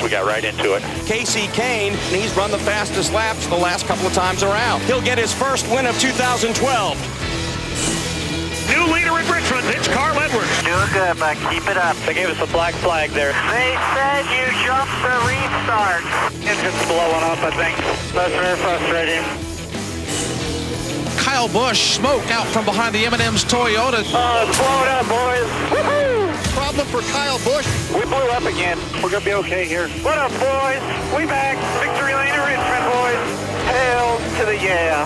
We got right into it. Casey Kane, he's run the fastest laps the last couple of times around. He'll get his first win of 2012. New leader in Richmond, it's Carl Edwards. Doing good, but keep it up. They gave us a black flag there. They said you jumped the restart. Engine's blowing up, I think. That's very frustrating. Kyle Busch smoked out from behind the M&M's Toyota. Oh, it's blowing up, boys. Woohoo! Problem for Kyle Busch. We blew up again. We're going to be okay here. What up, boys? We back. Victory lane in Richmond, boys. Hail to the yeah.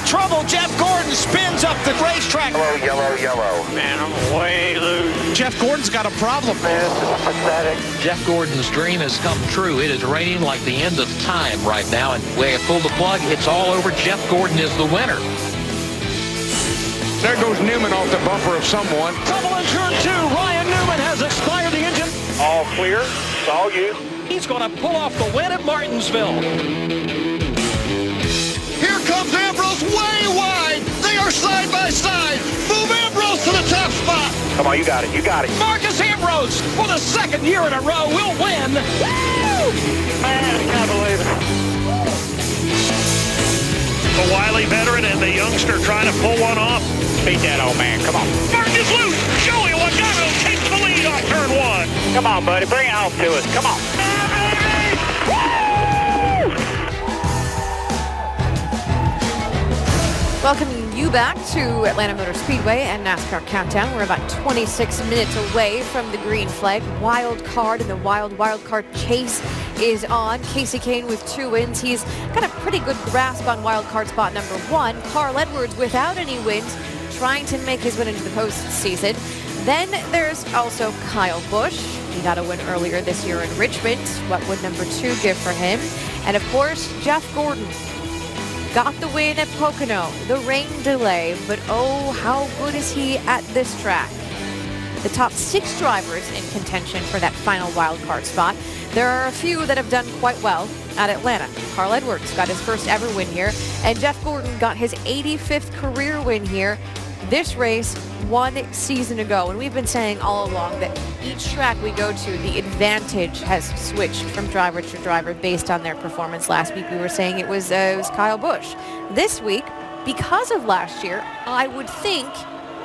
Trouble. Jeff Gordon spins up the racetrack. Yellow, yellow, yellow. Man, I'm way loose. Jeff Gordon's got a problem. This is pathetic. Jeff Gordon's dream has come true. It is raining like the end of time right now, and we have pulled the plug. It's all over. Jeff Gordon is the winner. There goes Newman off the bumper of someone. Trouble in turn 2. Ryan Newman has expired the engine. All clear. It's all you. He's going to pull off the win at Martinsville. Here comes Ambrose way wide. They are side by side. Move Ambrose to the top spot. Come on, you got it. You got it. Marcus Ambrose, for the second year in a row, will win. Woo! Man, I can't believe it. The wily veteran and the youngster trying to pull one off. Beat that old man. Come on. Mark is loose. Joey Logano takes the lead on turn 1. Come on, buddy. Bring it home to us. Come on. Welcoming you back to Atlanta Motor Speedway and NASCAR Countdown. We're about 26 minutes away from the green flag. Wild card and the wild card chase is on. Casey Kane with 2 wins. He's got a pretty good grasp on wild card spot number 1. Carl Edwards without any wins, trying to make his way into the postseason. Then there's also Kyle Busch. He got a win earlier this year in Richmond. What would number 2 give for him? And of course, Jeff Gordon got the win at Pocono. The rain delay, but oh, how good is he at this track? The top 6 drivers in contention for that final wild card spot. There are a few that have done quite well at Atlanta. Carl Edwards got his first ever win here, and Jeff Gordon got his 85th career win here. This race 1 season ago, and we've been saying all along that each track we go to, the advantage has switched from driver to driver based on their performance. Last week we were saying it was Kyle Busch. This week, because of last year, I would think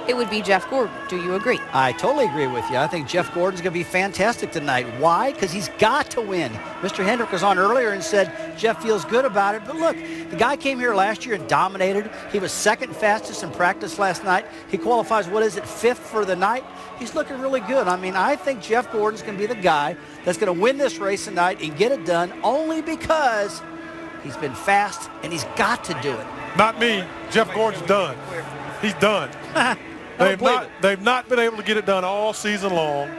it would be Jeff Gordon. Do you agree? I totally agree with you. I think Jeff Gordon's going to be fantastic tonight. Why? Because he's got to win. Mr. Hendrick was on earlier and said Jeff feels good about it. But look, the guy came here last year and dominated. He was second fastest in practice last night. He qualifies, 5th for the night. He's looking really good. I mean, I think Jeff Gordon's going to be the guy that's going to win this race tonight and get it done only because he's been fast and he's got to do it. Not me. Jeff Gordon's done. He's done. They've not been able to get it done all season long.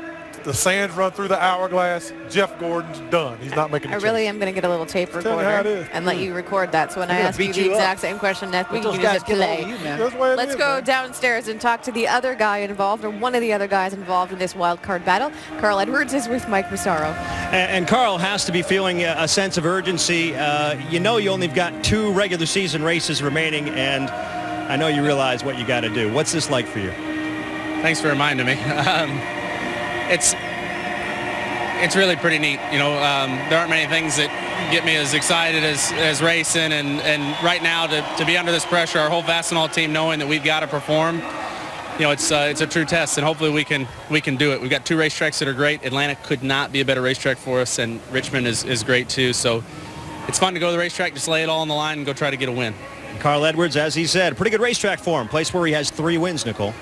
The sands run through the hourglass. Jeff Gordon's done. He's not making a change. I really am going to get a little tape recorder and let you record that. So when I ask you the exact same question, we can use it play. Let's go downstairs and talk to the other guy involved, or one of the other guys involved in this wild card battle. Carl Edwards is with Mike Massaro. And Carl has to be feeling a sense of urgency. You know you only got 2 regular season races remaining, and I know you realize what you got to do. What's this like for you? Thanks for reminding me. It's really pretty neat. You know, there aren't many things that get me as excited as racing, and right now to be under this pressure, our whole Vasinol team knowing that we've got to perform, you know, it's a true test, and hopefully we can do it. We've got 2 racetracks that are great. Atlanta could not be a better racetrack for us, and Richmond is great too. So it's fun to go to the racetrack, just lay it all on the line and go try to get a win. Carl Edwards, as he said, pretty good racetrack for him. Place where he has 3 wins, Nicole.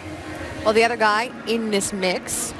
Well, the other guy in this mix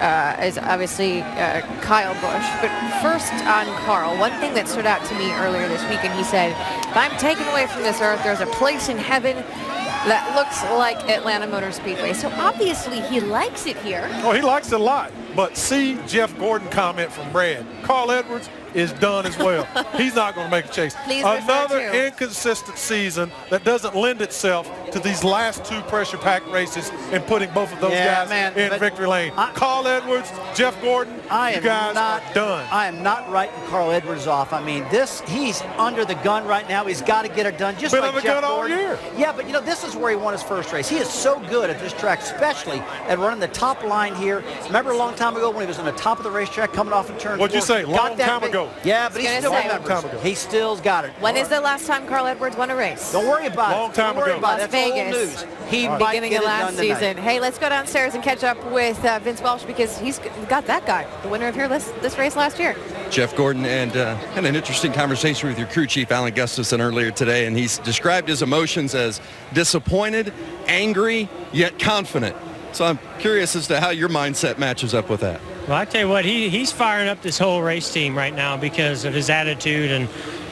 is obviously Kyle Busch. But first on Carl, one thing that stood out to me earlier this week, and he said, if I'm taken away from this earth, there's a place in heaven that looks like Atlanta Motor Speedway. So obviously he likes it here. Oh, he likes it a lot. But see Jeff Gordon comment from Brad. Carl Edwards is done as well. He's not going to make a chase. Another inconsistent season that doesn't lend itself to these last 2 pressure-packed races and putting both of those guys in victory lane. Carl Edwards, Jeff Gordon, you guys are done. I am not writing Carl Edwards off. I mean, he's under the gun right now. He's got to get it done, just like Jeff Gordon. All year. Yeah, but you know, this is where he won his first race. He is so good at this track, especially at running the top line here. Remember a long time time ago when he was on the top of the racetrack coming off in turn 4. What'd you say? Long time ago. Yeah, but he still say. remembers. He still's got it. When is the last time Carl Edwards won a race? Don't worry about it. Long time Don't worry ago. about it. Las That's Vegas. old news. He might Beginning get of it last done tonight. season. Hey, let's go downstairs and catch up with Vince Welsh because he's got that guy, the winner of this race last year. Jeff Gordon, and had an interesting conversation with your crew chief, Alan Gustafson, earlier today, and he's described his emotions as disappointed, angry, yet confident. So I'm curious as to how your mindset matches up with that. Well, I tell you what, he's firing up this whole race team right now because of his attitude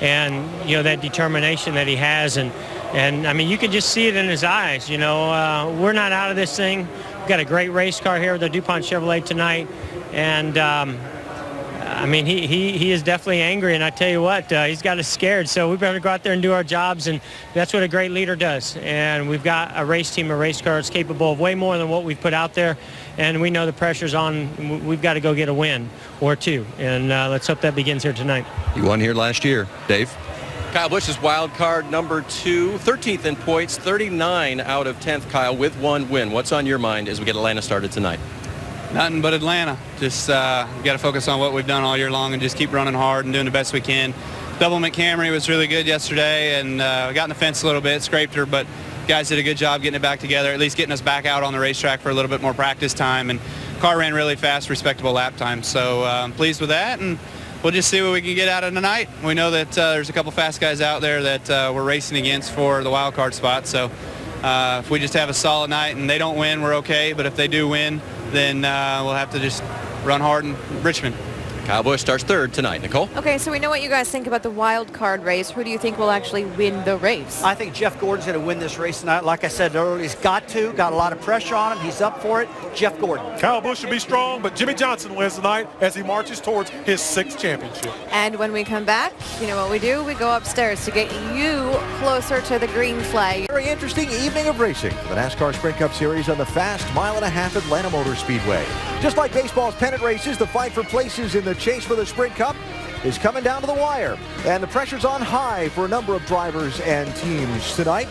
and you know, that determination that he has. And I mean, you can just see it in his eyes. You know, we're not out of this thing. We've got a great race car here with the DuPont Chevrolet tonight. And, I mean, he is definitely angry. And I tell you what, he's got us scared. So we better go out there and do our jobs. And that's what a great leader does. And we've got a race team, a race car that's capable of way more than what we've put out there. And we know the pressure's on. We've got to go get a win or two. And let's hope that begins here tonight. You won here last year, Dave. Kyle Busch is wild card number 2, 13th in points, 39 out of 10th, Kyle, with 1 win. What's on your mind as we get Atlanta started tonight? Nothing but Atlanta. Just got to focus on what we've done all year long and just keep running hard and doing the best we can. Doublemint Camry was really good yesterday, and got in the fence a little bit, scraped her, but guys did a good job getting it back together, at least getting us back out on the racetrack for a little bit more practice time. And car ran really fast, respectable lap time. So I'm pleased with that, and we'll just see what we can get out of tonight. We know that there's a couple fast guys out there that we're racing against for the wild card spot. So if we just have a solid night and they don't win, we're okay. But if they do win, then we'll have to just run hard in Richmond. Kyle Busch starts 3rd tonight. Nicole? Okay, so we know what you guys think about the wild card race. Who do you think will actually win the race? I think Jeff Gordon's going to win this race tonight. Like I said earlier, he's got a lot of pressure on him. He's up for it. Jeff Gordon. Kyle Busch should be strong, but Jimmy Johnson wins tonight as he marches towards his 6th championship. And when we come back, you know what we do? We go upstairs to get you closer to the green flag. Very interesting evening of racing. The NASCAR Sprint Cup Series on the fast 1.5 mile Atlanta Motor Speedway. Just like baseball's pennant races, the fight for places in the chase for the Sprint Cup is coming down to the wire. And the pressure's on high for a number of drivers and teams tonight.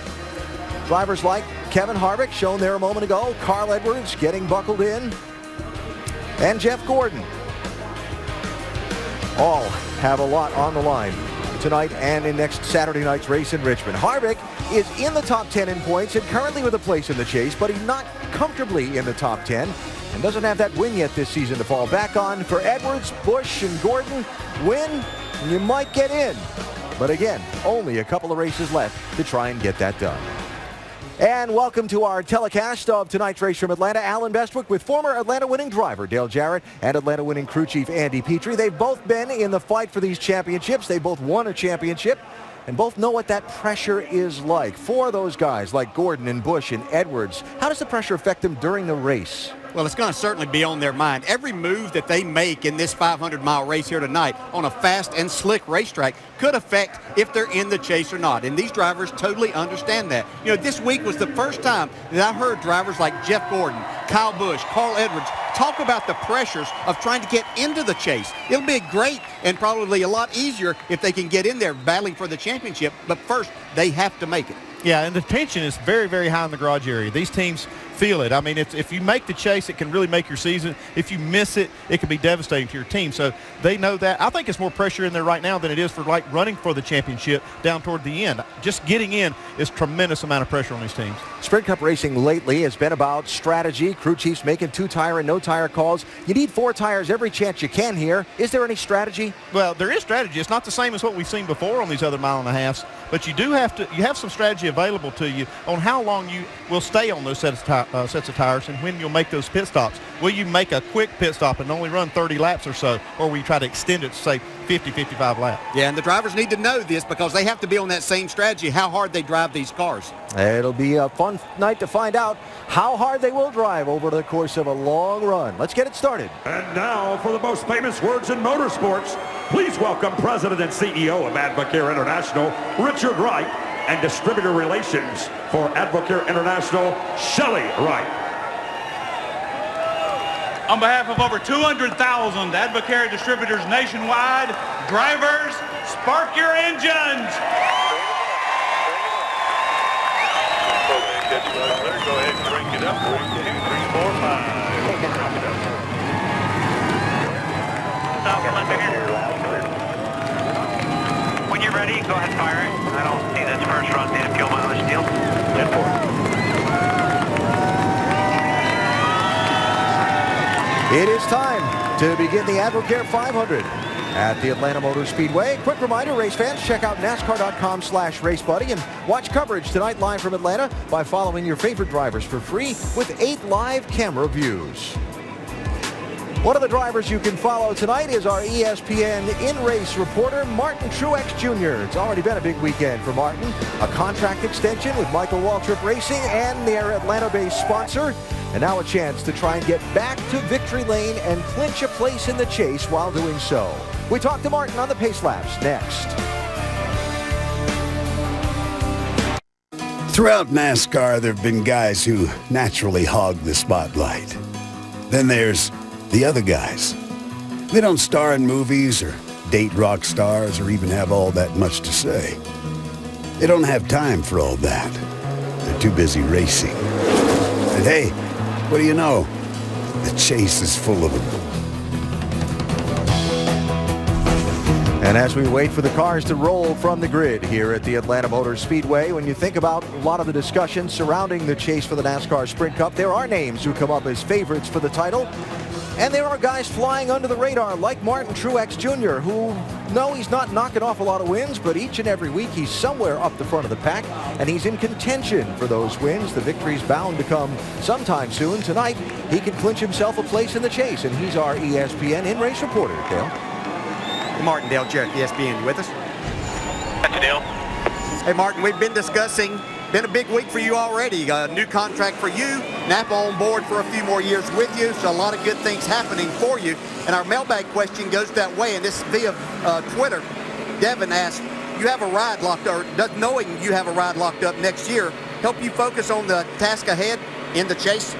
Drivers like Kevin Harvick, shown there a moment ago, Carl Edwards getting buckled in, and Jeff Gordon. All have a lot on the line tonight and in next Saturday night's race in Richmond. Harvick is in the top 10 in points and currently with a place in the chase, but he's not comfortably in the top 10 and doesn't have that win yet this season to fall back on. For Edwards, Busch, and Gordon, win, you might get in. But again, only a couple of races left to try and get that done. And welcome to our telecast of tonight's race from Atlanta. Alan Bestwick with former Atlanta winning driver Dale Jarrett and Atlanta winning crew chief Andy Petrie. They've both been in the fight for these championships. They both won a championship and both know what that pressure is like. For those guys like Gordon and Busch and Edwards, how does the pressure affect them during the race? Well, it's going to certainly be on their mind. Every move that they make in this 500-mile race here tonight on a fast and slick racetrack could affect if they're in the chase or not. And these drivers totally understand that. You know, this week was the first time that I heard drivers like Jeff Gordon, Kyle Busch, Carl Edwards talk about the pressures of trying to get into the chase. It'll be great and probably a lot easier if they can get in there battling for the championship. But first, they have to make it. Yeah, and the tension is very, very high in the garage area. These teams feel it. I mean, if you make the chase, it can really make your season. If you miss it, it can be devastating to your team. So they know that. I think it's more pressure in there right now than it is for like running for the championship down toward the end. Just getting in is tremendous amount of pressure on these teams. Sprint Cup racing lately has been about strategy. Crew chiefs making 2-tire and no-tire calls. You need 4 tires every chance you can here. Is there any strategy? Well, there is strategy. It's not the same as what we've seen before on these other 1.5 miles, but you have some strategy available to you on how long you will stay on those sets of tires and when you'll make those pit stops. Will you make a quick pit stop and only run 30 laps or so, or will you try to extend it to say 50, 55 laps? Yeah, and the drivers need to know this because they have to be on that same strategy, how hard they drive these cars. It'll be a fun night to find out how hard they will drive over the course of a long run. Let's get it started. And now for the most famous words in motorsports, please welcome President and CEO of Advocare International, Richard Wright, and Distributor Relations for Advocare International, Shelley Wright. On behalf of over 200,000 Advocare distributors nationwide, drivers, spark your engines! Go ahead and crank it up. 1, 2, 3, 4, 5. When you're ready, go ahead and fire it. I don't see this first run in fuel mileage deal. 10-4. It is time to begin the Advocare 500 at the Atlanta Motor Speedway. Quick reminder, race fans, check out NASCAR.com/RaceBuddy and watch coverage tonight live from Atlanta by following your favorite drivers for free with 8 live camera views. One of the drivers you can follow tonight is our ESPN in-race reporter, Martin Truex Jr. It's already been a big weekend for Martin. A contract extension with Michael Waltrip Racing and their Atlanta-based sponsor. And now a chance to try and get back to victory lane and clinch a place in the chase while doing so. We talk to Martin on the pace laps next. Throughout NASCAR, there have been guys who naturally hog the spotlight. Then there's the other guys. They don't star in movies or date rock stars or even have all that much to say. They don't have time for all that. They're too busy racing. And hey, what do you know? The chase is full of them. And as we wait for the cars to roll from the grid here at the Atlanta Motor Speedway, when you think about a lot of the discussion surrounding the chase for the NASCAR Sprint Cup, there are names who come up as favorites for the title. And there are guys flying under the radar like Martin Truex Jr., who, no, he's not knocking off a lot of wins, but each and every week he's somewhere up the front of the pack, and he's in contention for those wins. The victory's bound to come sometime soon. Tonight, he can clinch himself a place in the chase, and he's our ESPN in-race reporter, Dale. Hey, Martin, Dale Jarrett, ESPN, you with us? That's Dale. Hey, Martin, we've been discussing, been a big week for you already. A new contract for you, Napa on board for a few more years with you, so a lot of good things happening for you. And our mailbag question goes that way, and this via Twitter. Devin asked, you have a ride locked up, knowing you have a ride locked up next year, help you focus on the task ahead in the chase?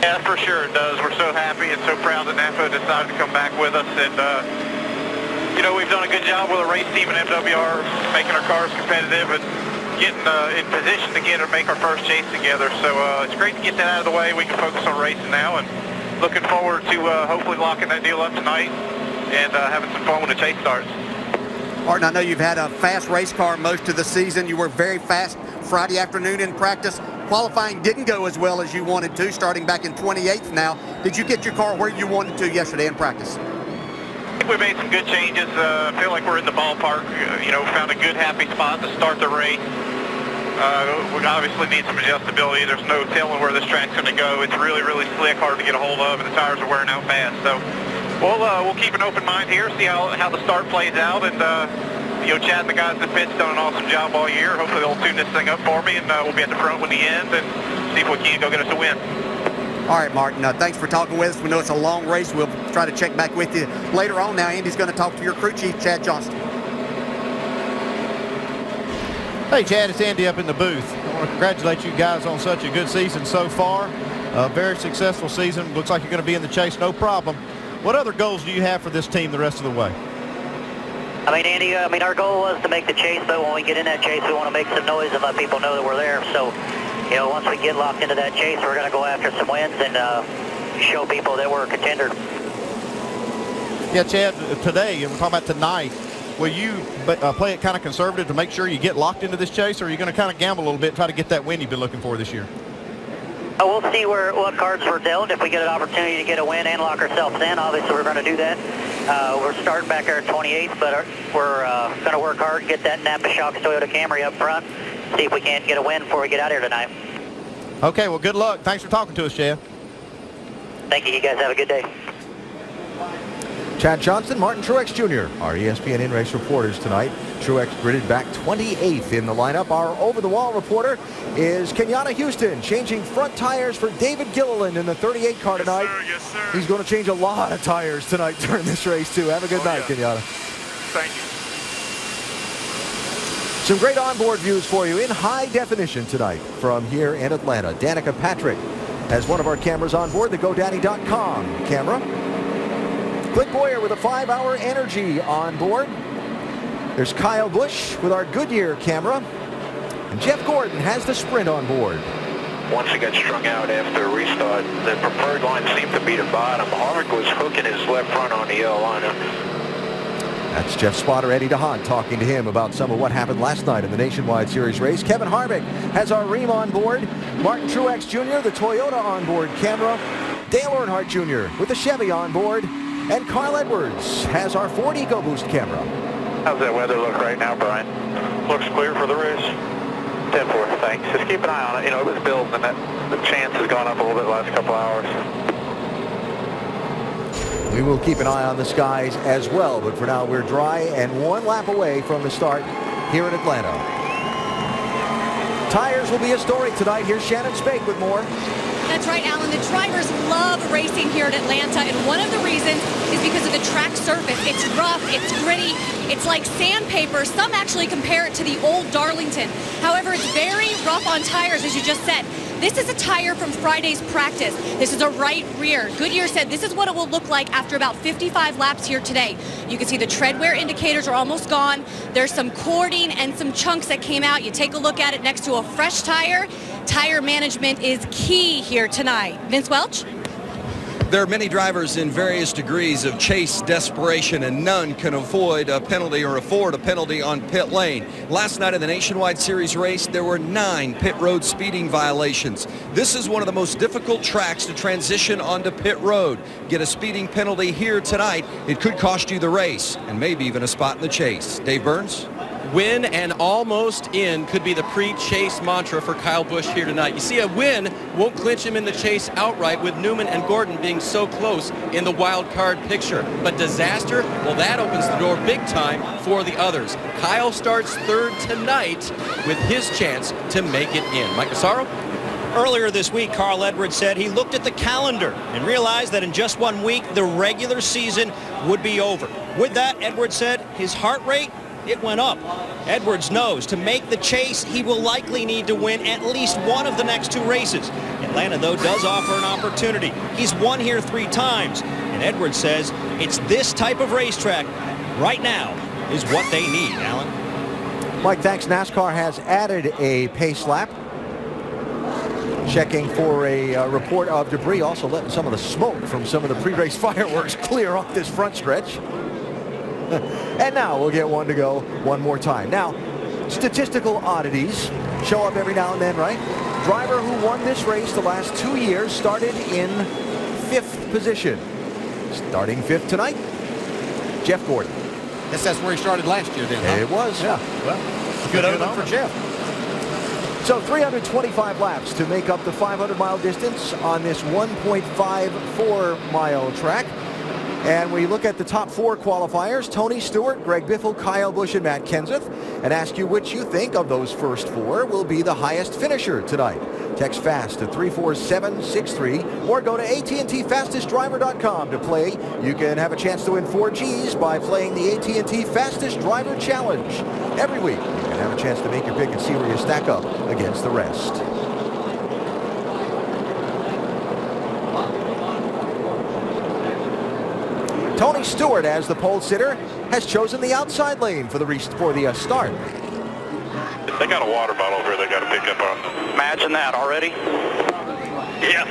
Yeah, for sure it does. We're so happy and so proud that Napa decided to come back with us. And, you know, we've done a good job with the race team and MWR, making our cars competitive and getting in position to get or make our first chase together. So it's great to get that out of the way. We can focus on racing now, and looking forward to hopefully locking that deal up tonight and having some fun when the chase starts. Martin, I know you've had a fast race car most of the season. You were very fast Friday afternoon in practice. Qualifying didn't go as well as you wanted to, starting back in 28th now. Did you get your car where you wanted to yesterday in practice? I think we made some good changes. I feel like we're in the ballpark. You know, found a good, happy spot to start the race. We obviously need some adjustability. There's no telling where this track's going to go. It's really, really slick, hard to get a hold of, and the tires are wearing out fast. So we'll keep an open mind here, see how the start plays out, and you know, Chad and the guys in the pit's done an awesome job all year. Hopefully they'll tune this thing up for me, and we'll be at the front when the end, and see if we can go get us a win. All right, Martin, thanks for talking with us. We know it's a long race. We'll try to check back with you later on. Now, Andy's going to talk to your crew chief, Chad Johnston. Hey, Chad, it's Andy up in the booth. I want to congratulate you guys on such a good season so far. A very successful season. Looks like you're going to be in the chase, no problem. What other goals do you have for this team the rest of the way? I mean, Andy, our goal was to make the chase, but when we get in that chase, we want to make some noise and let people know that we're there. So, you know, once we get locked into that chase, we're going to go after some wins and show people that we're a contender. Yeah, Chad, today, and we're talking about tonight, will you play it kind of conservative to make sure you get locked into this chase, or are you going to kind of gamble a little bit and try to get that win you've been looking for this year? We'll see what cards we're dealt. If we get an opportunity to get a win and lock ourselves in, obviously we're going to do that. We're starting back there at 28th, but we're going to work hard, get that Napa Shocks Toyota Camry up front, see if we can't get a win before we get out here tonight. Okay, well, good luck. Thanks for talking to us, Chad. Thank you. You guys have a good day. Chad Johnston, Martin Truex Jr., our ESPN in-race reporters tonight. Truex gridded back 28th in the lineup. Our over-the-wall reporter is Kenyatta Houston, changing front tires for David Gilliland in the 38 car tonight. Yes, sir. He's going to change a lot of tires tonight during this race, too. Have a good night, Kenyatta. Thank you. Some great onboard views for you in high definition tonight from here in Atlanta. Danica Patrick has one of our cameras on board, the GoDaddy.com camera. Clint Boyer with a 5-hour Energy on board. There's Kyle Busch with our Goodyear camera. And Jeff Gordon has the Sprint on board. once he got strung out after a restart. The preferred line seemed to be the bottom. Harvick was hooking his left front on the yellow liner. That's Jeff spotter Eddie DeHaan talking to him about some of what happened last night in the Nationwide Series race. Kevin Harvick has our Ream on board. Martin Truex Jr., the Toyota onboard camera. Dale Earnhardt Jr. with the Chevy on board. And Carl Edwards has our Ford EcoBoost camera. How's that weather look right now, Brian? Looks clear for the race. 10-4, thanks. Just keep an eye on it. You know, it was building, and the chance has gone up a little bit the last couple hours. We will keep an eye on the skies as well, but for now we're dry and one lap away from the start here in Atlanta. Tires will be a story tonight. Here's Shannon Spake with more. That's right, Alan. The drivers love racing here in Atlanta, and one of the reasons is because of the track surface. It's rough, it's gritty, it's like sandpaper. Some actually compare it to the old Darlington. However, it's very rough on tires, as you just said. This is a tire from Friday's practice. This is a right rear. Goodyear said this is what it will look like after about 55 laps here today. You can see the tread wear indicators are almost gone. There's some cording and some chunks that came out. You take a look at it next to a fresh tire. Tire management is key here tonight. Vince Welch? There are many drivers in various degrees of chase desperation, and none can avoid a penalty or afford a penalty on pit lane. Last night in the Nationwide Series race, there were 9 pit road speeding violations. This is one of the most difficult tracks to transition onto pit road. Get a speeding penalty here tonight, it could cost you the race and maybe even a spot in the chase. Dave Burns? Win and almost in could be the pre-chase mantra for Kyle Busch here tonight. You see, a win won't clinch him in the chase outright with Newman and Gordon being so close in the wild card picture. But disaster, well, that opens the door big time for the others. Kyle starts third tonight with his chance to make it in. Mike Massaro? Earlier this week, Carl Edwards said he looked at the calendar and realized that in just 1 week, the regular season would be over. With that, Edwards said his heart rate, it went up. Edwards knows to make the chase, he will likely need to win at least one of the next 2 races. Atlanta, though, does offer an opportunity. He's won here 3 times, and Edwards says it's this type of racetrack right now is what they need, Alan. Mike, thanks. NASCAR has added a pace lap. Checking for a report of debris, also letting some of the smoke from some of the pre-race fireworks clear off this front stretch. And now we'll get one to go one more time. Now, statistical oddities show up every now and then, right? Driver who won this race the last 2 years started in 5th position. Starting 5th tonight, Jeff Gordon. Guess that's where he started last year then, huh? It was. Yeah. Well, good omen for Jeff. So 325 laps to make up the 500-mile distance on this 1.54-mile track. And we look at the top 4 qualifiers: Tony Stewart, Greg Biffle, Kyle Busch, and Matt Kenseth, and ask you which you think of those first 4 will be the highest finisher tonight. Text FAST to 34763 or go to AT&TFastestDriver.com to play. You can have a chance to win 4 Gs by playing the AT&T Fastest Driver Challenge. Every week, you can have a chance to make your pick and see where you stack up against the rest. Tony Stewart, as the pole sitter, has chosen the outside lane for the start. They got a water bottle here they got to pick up on. Imagine that already. Yeah.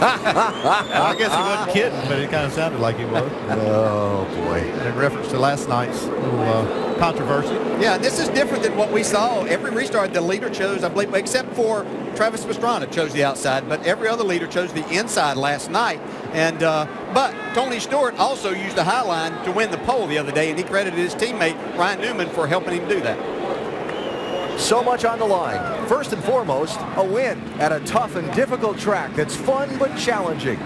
I guess he wasn't kidding, but it kind of sounded like he was. Oh, boy. In reference to last night's little controversy. Yeah, this is different than what we saw. Every restart, the leader chose, I believe, except for Travis Pastrana chose the outside, but every other leader chose the inside last night. And but Tony Stewart also used the high line to win the pole the other day, and he credited his teammate Ryan Newman for helping him do that. So much on the line. First and foremost, a win at a tough and difficult track that's fun but challenging.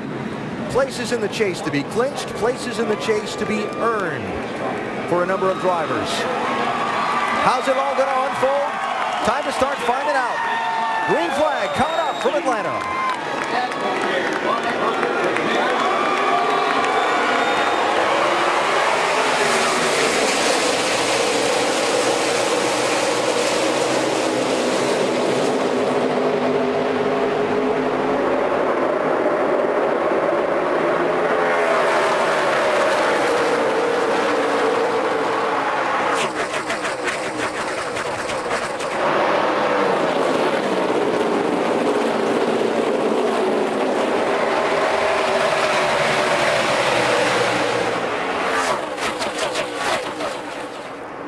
Places in the chase to be clinched, places in the chase to be earned for a number of drivers. How's it all going to unfold? Time to start finding out. Green flag coming up from Atlanta.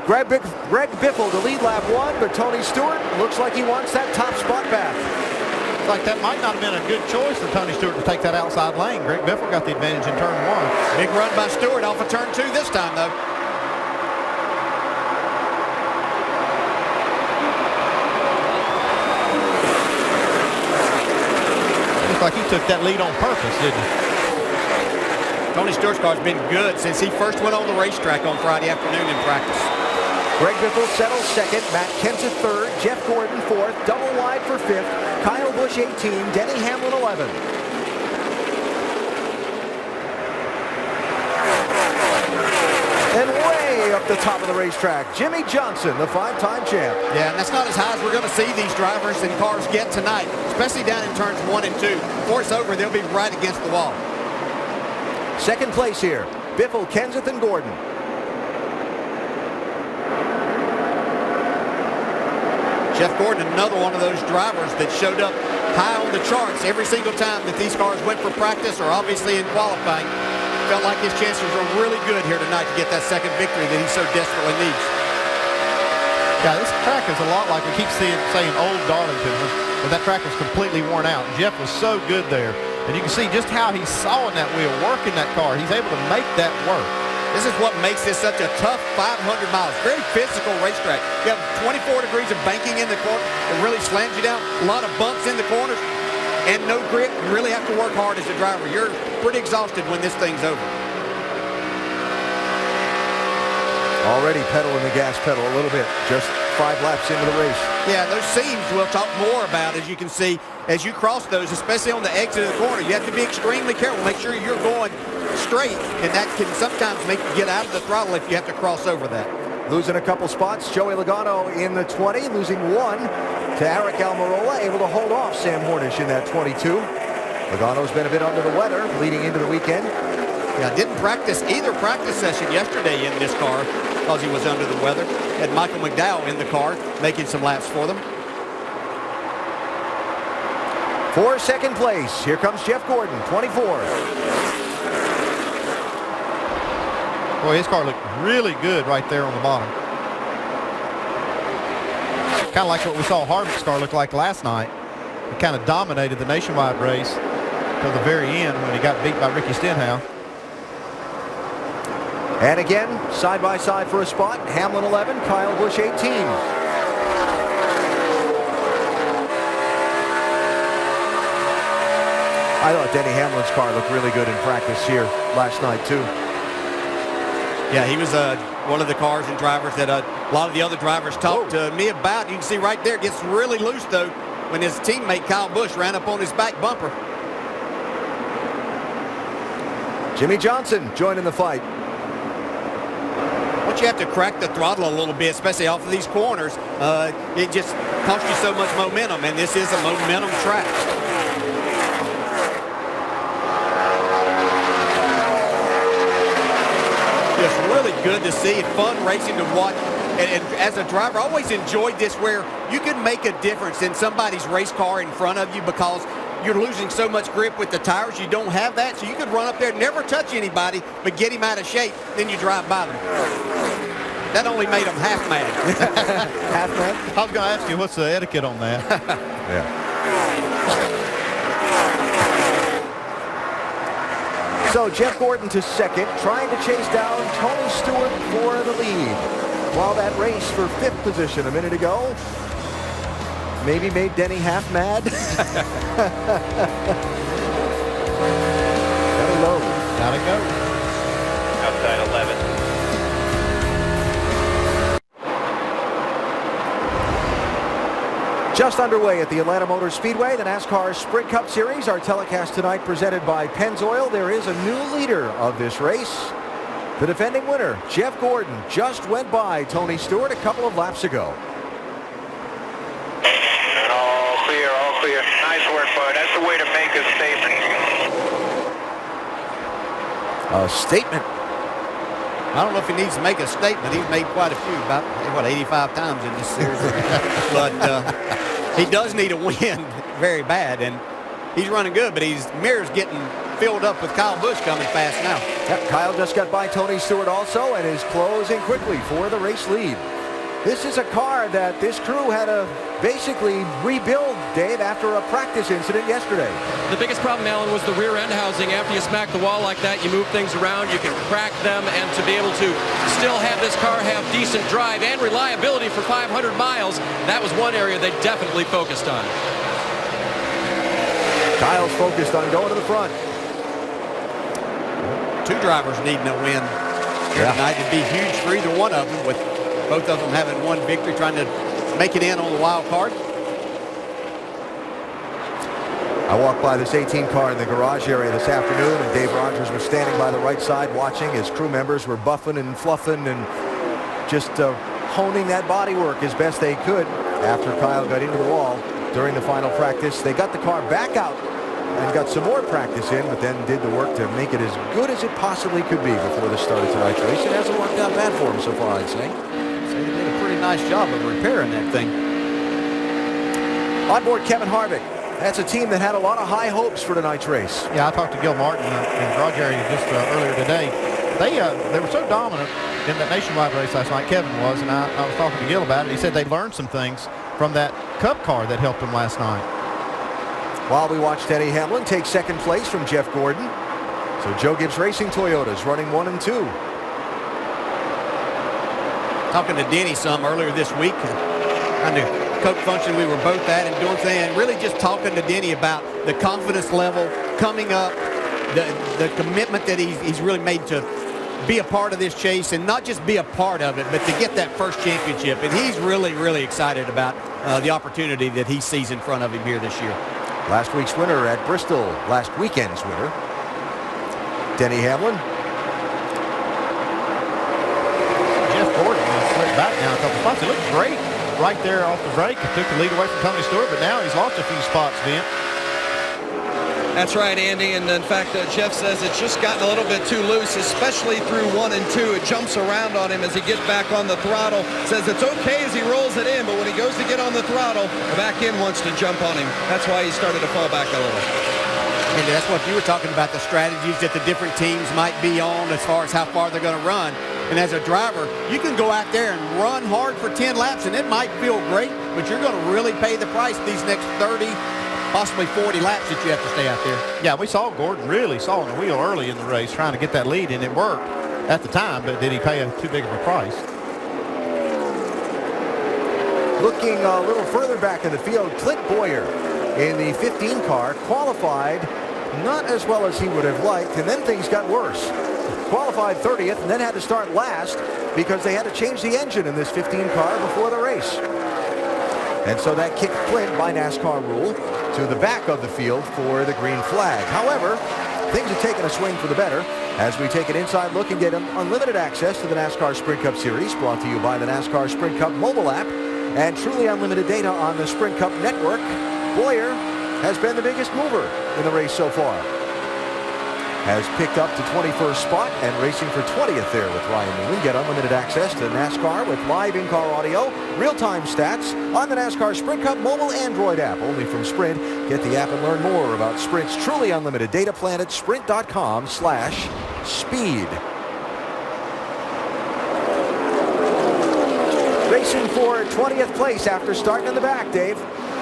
Greg Biffle to lead lap 1, but Tony Stewart looks like he wants that top spot back. It's like that might not have been a good choice for Tony Stewart to take that outside lane. Greg Biffle got the advantage in turn 1. Big run by Stewart off of turn 2 this time, though. Looks like he took that lead on purpose, didn't he? Tony Stewart's car's been good since he first went on the racetrack on Friday afternoon in practice. Greg Biffle settles second, Matt Kenseth third, Jeff Gordon fourth, double wide for fifth, Kyle Busch 18, Denny Hamlin 11. And way up the top of the racetrack, Jimmy Johnson, the 5-time champ. Yeah, and that's not as high as we're going to see these drivers and cars get tonight, especially down in turns 1 and 2. Before it's over, they'll be right against the wall. Second place here, Biffle, Kenseth, and Gordon. Jeff Gordon, another one of those drivers that showed up high on the charts every single time that these cars went for practice or obviously in qualifying. Felt like his chances are really good here tonight to get that second victory that he so desperately needs. Yeah, this track is a lot like we keep saying old Darlington, but that track is completely worn out. Jeff was so good there. And you can see just how he's sawing that wheel, working that car. He's able to make that work. This is what makes this such a tough 500 miles. Very physical racetrack. You have 24 degrees of banking in the corner. It really slams you down. A lot of bumps in the corners and no grip. You really have to work hard as a driver. You're pretty exhausted when this thing's over. Already pedaling the gas pedal a little bit. Just 5 laps into the race. Yeah, those seams we'll talk more about, as you can see, as you cross those, especially on the exit of the corner. You have to be extremely careful. Make sure you're going straight, and that can sometimes make you get out of the throttle if you have to cross over that. Losing a couple spots, Joey Logano in the 20, losing 1 to Eric Almirola, able to hold off Sam Hornish in that 22. Logano's been a bit under the weather leading into the weekend. Yeah, didn't practice either practice session yesterday in this car because he was under the weather. Had Michael McDowell in the car making some laps for them. For second place, here comes Jeff Gordon, 24. Boy, his car looked really good right there on the bottom. Kind of like what we saw Harvick's car look like last night. He kind of dominated the nationwide race till the very end when he got beat by Ricky Stenhouse. And again, side by side for a spot, Hamlin 11, Kyle Busch 18. I thought Denny Hamlin's car looked really good in practice here last night too. Yeah, he was one of the cars and drivers that a lot of the other drivers talked to me about. You can see right there, it gets really loose though when his teammate Kyle Busch ran up on his back bumper. Jimmy Johnson joining the fight. Once you have to crack the throttle a little bit, especially off of these corners, it just costs you so much momentum, and this is a momentum track. Just really good to see, fun racing to watch. And as a driver, I always enjoyed this where you can make a difference in somebody's race car in front of you because you're losing so much grip with the tires. You don't have that, so you could run up there, never touch anybody, but get him out of shape, then you drive by them. That only made them half mad. Half mad? I was going to ask you, what's the etiquette on that? Yeah. So Jeff Gordon to second, trying to chase down Tony Stewart for the lead. While that race for 5th position a minute ago maybe made Denny half mad. Gotta go. Gotta go. Outside 11. Just underway at the Atlanta Motor Speedway, the NASCAR Sprint Cup Series. Our telecast tonight presented by Pennzoil. There is a new leader of this race. The defending winner, Jeff Gordon, just went by Tony Stewart a couple of laps ago. All clear, all clear. Nice work, bud. That's the way to make a statement. A statement. I don't know if he needs to make a statement. He's made quite a few, about, 85 times in this series. But he does need a win very bad, and he's running good, but his mirror's getting filled up with Kyle Busch coming fast now. Yep, Kyle just got by Tony Stewart also and is closing quickly for the race lead. This is a car that this crew had to basically rebuild, Dave, after a practice incident yesterday. The biggest problem, Alan, was the rear end housing. After you smack the wall like that, you move things around, you can crack them, and to be able to still have this car have decent drive and reliability for 500 miles, that was one area they definitely focused on. Kyle's focused on going to the front. Two drivers needing a win here tonight. It'd be huge for either one of them, with both of them having one victory, trying to make it in on the wild card. I walked by this 18 car in the garage area this afternoon, and Dave Rogers was standing by the right side watching. His crew members were buffing and fluffing and just honing that bodywork as best they could after Kyle got into the wall during the final practice. They got the car back out and got some more practice in, but then did the work to make it as good as it possibly could be before the start of tonight's race. It hasn't worked out bad for him so far, I'd say. So they did a pretty nice job of repairing that thing. On board Kevin Harvick. That's a team that had a lot of high hopes for tonight's race. Yeah, I talked to Gil Martin in the garage area just earlier today. They were so dominant in that nationwide race last night, Kevin was, and I was talking to Gil about it. He said they learned some things from that Cup car that helped them last night. While we watched Denny Hamlin take second place from Jeff Gordon. So Joe Gibbs Racing Toyotas running 1 and 2. Talking to Denny some earlier this week on the coach function we were both at and doing things, and really just talking to Denny about the confidence level coming up, the commitment that he's really made to be a part of this chase, and not just be a part of it, but to get that first championship. And he's really, really excited about the opportunity that he sees in front of him here this year. Last week's winner at Bristol, last weekend's winner, Denny Hamlin. Jeff Gordon has slipped back now a couple spots. He looked great right there off the break. He took the lead away from Tony Stewart, but now he's lost a few spots, Vince. That's right, Andy, and in fact, Jeff says it's just gotten a little bit too loose, especially through 1 and 2. It jumps around on him as he gets back on the throttle. Says it's okay as he rolls it in, but when he goes to get on the throttle, the back end wants to jump on him. That's why he started to fall back a little. And that's what you were talking about, the strategies that the different teams might be on as far as how far they're going to run. And as a driver, you can go out there and run hard for 10 laps, and it might feel great, but you're going to really pay the price these next 30, possibly 40 laps that you have to stay out there. Yeah, we saw Gordon really sawing the wheel early in the race, trying to get that lead, and it worked at the time, but did he pay too big of a price? Looking a little further back in the field, Clint Boyer in the 15 car qualified not as well as he would have liked, and then things got worse. Qualified 30th and then had to start last because they had to change the engine in this 15 car before the race. And so that kicked Clint, by NASCAR rule, to the back of the field for the green flag. However, things have taken a swing for the better as we take an inside look and get unlimited access to the NASCAR Sprint Cup Series, brought to you by the NASCAR Sprint Cup mobile app and truly unlimited data on the Sprint Cup network. Boyer has been the biggest mover in the race so far. Has picked up to 21st spot and racing for 20th there with Ryan Newman. Get unlimited access to NASCAR with live in-car audio, real-time stats on the NASCAR Sprint Cup mobile Android app, only from Sprint. Get the app and learn more about Sprint's truly unlimited data plan at sprint.com/speed. Racing for 20th place after starting in the back, Dave.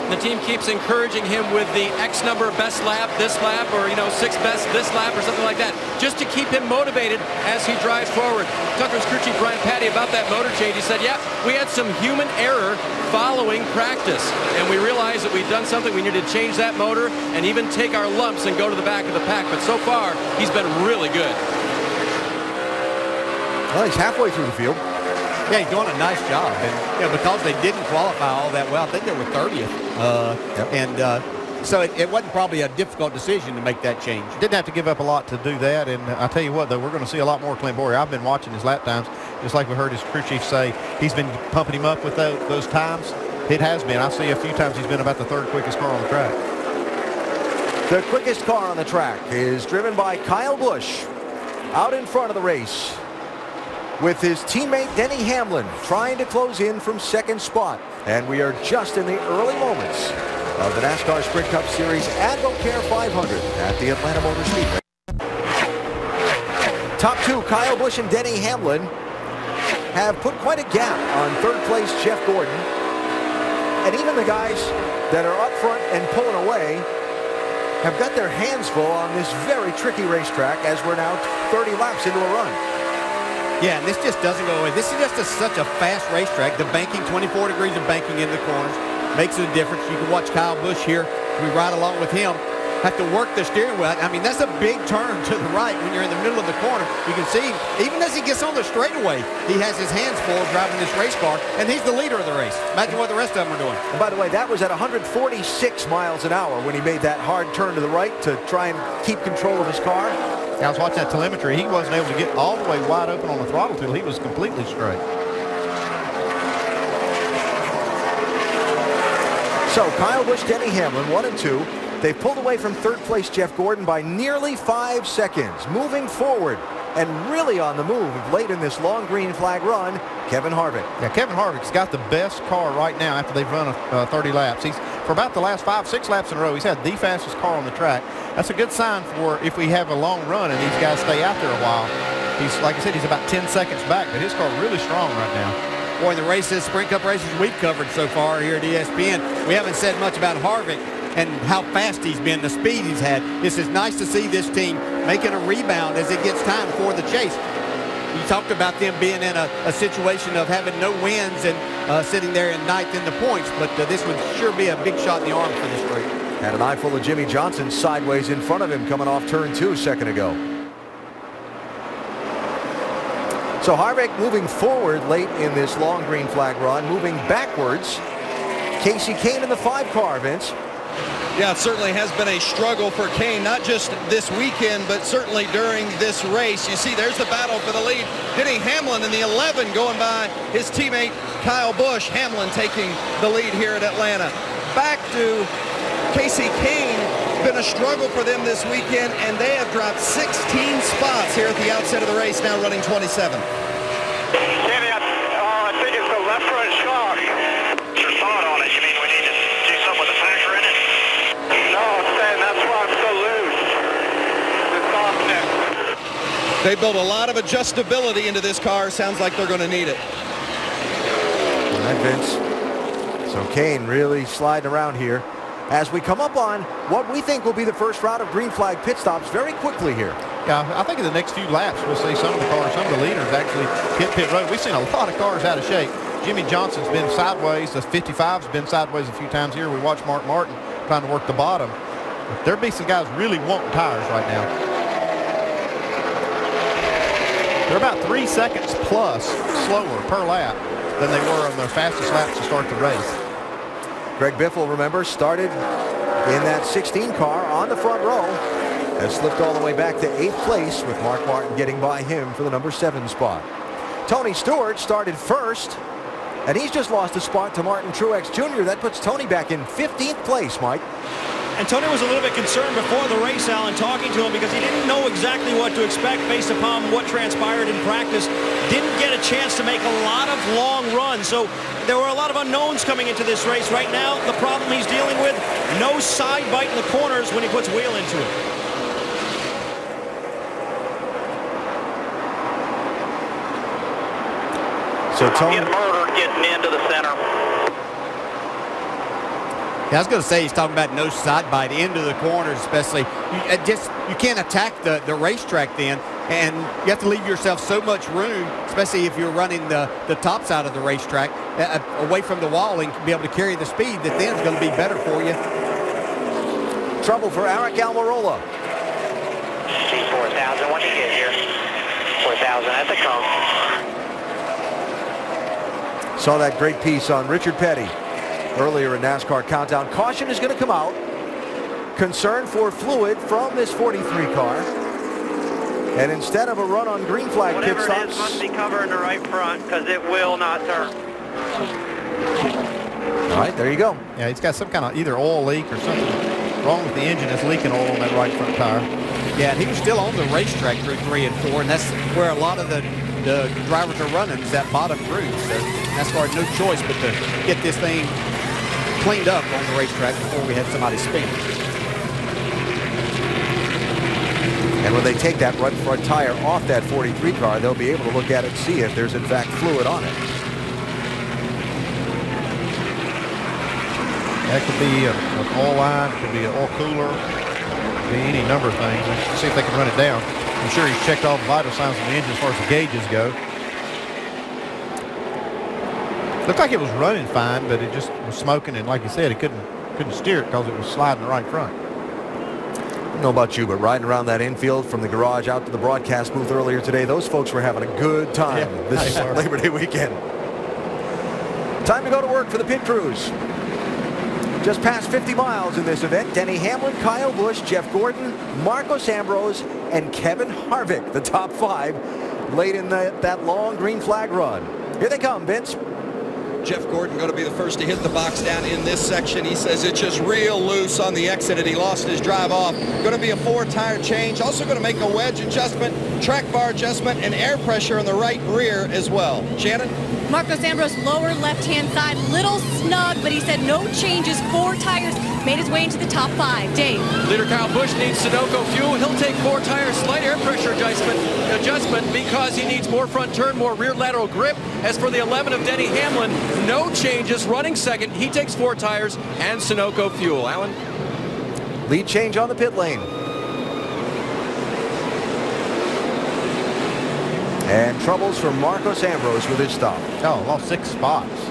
The team keeps encouraging him with the X number best lap, this lap, or, 6 best this lap or something like that, just to keep him motivated as he drives forward. Tucker's crew chief Brian Patty about that motor change. He said, yeah, we had some human error following practice, and we realized that we'd done something. We needed to change that motor and even take our lumps and go to the back of the pack. But so far, he's been really good. Well, he's halfway through the field. Yeah, he's doing a nice job. And because they didn't qualify all that well, I think they were 30th. So it wasn't probably a difficult decision to make that change. Didn't have to give up a lot to do that. And I tell you what, though, we're going to see a lot more Clint Boyer. I've been watching his lap times, just like we heard his crew chief say. He's been pumping him up with those times. It has been. I see a few times he's been about the third quickest car on the track. The quickest car on the track is driven by Kyle Busch out in front of the race, with his teammate Denny Hamlin trying to close in from second spot. And we are just in the early moments of the NASCAR Sprint Cup Series Advocare 500 at the Atlanta Motor Speedway. Top two, Kyle Busch and Denny Hamlin, have put quite a gap on third place Jeff Gordon. And even the guys that are up front and pulling away have got their hands full on this very tricky racetrack as we're now 30 laps into a run. Yeah, and this just doesn't go away. This is just such a fast racetrack. The banking, 24 degrees of banking in the corners, makes a difference. You can watch Kyle Busch here. We ride along with him. Have to work the steering wheel. I mean, that's a big turn to the right when you're in the middle of the corner. You can see, even as he gets on the straightaway, he has his hands full driving this race car, and he's the leader of the race. Imagine what the rest of them are doing. And by the way, that was at 146 miles an hour when he made that hard turn to the right to try and keep control of his car. I was watching that telemetry. He wasn't able to get all the way wide open on the throttle till he was completely straight. So Kyle Busch, Denny Hamlin, 1 and 2. They've pulled away from third place Jeff Gordon by nearly 5 seconds. Moving forward and really on the move late in this long green flag run, Kevin Harvick. Yeah, Kevin Harvick's got the best car right now after they've run 30 laps. He's, for about the last 5-6 laps in a row, he's had the fastest car on the track. That's a good sign for if we have a long run and these guys stay out there a while. He's, like I said, he's about 10 seconds back, but his car really strong right now. Boy, the races, Sprint Cup races we've covered so far here at ESPN, we haven't said much about Harvick and how fast he's been, the speed he's had. This is nice to see this team making a rebound as it gets time for the chase. You talked about them being in a situation of having no wins and sitting there in ninth in the points, but this would sure be a big shot in the arm for this group. Had an eyeful of Jimmy Johnson sideways in front of him coming off turn 2 a second ago. So Harvick moving forward late in this long green flag run, moving backwards. Casey Kane in the 5-car, Vince. Yeah, it certainly has been a struggle for Kane, not just this weekend, but certainly during this race. You see, there's the battle for the lead. Denny Hamlin in the 11 going by his teammate Kyle Busch. Hamlin taking the lead here at Atlanta. Back to Casey Kane. Been a struggle for them this weekend, and they have dropped 16 spots here at the outset of the race, now running 27. Kenny, I think it's the left front shock. What's your thought on it? You mean we need to do something with the factor in it? No, I'm saying that's why I'm so loose. The softness. They built a lot of adjustability into this car. Sounds like they're going to need it. All right, Vince. So Kane really sliding around here as we come up on what we think will be the first round of green flag pit stops very quickly here. Yeah, I think in the next few laps we'll see some of the cars, some of the leaders actually hit pit road. We've seen a lot of cars out of shape. Jimmy Johnson's been sideways. The 55's been sideways a few times here. We watched Mark Martin trying to work the bottom. But there'll be some guys really wanting tires right now. They're about 3 seconds plus slower per lap than they were on their fastest laps to start the race. Greg Biffle, remember, started in that 16 car on the front row, has slipped all the way back to 8th place with Mark Martin getting by him for the number 7 spot. Tony Stewart started first, and he's just lost a spot to Martin Truex Jr. That puts Tony back in 15th place, Mike. And Tony was a little bit concerned before the race, Alan, talking to him because he didn't know exactly what to expect based upon what transpired in practice. Didn't get a chance to make a lot of long runs. So there were a lot of unknowns coming into this race. Right now, the problem he's dealing with, no side bite in the corners when he puts wheel into it. So Tony Getting into the center. Yeah, I was going to say he's talking about no side bite into the corners, especially. You can't attack the racetrack then, and you have to leave yourself so much room, especially if you're running the top side of the racetrack away from the wall and be able to carry the speed that then is going to be better for you. Trouble for Eric Almirola. G4000 when you get here. 4000 at the cone. Saw that great piece on Richard Petty earlier in NASCAR Countdown. Caution is going to come out. Concern for fluid from this 43 car. And instead of a run on green flag pit stops, whatever it is must be covering the right front because it will not turn. All right, there you go. Yeah, he's got some kind of either oil leak or something wrong with the engine that's leaking oil on that right front tire. Yeah, and he was still on the racetrack through 3 and 4, and that's where a lot of the drivers are running, is that bottom groove. So NASCAR had no choice but to get this thing cleaned up on the racetrack before we had somebody spin. And when they take that front tire off that 43 car, they'll be able to look at it and see if there's in fact fluid on it. That could be an oil line, it could be an oil cooler, it could be any number of things. Let's see if they can run it down. I'm sure he's checked all the vital signs on the engine as far as the gauges go. Looked like it was running fine, but it just was smoking, and like you said, it couldn't steer it because it was sliding the right front. I don't know about you, but riding around that infield from the garage out to the broadcast booth earlier today, those folks were having a good time this Labor Day weekend. Time to go to work for the pit crews. Just past 50 miles in this event, Denny Hamlin, Kyle Busch, Jeff Gordon, Marcos Ambrose, and Kevin Harvick, the top 5, late in that long green flag run. Here they come, Vince. Jeff Gordon going to be the first to hit the box down in this section. He says it's just real loose on the exit and he lost his drive off. Going to be a 4-tire change. Also going to make a wedge adjustment, track bar adjustment, and air pressure on the right rear as well. Shannon? Marcos Ambrose, lower left-hand side, little snug, but he said no changes, 4 tires, made his way into the top 5. Dave. Leader Kyle Busch needs Sunoco fuel. He'll take 4 tires, slight air pressure adjustment because he needs more front turn, more rear lateral grip. As for the 11 of Denny Hamlin, no changes, running second. He takes 4 tires and Sunoco fuel. Alan? Lead change on the pit lane. And troubles for Marcos Ambrose with his stop. Oh, lost 6 spots.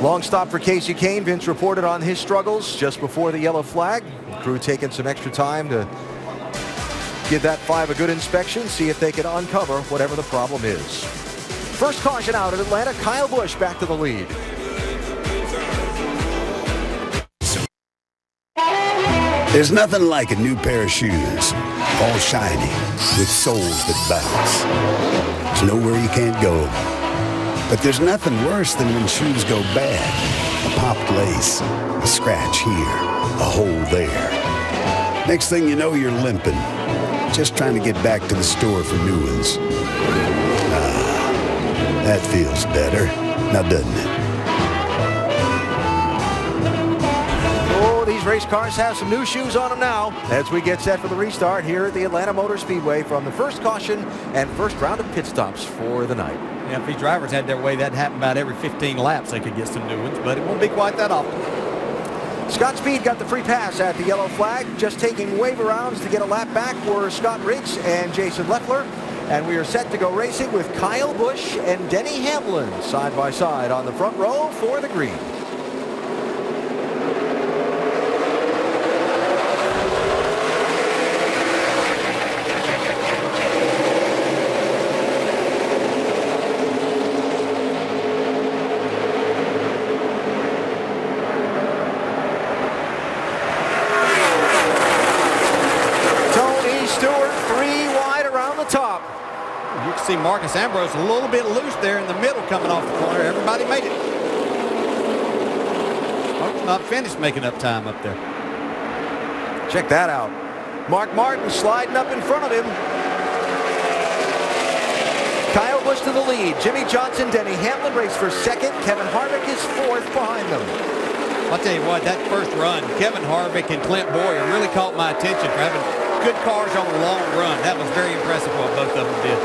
Long stop for Casey Kane. Vince reported on his struggles just before the yellow flag. The crew taking some extra time to give that 5 a good inspection, see if they can uncover whatever the problem is. First caution out at Atlanta. Kyle Busch back to the lead. There's nothing like a new pair of shoes, all shiny, with soles that bounce. There's nowhere you can't go. But there's nothing worse than when shoes go bad. A popped lace, a scratch here, a hole there. Next thing you know, you're limping, just trying to get back to the store for new ones. Ah, that feels better, now doesn't it? These race cars have some new shoes on them now as we get set for the restart here at the Atlanta Motor Speedway from the first caution and first round of pit stops for the night. Yeah, if these drivers had their way, that happened about every 15 laps. They could get some new ones, but it won't be quite that often. Scott Speed got the free pass at the yellow flag. Just taking wave arounds to get a lap back were Scott Riggs and Jason Leffler. And we are set to go racing with Kyle Busch and Denny Hamlin side by side on the front row for the green. See Marcos Ambrose a little bit loose there in the middle coming off the corner. Everybody made it. Mark's not finished making up time up there. Check that out. Mark Martin sliding up in front of him. Kyle Busch to the lead. Jimmy Johnson, Denny Hamlin race for second. Kevin Harvick is 4th behind them. I'll tell you what, that first run, Kevin Harvick and Clint Boyer really caught my attention for having good cars on a long run. That was very impressive what both of them did.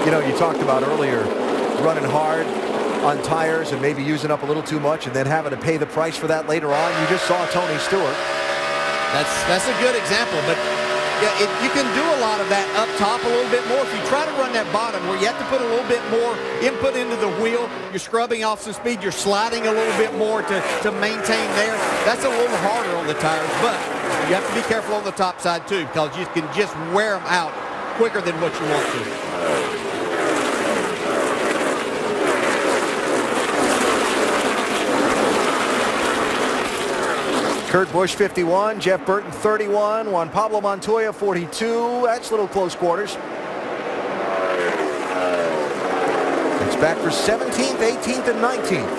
You know, you talked about earlier running hard on tires and maybe using up a little too much and then having to pay the price for that later on. You just saw Tony Stewart. That's a good example, but yeah, you can do a lot of that up top a little bit more. If you try to run that bottom where you have to put a little bit more input into the wheel, you're scrubbing off some speed, you're sliding a little bit more to maintain there. That's a little harder on the tires, but you have to be careful on the top side too because you can just wear them out quicker than what you want to. Kurt Busch 51, Jeff Burton 31, Juan Pablo Montoya 42. That's a little close quarters. It's back for 17th, 18th, and 19th.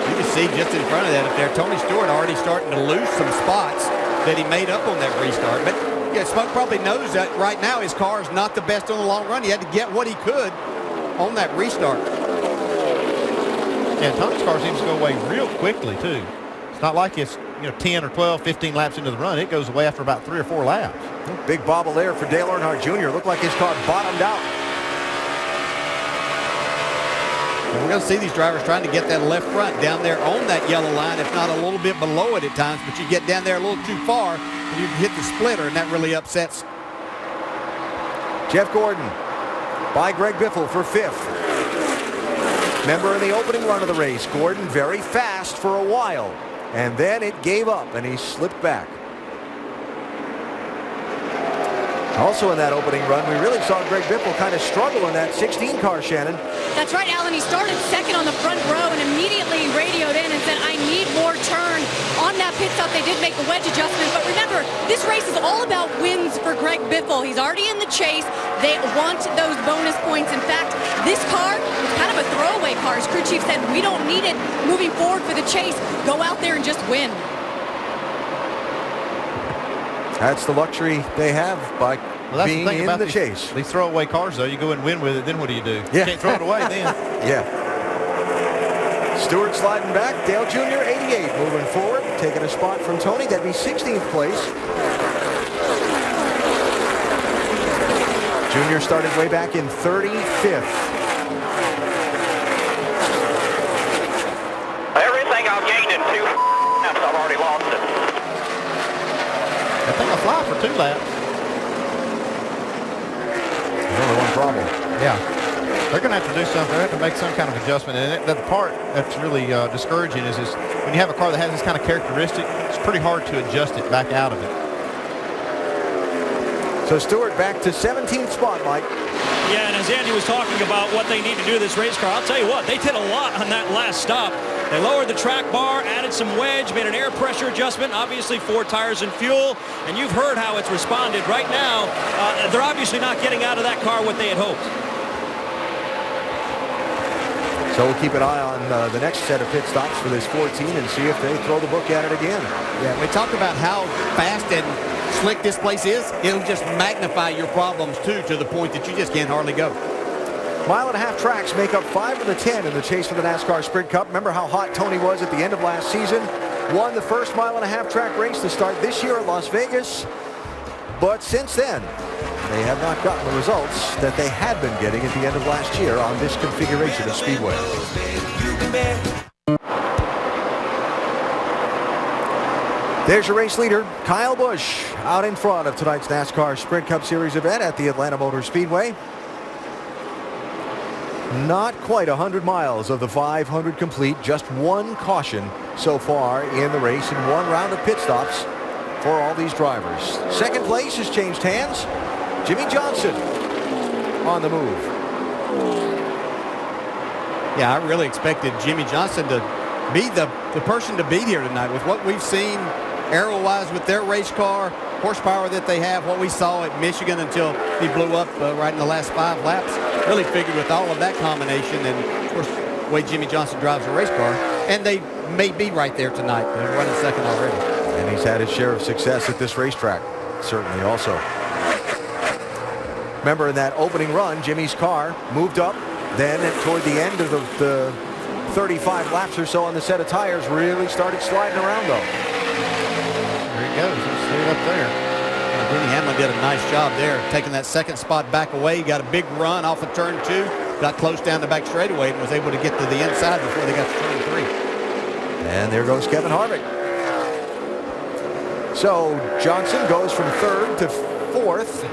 You can see just in front of that up there, Tony Stewart already starting to lose some spots that he made up on that restart. But Smoke probably knows that right now his car is not the best on the long run. He had to get what he could on that restart. Yeah, Tony's car seems to go away real quickly, too. It's not like it's 10 or 12, 15 laps into the run. It goes away after about 3 or 4 laps. Big bobble there for Dale Earnhardt Jr. Looked like his car bottomed out. And we're going to see these drivers trying to get that left front down there on that yellow line, if not a little bit below it at times. But you get down there a little too far, and you hit the splitter, and that really upsets. Jeff Gordon by Greg Biffle for 5th. Remember in the opening run of the race, Gordon very fast for a while, and then it gave up, and he slipped back. Also in that opening run, we really saw Greg Biffle kind of struggle in that 16 car, Shannon. That's right, Alan. He started second on the front row and immediately radioed in and said, I need more turn. On that pit stop, they did make a wedge adjustment. But remember, this race is all about wins for Greg Biffle. He's already in the chase. They want those bonus points. In fact, this car is kind of a throwaway car. As crew chief said, we don't need it moving forward for the chase. Go out there and just win. That's the luxury they have by being the thing in about the chase. These throwaway cars, though, you go and win with it, then what do you do? Yeah. You can't throw it away then. Yeah. Stewart sliding back. Dale Jr. 88 moving forward, taking a spot from Tony. That'd be 16th place. Jr. started way back in 35th. Everything I've gained in 2 laps, I've already lost it. I think I'll fly for 2 laps. There's only one problem. Yeah. They're going to have to do something. They're going to have to make some kind of adjustment. And the part that's really discouraging is when you have a car that has this kind of characteristic, it's pretty hard to adjust it back out of it. So Stewart back to 17th spot, Mike. Yeah, and as Andy was talking about what they need to do this race car, I'll tell you what, they did a lot on that last stop. They lowered the track bar, added some wedge, made an air pressure adjustment, obviously 4 tires and fuel, and you've heard how it's responded. Right now, they're obviously not getting out of that car what they had hoped. So we'll keep an eye on the next set of pit stops for this 14 and see if they throw the book at it again. Yeah, we talked about how fast and slick this place is. It'll just magnify your problems, too, to the point that you just can't hardly go. Mile-and-a-half tracks make up 5 of the 10 in the chase for the NASCAR Sprint Cup. Remember how hot Tony was at the end of last season? Won the first mile-and-a-half track race to start this year at Las Vegas. But since then, they have not gotten the results that they had been getting at the end of last year on this configuration of Speedway. There's your race leader, Kyle Busch, out in front of tonight's NASCAR Sprint Cup Series event at the Atlanta Motor Speedway. Not quite 100 miles of the 500 complete, just 1 caution so far in the race and 1 round of pit stops for all these drivers. Second place has changed hands. Jimmy Johnson on the move. Yeah, I really expected Jimmy Johnson to be the person to beat here tonight with what we've seen aero-wise with their race car, horsepower that they have, what we saw at Michigan until he blew up right in the last 5 laps. Really figured with all of that combination and, of course, the way Jimmy Johnson drives a race car, and they may be right there tonight. They're running second already. And he's had his share of success at this racetrack, certainly also. Remember in that opening run, Jimmy's car moved up. Then toward the end of the 35 laps or so on the set of tires, really started sliding around though. There he goes. Let's see it up there. Denny Hamlin did a nice job there, taking that second spot back away. He got a big run off of turn 2, got close down the back straightaway and was able to get to the inside before they got to turn 3. And there goes Kevin Harvick. So Johnson goes from 3rd to 4th.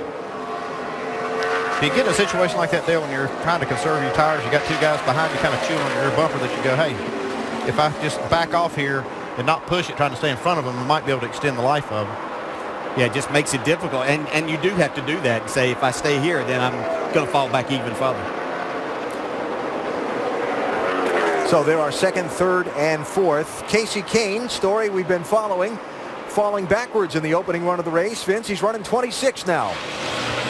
If you get in a situation like that, Dale, when you're trying to conserve your tires, you got 2 guys behind you kind of chewing on your bumper that you go, hey, if I just back off here and not push it, trying to stay in front of them, I might be able to extend the life of them. Yeah, it just makes it difficult. And you do have to do that and say, if I stay here, then I'm going to fall back even further. So there are 2nd, 3rd, and 4th. Casey Kane, story we've been following, falling backwards in the opening run of the race. Vince, he's running 26 now.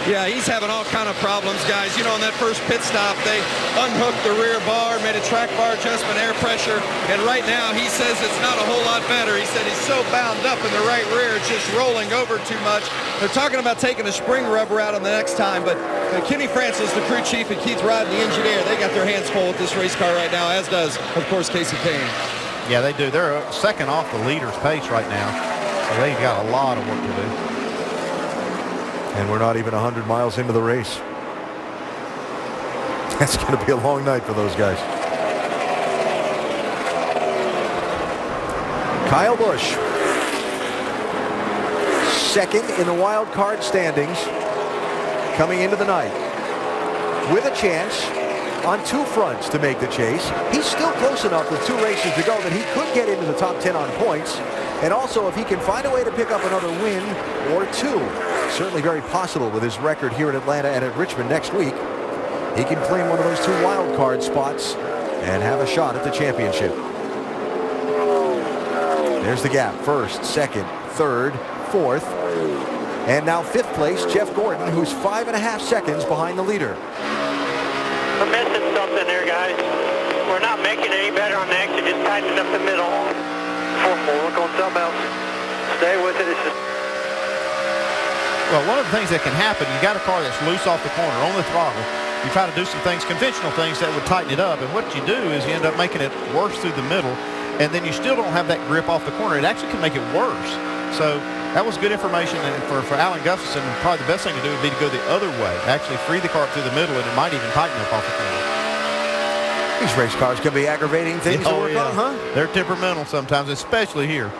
Yeah, he's having all kind of problems, guys. You know, on that first pit stop, they unhooked the rear bar, made a track bar adjustment, air pressure, and right now he says it's not a whole lot better. He said he's so bound up in the right rear, it's just rolling over too much. They're talking about taking the spring rubber out on the next time, but Kenny Francis, the crew chief, and Keith Rod, the engineer, they got their hands full with this race car right now, as does, of course, Casey Kane. Yeah, they do. They're second off the leader's pace right now, so they've got a lot of work to do. And we're not even 100 miles into the race. That's going to be a long night for those guys. Kyle Busch, second in the wild card standings coming into the night, with a chance on two fronts to make the chase. He's still close enough with 2 races to go that he could get into the top 10 on points. And also, if he can find a way to pick up another win or 2, certainly very possible with his record here at Atlanta and at Richmond next week, he can claim one of those 2 wild card spots and have a shot at the championship. There's the gap. First, second, third, fourth, and now 5th place, Jeff Gordon, who's 5.5 seconds behind the leader. We're missing something there, guys. We're not making it any better on the exit, just tightening up the middle. We'll work on something else. Stay with it. Well, one of the things that can happen, you got a car that's loose off the corner on the throttle. You try to do some things, conventional things that would tighten it up, and what you do is you end up making it worse through the middle, and then you still don't have that grip off the corner. It actually can make it worse. So that was good information, and for Alan Gustafson, probably the best thing to do would be to go the other way, actually free the car up through the middle, and it might even tighten up off the corner. These race cars can be aggravating things to work on, huh? They're temperamental sometimes, especially here.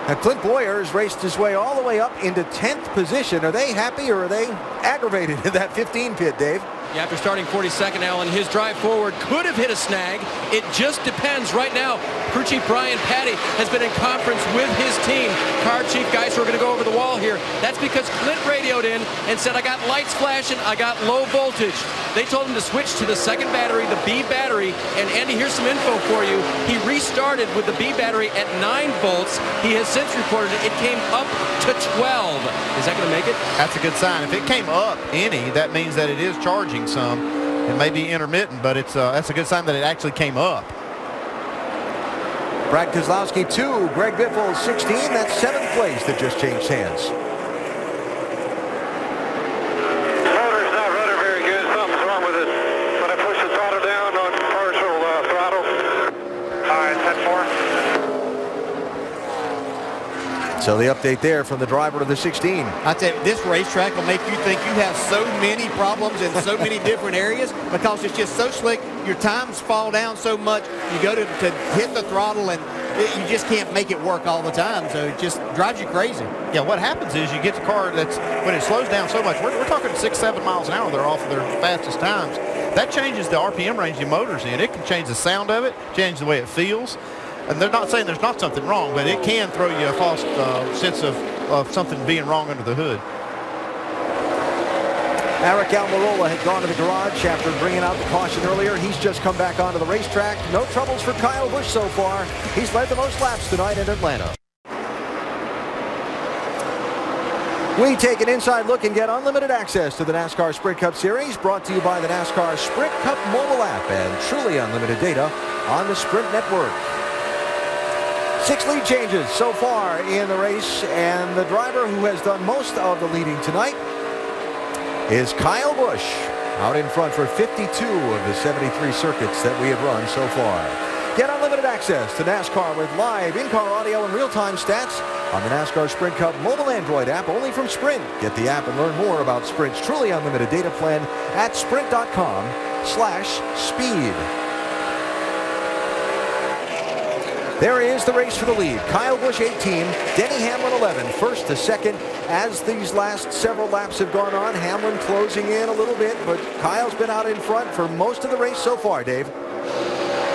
Now, Clint Boyer has raced his way all the way up into 10th position. Are they happy or are they aggravated in that 15 pit, Dave? Yeah, after starting 42nd, Alan, his drive forward could have hit a snag. It just depends. Right now, crew chief Brian Patty has been in conference with his team. Car chief, guys, we're going to go over the wall here. That's because Clint radioed in and said, I got lights flashing, I got low voltage. They told him to switch to the second battery, the B battery. And Andy, here's some info for you. He restarted with the B battery at 9 volts. He has since reported it came up to 12. Is that going to make it? That's a good sign. If it came up any, that means that it is charging some. It may be intermittent, but it's that's a good sign that it actually came up. Brad Keselowski 2, Greg Biffle 16. That's 7th place that just changed hands. Motor's not running very good. Something's wrong with it. When I push the throttle down on partial throttle. All right, 10-4. So the update there from the driver of the 16. I tell you, this racetrack will make you think you have so many problems in so many different areas because it's just so slick. Your times fall down so much. You go to hit the throttle and you just can't make it work all the time. So it just drives you crazy. Yeah, what happens is you get the car that's, when it slows down so much, we're talking 6-7 miles an hour, they're off of their fastest times. That changes the RPM range the motor's in. It can change the sound of it, change the way it feels. And they're not saying there's not something wrong, but it can throw you a false sense of something being wrong under the hood. Eric Almirola had gone to the garage after bringing out the caution earlier. He's just come back onto the racetrack. No troubles for Kyle Busch so far. He's led the most laps tonight in Atlanta. We take an inside look and get unlimited access to the NASCAR Sprint Cup Series, brought to you by the NASCAR Sprint Cup mobile app and truly unlimited data on the Sprint Network. 6 lead changes so far in the race, and the driver who has done most of the leading tonight is Kyle Busch, out in front for 52 of the 73 circuits that we have run so far. Get unlimited access to NASCAR with live in-car audio and real-time stats on the NASCAR Sprint Cup mobile Android app only from Sprint. Get the app and learn more about Sprint's truly unlimited data plan at sprint.com/speed. There is the race for the lead. Kyle Busch 18, Denny Hamlin 11, first to second. As these last several laps have gone on, Hamlin closing in a little bit, but Kyle's been out in front for most of the race so far, Dave.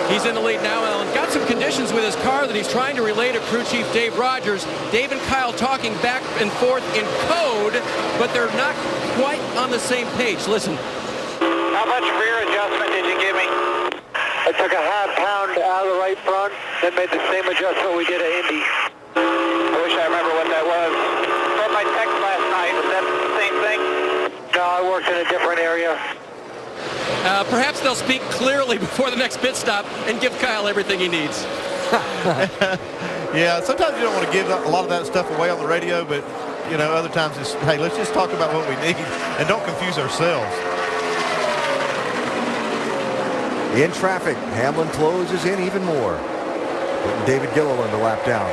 He's in the lead now, Alan. Got some conditions with his car that he's trying to relay to crew chief Dave Rogers. Dave and Kyle talking back and forth in code, but they're not quite on the same page. Listen. How much rear adjustment did you give me? I took a half pound out of the right front, then made the same adjustment we did at Indy. I wish I remember what that was. From my text last night, was that the same thing? No, I worked in a different area. Perhaps they'll speak clearly before the next pit stop and give Kyle everything he needs. Yeah, sometimes you don't want to give a lot of that stuff away on the radio, but, you know, other times it's, hey, let's just talk about what we need and don't confuse ourselves. In traffic, Hamlin closes in even more. Putting David Gilliland a lap down.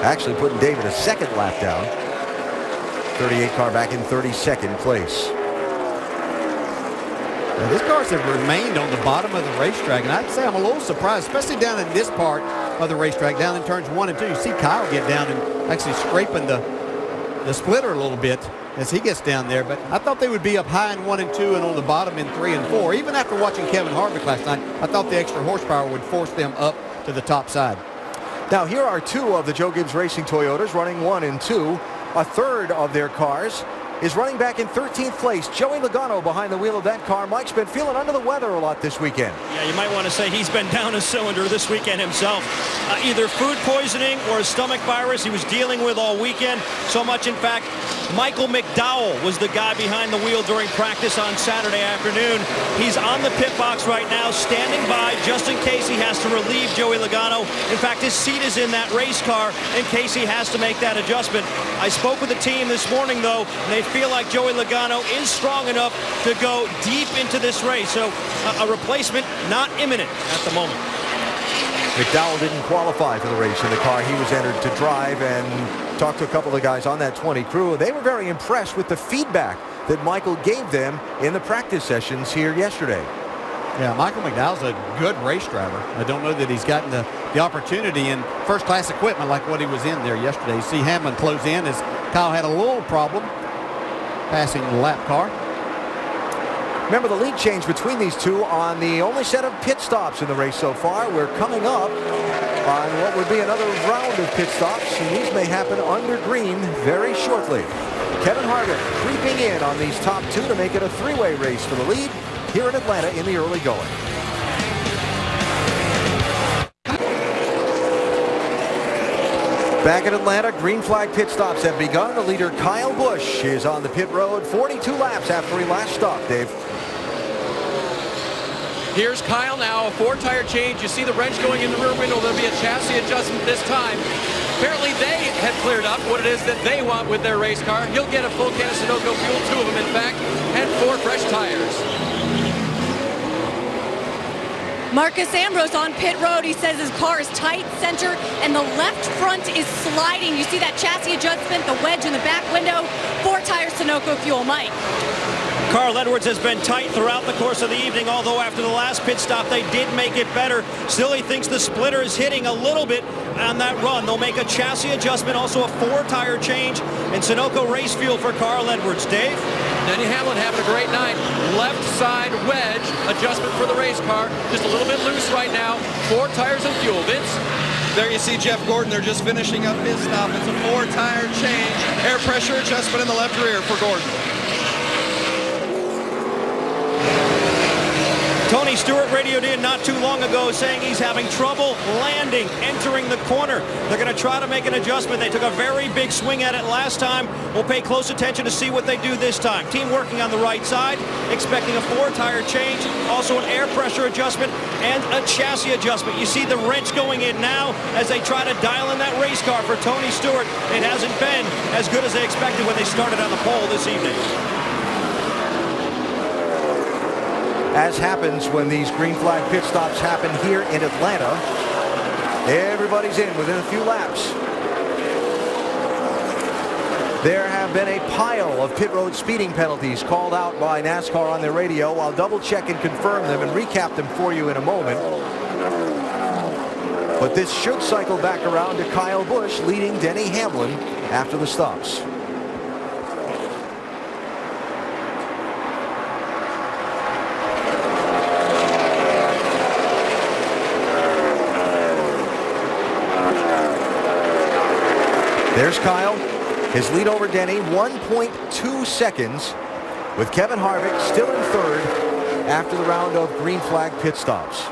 Actually putting David a second lap down. 38 car back in 32nd place. Now, these cars have remained on the bottom of the racetrack, and I'd say I'm a little surprised, especially down in this part of the racetrack, down in turns 1 and 2. You see Kyle get down and actually scraping the splitter a little bit as he gets down there, but I thought they would be up high in 1 and 2 and on the bottom in 3 and 4. Even after watching Kevin Harvick last night, I thought the extra horsepower would force them up to the top side. Now here are two of the Joe Gibbs Racing Toyotas running 1 and 2. A third of their cars is running back in 13th place. Joey Logano behind the wheel of that car. Mike's been feeling under the weather a lot this weekend. Yeah, you might want to say he's been down a cylinder this weekend himself. Either food poisoning or a stomach virus he was dealing with all weekend. So much, in fact, Michael McDowell was the guy behind the wheel during practice on Saturday afternoon. He's on the pit box right now, standing by just in case he has to relieve Joey Logano. In fact, his seat is in that race car in case he has to make that adjustment. I spoke with the team this morning, though, and they feel like Joey Logano is strong enough to go deep into this race. So a replacement not imminent at the moment. McDowell didn't qualify for the race in the car he was entered to drive, and talked to a couple of guys on that 20 crew. They were very impressed with the feedback that Michael gave them in the practice sessions here yesterday. Yeah, Michael McDowell's a good race driver. I don't know that he's gotten the opportunity in first-class equipment like what he was in there yesterday. You see Hamlin close in as Kyle had a little problem passing the lap car. Remember the lead change between these two on the only set of pit stops in the race so far. We're coming up on what would be another round of pit stops, and these may happen under green very shortly. Kevin Harvick creeping in on these top two to make it a three-way race for the lead here in Atlanta in the early going. Back in Atlanta, green flag pit stops have begun. The leader, Kyle Busch, is on the pit road 42 laps after he last stopped, Dave. Here's Kyle now, a four-tire change. You see the wrench going in the rear window. There'll be a chassis adjustment this time. Apparently they have cleared up what it is that they want with their race car. He'll get a full can of Sunoco fuel, 2 of them in fact, and 4 fresh tires. Marcus Ambrose on pit road. He says his car is tight center and the left front is sliding. You see that chassis adjustment, the wedge in the back window, 4 tires Sunoco fuel. Mike. Carl Edwards has been tight throughout the course of the evening, although after the last pit stop they did make it better. Still, he thinks the splitter is hitting a little bit on that run. They'll make a chassis adjustment, also a 4-tire change, and Sunoco race fuel for Carl Edwards. Dave? Denny Hamlin having a great night. Left side wedge adjustment for the race car. Just a little bit loose right now. 4 tires of fuel. Vince? There you see Jeff Gordon. They're just finishing up his stop. It's a 4-tire change. Air pressure adjustment in the left rear for Gordon. Tony Stewart radioed in not too long ago saying he's having trouble landing, entering the corner. They're going to try to make an adjustment. They took a very big swing at it last time. We'll pay close attention to see what they do this time. Team working on the right side, expecting a 4-tire change, also an air pressure adjustment and a chassis adjustment. You see the wrench going in now as they try to dial in that race car for Tony Stewart. It hasn't been as good as they expected when they started on the pole this evening. As happens when these green flag pit stops happen here in Atlanta, everybody's in within a few laps. There have been a pile of pit road speeding penalties called out by NASCAR on their radio. I'll double check and confirm them and recap them for you in a moment. But this should cycle back around to Kyle Busch leading Denny Hamlin after the stops. There's Kyle, his lead over Denny, 1.2 seconds, with Kevin Harvick still in third after the round of green flag pit stops.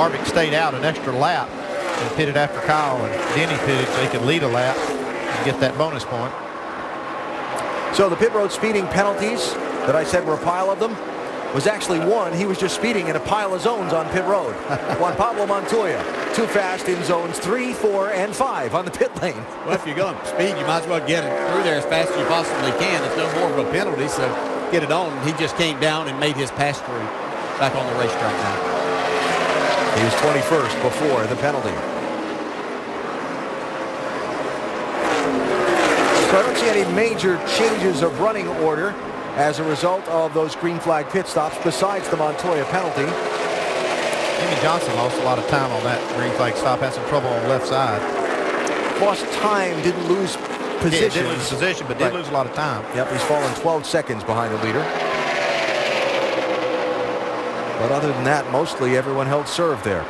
Harvick stayed out an extra lap and pitted after Kyle and Denny pitted so he could lead a lap and get that bonus point. So the pit road speeding penalties that I said were a pile of them was actually one. He was just speeding in a pile of zones on pit road. Juan Pablo Montoya, too fast in zones 3, 4, and 5 on the pit lane. Well, if you're going to speed, you might as well get it through there as fast as you possibly can. It's no more of a penalty, so get it on. He just came down and made his pass through back on the racetrack now. He was 21st before the penalty. So I don't see any major changes of running order as a result of those green flag pit stops besides the Montoya penalty. Jimmy Johnson lost a lot of time on that green flag stop. Had some trouble on the left side. Lost time, didn't lose position. Didn't lose position, but did lose a lot of time. Yep, he's fallen 12 seconds behind the leader. But other than that, mostly everyone held serve there.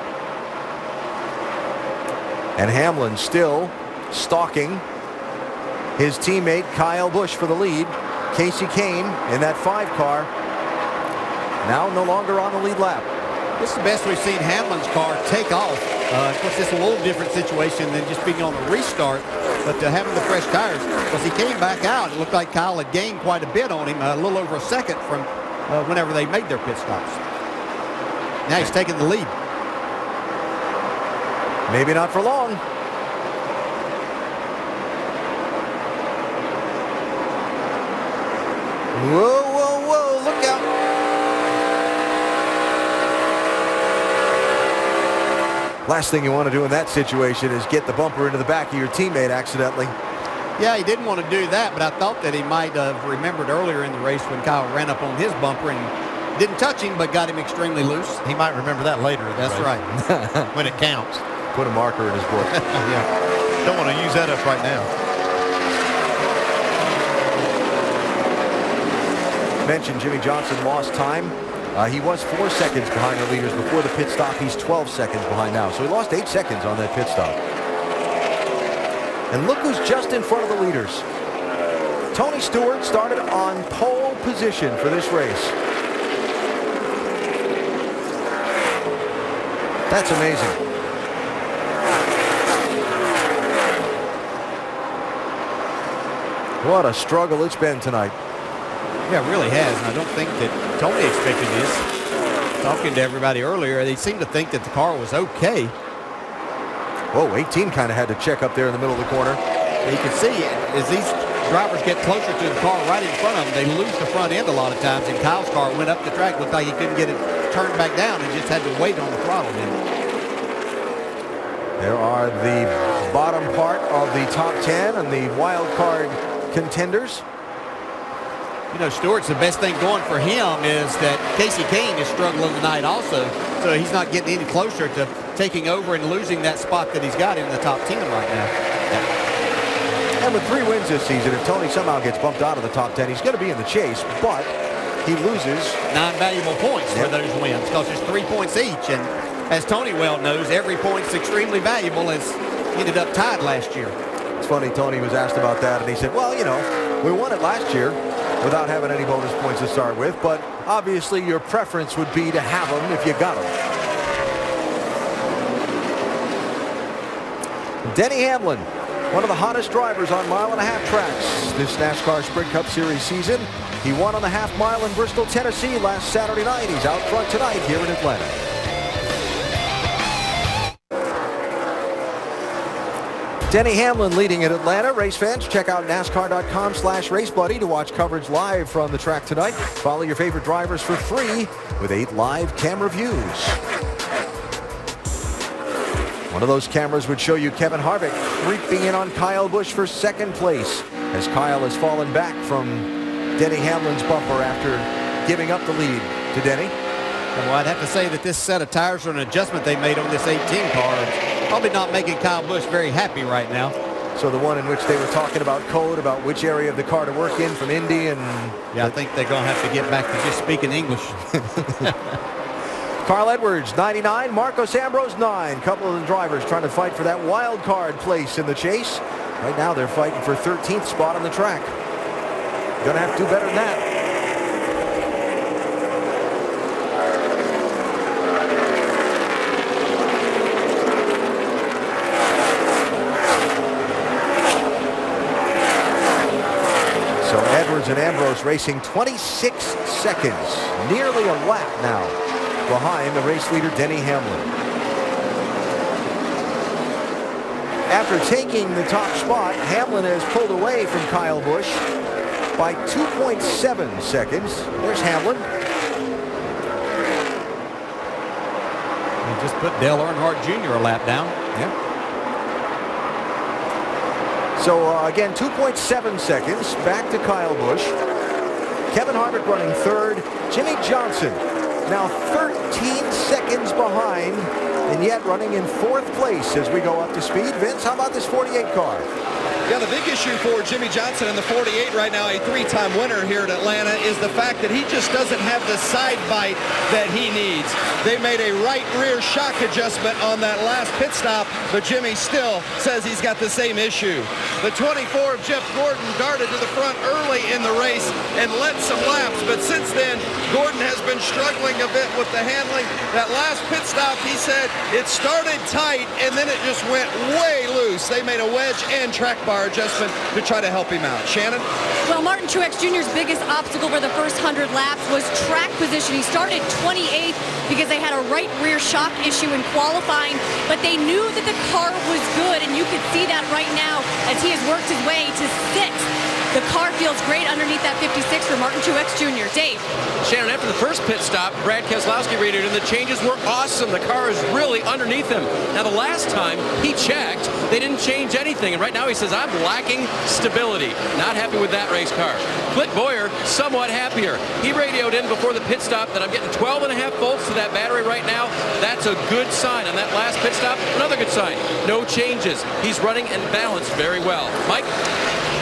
And Hamlin still stalking his teammate Kyle Busch for the lead. Casey Kane in that 5 car, now no longer on the lead lap. This is the best we've seen Hamlin's car take off. Of course, it's a little different situation than just being on the restart, but having the fresh tires, because he came back out, it looked like Kyle had gained quite a bit on him, a little over a second from whenever they made their pit stops. Now he's taking the lead. Maybe not for long. Whoa, whoa, whoa, look out. Last thing you want to do in that situation is get the bumper into the back of your teammate accidentally. Yeah, he didn't want to do that, but I thought that he might have remembered earlier in the race when Kyle ran up on his bumper and didn't touch him, but got him extremely loose. He might remember that later. That's right. When it counts. Put a marker in his book. Yeah. Don't want to use that up right now. Mentioned Jimmy Johnson lost time. He was 4 seconds behind the leaders before the pit stop. He's 12 seconds behind now. So he lost 8 seconds on that pit stop. And look who's just in front of the leaders. Tony Stewart started on pole position for this race. That's amazing. What a struggle it's been tonight. Yeah, it really has, and I don't think that Tony expected this. Talking to everybody earlier, they seemed to think that the car was okay. Whoa, 18 kind of had to check up there in the middle of the corner. You can see as these drivers get closer to the car right in front of them, they lose the front end a lot of times, and Kyle's car went up the track, looked like he couldn't get it turned back down and just had to wait on the throttle then. There are the bottom part of the top 10 and the wild card contenders. You know, Stewart's the best thing going for him is that Casey Kane is struggling tonight also, so he's not getting any closer to taking over and losing that spot that he's got in the top 10 right now. And with 3 wins this season, if Tony somehow gets bumped out of the top 10, he's going to be in the chase, but he loses 9 valuable points for those wins because there's 3 points each, and as Tony well knows, every point's extremely valuable, as ended up tied last year. It's funny, Tony was asked about that, and he said, well, you know, we won it last year without having any bonus points to start with, but obviously your preference would be to have them if you got them. Denny Hamlin, one of the hottest drivers on mile-and-a-half tracks this NASCAR Sprint Cup Series season. He won on the half mile in Bristol, Tennessee last Saturday night. He's out front tonight here in Atlanta. Denny Hamlin leading at Atlanta. Race fans, check out NASCAR.com/RaceBuddy to watch coverage live from the track tonight. Follow your favorite drivers for free with 8 live camera views. One of those cameras would show you Kevin Harvick creeping in on Kyle Busch for 2nd place as Kyle has fallen back from Denny Hamlin's bumper after giving up the lead to Denny. Well, I'd have to say that this set of tires are an adjustment they made on this 18 car. Probably not making Kyle Busch very happy right now. So the one in which they were talking about code, about which area of the car to work in from Indy and... Yeah, I think they're going to have to get back to just speaking English. Carl Edwards, 99. Marcos Ambrose, 9. Couple of the drivers trying to fight for that wild card place in the chase. Right now they're fighting for 13th spot on the track. Going to have to do better than that. Edwards and Ambrose racing 26 seconds, nearly a lap now behind the race leader Denny Hamlin. After taking the top spot, Hamlin has pulled away from Kyle Busch by 2.7 seconds. There's Hamlin. He just put Dale Earnhardt Jr. a lap down. Yeah. So again, 2.7 seconds back to Kyle Busch. Kevin Harvick running third. Jimmy Johnson now 13 seconds behind, and yet running in fourth place as we go up to speed. Vince, how about this 48 car? Yeah, the big issue for Jimmy Johnson in the 48 right now, a three-time winner here at Atlanta, is the fact that he just doesn't have the side bite that he needs. They made a right rear shock adjustment on that last pit stop, but Jimmy still says he's got the same issue. The 24 of Jeff Gordon darted to the front early in the race and led some laps, but since then, Gordon has been struggling a bit with the handling. That last pit stop, he said, it started tight and then it just went way loose. They made a wedge and track bar adjustment to try to help him out. Shannon? Well, Martin Truex Jr.'s biggest obstacle for the first 100 laps was track position. He started 28th because they had a right rear shock issue in qualifying, but they knew that the car was good, and you could see that right now as he has worked his way to 6th. The car feels great underneath that 56 for Martin Truex Jr. Dave. Shannon, after the first pit stop, Brad Keselowski radioed, and the changes were awesome. The car is really underneath him. Now, the last time he checked, they didn't change anything, and right now he says, I'm lacking stability. Not happy with that race car. Clint Boyer, somewhat happier. He radioed in before the pit stop that I'm getting 12.5 volts to that battery right now. That's a good sign. On that last pit stop, another good sign. No changes. He's running and balanced very well. Mike?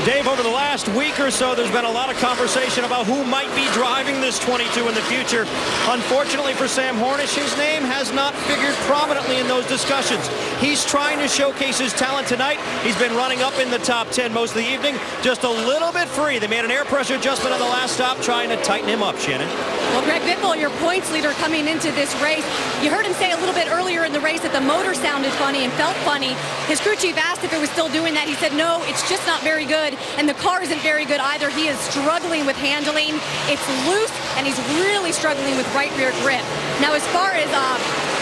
Dave, over the last week or so, there's been a lot of conversation about who might be driving this 22 in the future. Unfortunately for Sam Hornish, his name has not figured prominently in those discussions. He's trying to showcase his talent tonight. He's been running up in the top 10 most of the evening, just a little bit free. They made an air pressure adjustment on the last stop, trying to tighten him up, Shannon. Well, Greg Biffle, your points leader coming into this race, you heard him say a little bit earlier in the race that the motor sounded funny and felt funny. His crew chief asked if it was still doing that. He said, no, it's just not very good. And the car isn't very good either. He is struggling with handling. It's loose, and he's really struggling with right rear grip. Now, as far as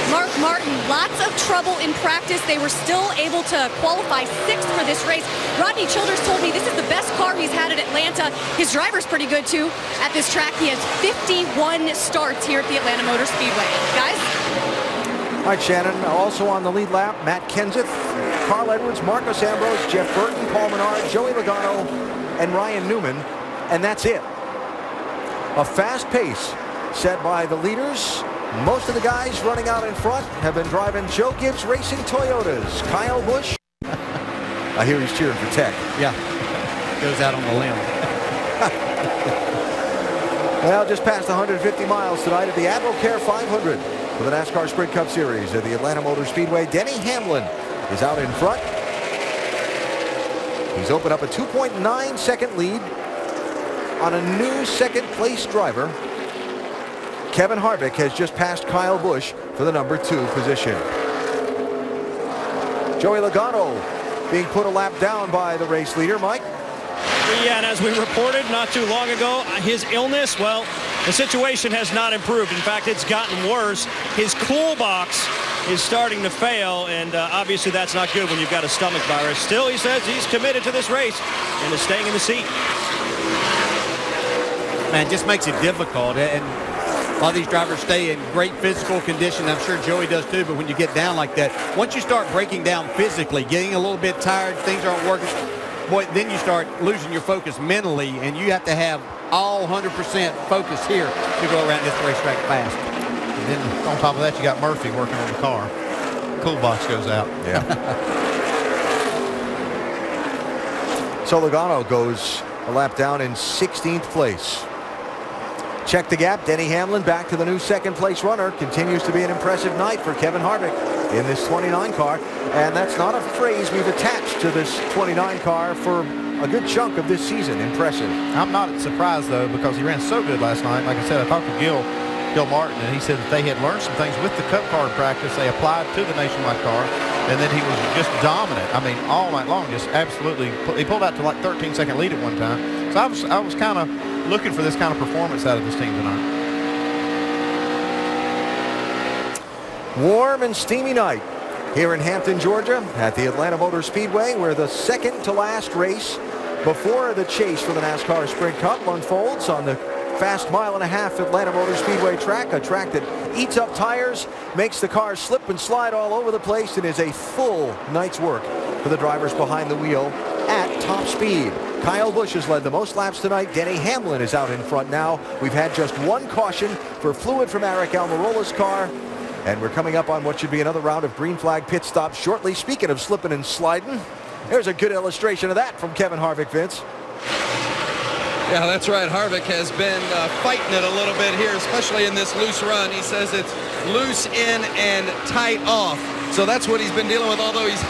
Mark Martin, lots of trouble in practice. They were still able to qualify 6th for this race. Rodney Childers told me this is the best car he's had at Atlanta. His driver's pretty good, too, at this track. He has 51 starts here at the Atlanta Motor Speedway. Guys? All right, Shannon, also on the lead lap, Matt Kenseth, Carl Edwards, Marcos Ambrose, Jeff Burton, Paul Menard, Joey Logano, and Ryan Newman, and that's it. A fast pace set by the leaders. Most of the guys running out in front have been driving Joe Gibbs Racing Toyotas. Kyle Busch. I hear he's cheering for Tech. Yeah, goes out on the limb. Well, just past 150 miles tonight at the Advocare 500 for the NASCAR Sprint Cup Series at the Atlanta Motor Speedway. Denny Hamlin is out in front. He's opened up a 2.9 second lead on a new second place driver. Kevin Harvick has just passed Kyle Busch for the number 2 position. Joey Logano being put a lap down by the race leader, Mike. Yeah, and as we reported not too long ago, his illness, well, the situation has not improved. In fact, it's gotten worse. His cool box is starting to fail, and obviously that's not good when you've got a stomach virus. Still, he says he's committed to this race and is staying in the seat. Man, it just makes it difficult, and a lot of these drivers stay in great physical condition. I'm sure Joey does too, but when you get down like that, once you start breaking down physically, getting a little bit tired, things aren't working, boy, then you start losing your focus mentally, and you have to have all 100% focus here to go around this racetrack fast. And then on top of that, you got Murphy working on the car. Cool box goes out. Yeah. So Logano goes a lap down in 16th place. Check the gap. Denny Hamlin back to the new second place runner. Continues to be an impressive night for Kevin Harvick in this 29 car. And that's not a phrase we've attached to this 29 car for a good chunk of this season. Impressive. I'm not surprised, though, because he ran so good last night. Like I said, I talked to Gil Martin, and he said that they had learned some things with the Cup car practice. They applied to the Nationwide car, and then he was just dominant. I mean, all night long, just absolutely. He pulled out to like 13-second lead at one time. So I was kind of looking for this kind of performance out of this team tonight. Warm and steamy night here in Hampton, Georgia at the Atlanta Motor Speedway, where the second to last race before the chase for the NASCAR Sprint Cup unfolds on the fast mile-and-a-half Atlanta Motor Speedway track, a track that eats up tires, makes the cars slip and slide all over the place, and is a full night's work for the drivers behind the wheel at top speed. Kyle Busch has led the most laps tonight. Denny Hamlin is out in front now. We've had just one caution for fluid from Aric Almirola's car, and we're coming up on what should be another round of green flag pit stops shortly. Speaking of slipping and sliding, there's a good illustration of that from Kevin Harvick, Vince. Yeah, that's right. Harvick has been fighting it a little bit here, especially in this loose run. He says it's loose in and tight off. So that's what he's been dealing with, although it's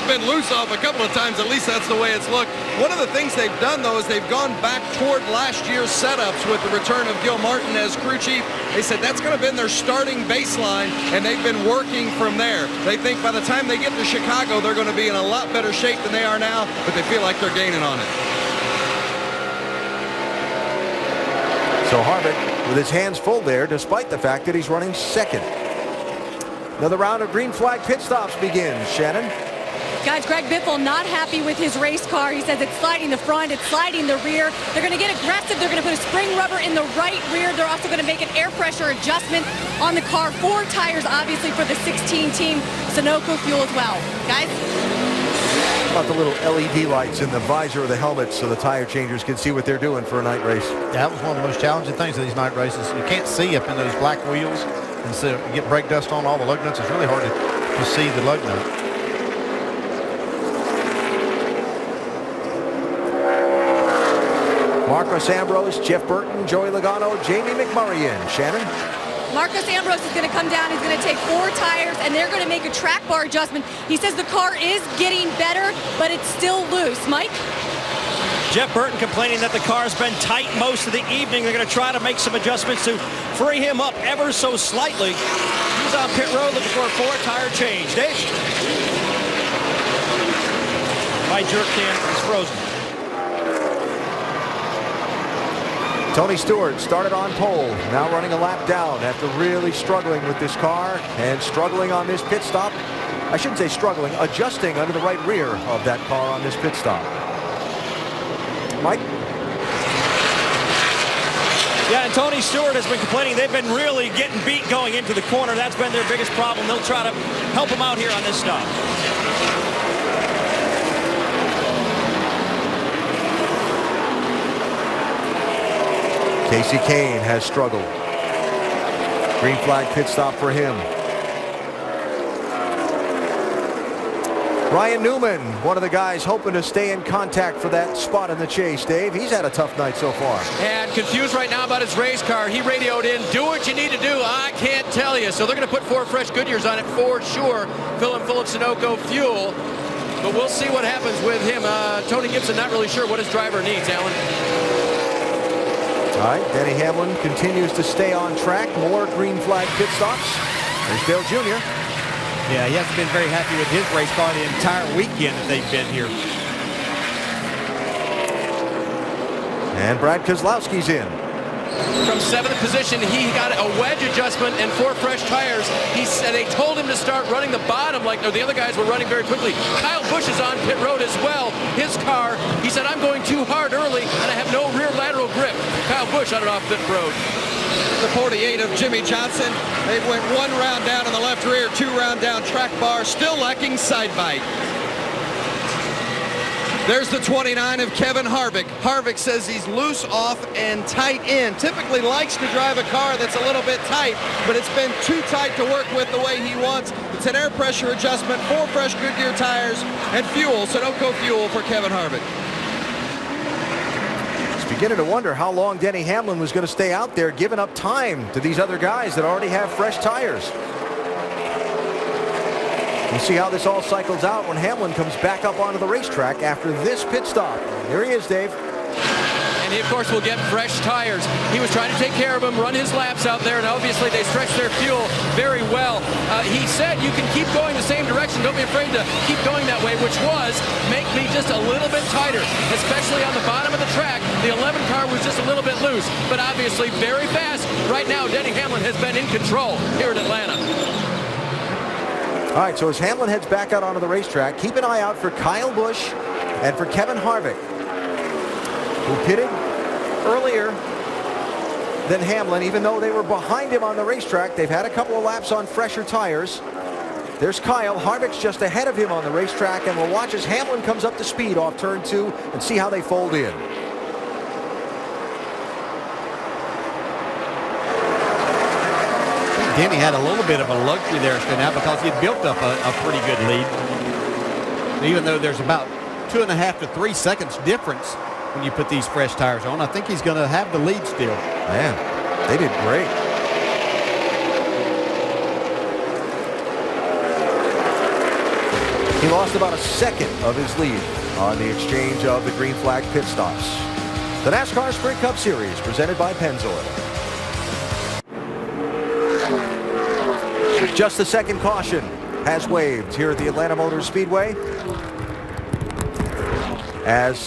been loose off a couple of times. At least that's the way it's looked. One of the things they've done, though, is they've gone back toward last year's setups with the return of Gil Martin as crew chief. They said that's going to have been their starting baseline, and they've been working from there. They think by the time they get to Chicago, they're going to be in a lot better shape than they are now, but they feel like they're gaining on it. So Harvick with his hands full there, despite the fact that he's running second. Another round of green flag pit stops begins. Shannon? Guys, Greg Biffle not happy with his race car. He says it's sliding the front, it's sliding the rear. They're going to get aggressive. They're going to put a spring rubber in the right rear. They're also going to make an air pressure adjustment on the car. 4 tires, obviously, for the 16 team. Sunoco fuel as well. Guys? How about the little LED lights in the visor of the helmet so the tire changers can see what they're doing for a night race? That was one of the most challenging things of these night races. You can't see up in those black wheels, and so you get brake dust on all the lug nuts. It's really hard to see the lug nut. Marcos Ambrose, Jeff Burton, Joey Logano, Jamie McMurray in. Shannon? Marcos Ambrose is going to come down. He's going to take 4 tires, and they're going to make a track bar adjustment. He says the car is getting better, but it's still loose. Mike? Jeff Burton complaining that the car's been tight most of the evening. They're going to try to make some adjustments to free him up ever so slightly. He's on pit road looking for a 4-tire change. Dave? My jerk can is frozen. Tony Stewart started on pole, now running a lap down after really struggling with this car and struggling on this pit stop. I shouldn't say struggling, adjusting under the right rear of that car on this pit stop. Mike? Yeah, and Tony Stewart has been complaining they've been really getting beat going into the corner. That's been their biggest problem. They'll try to help him out here on this stop. Casey Kane has struggled. Green flag pit stop for him. Ryan Newman, one of the guys hoping to stay in contact for that spot in the chase. Dave, he's had a tough night so far. And confused right now about his race car. He radioed in, do what you need to do. I can't tell you. So they're going to put 4 fresh Goodyears on it for sure. Fill him full of Sunoco fuel. But we'll see what happens with him. Tony Gibson not really sure what his driver needs, Alan. All right, Denny Hamlin continues to stay on track. More green flag pit stops. There's Dale Jr. Yeah, he hasn't been very happy with his race car the entire weekend that they've been here. And Brad Keselowski's in. From 7th position, he got a wedge adjustment and 4 fresh tires. He said they told him to start running the bottom like the other guys were running very quickly. Kyle Busch is on pit road as well. His car, he said, I'm going too hard early and I have no rear lateral grip. Kyle Busch on and off pit road. The 48 of Jimmy Johnson. They went 1 round down in the left rear, 2 round down track bar, still lacking side bite. There's the 29 of Kevin Harvick. Harvick says he's loose off and tight in. Typically likes to drive a car that's a little bit tight, but it's been too tight to work with the way he wants. It's an air pressure adjustment, 4 fresh Goodyear tires, and fuel, Sunoco fuel for Kevin Harvick. It's beginning to wonder how long Denny Hamlin was going to stay out there, giving up time to these other guys that already have fresh tires. We'll see how this all cycles out when Hamlin comes back up onto the racetrack after this pit stop. Here he is, Dave. and he, of course, will get fresh tires. He was trying to take care of them, run his laps out there, and obviously they stretched their fuel very well. He said you can keep going the same direction. Don't be afraid to keep going that way, which was make me just a little bit tighter, especially on the bottom of the track. The 11 car was just a little bit loose, but obviously very fast. Right now, Denny Hamlin has been in control here at Atlanta. All right, so as Hamlin heads back out onto the racetrack, keep an eye out for Kyle Busch and for Kevin Harvick, who pitted earlier than Hamlin, even though they were behind him on the racetrack. They've had a couple of laps on fresher tires. There's Kyle. Harvick's just ahead of him on the racetrack, and we'll watch as Hamlin comes up to speed off turn 2 and see how they fold in. Denny had a little bit of a luxury there now because he had built up a pretty good lead. Even though there's about 2.5 to 3 seconds difference when you put these fresh tires on, I think he's going to have the lead still. Man, they did great. He lost about a second of his lead on the exchange of the green flag pit stops. The NASCAR Sprint Cup Series presented by Pennzoil. Just the second caution has waved here at the Atlanta Motor Speedway. As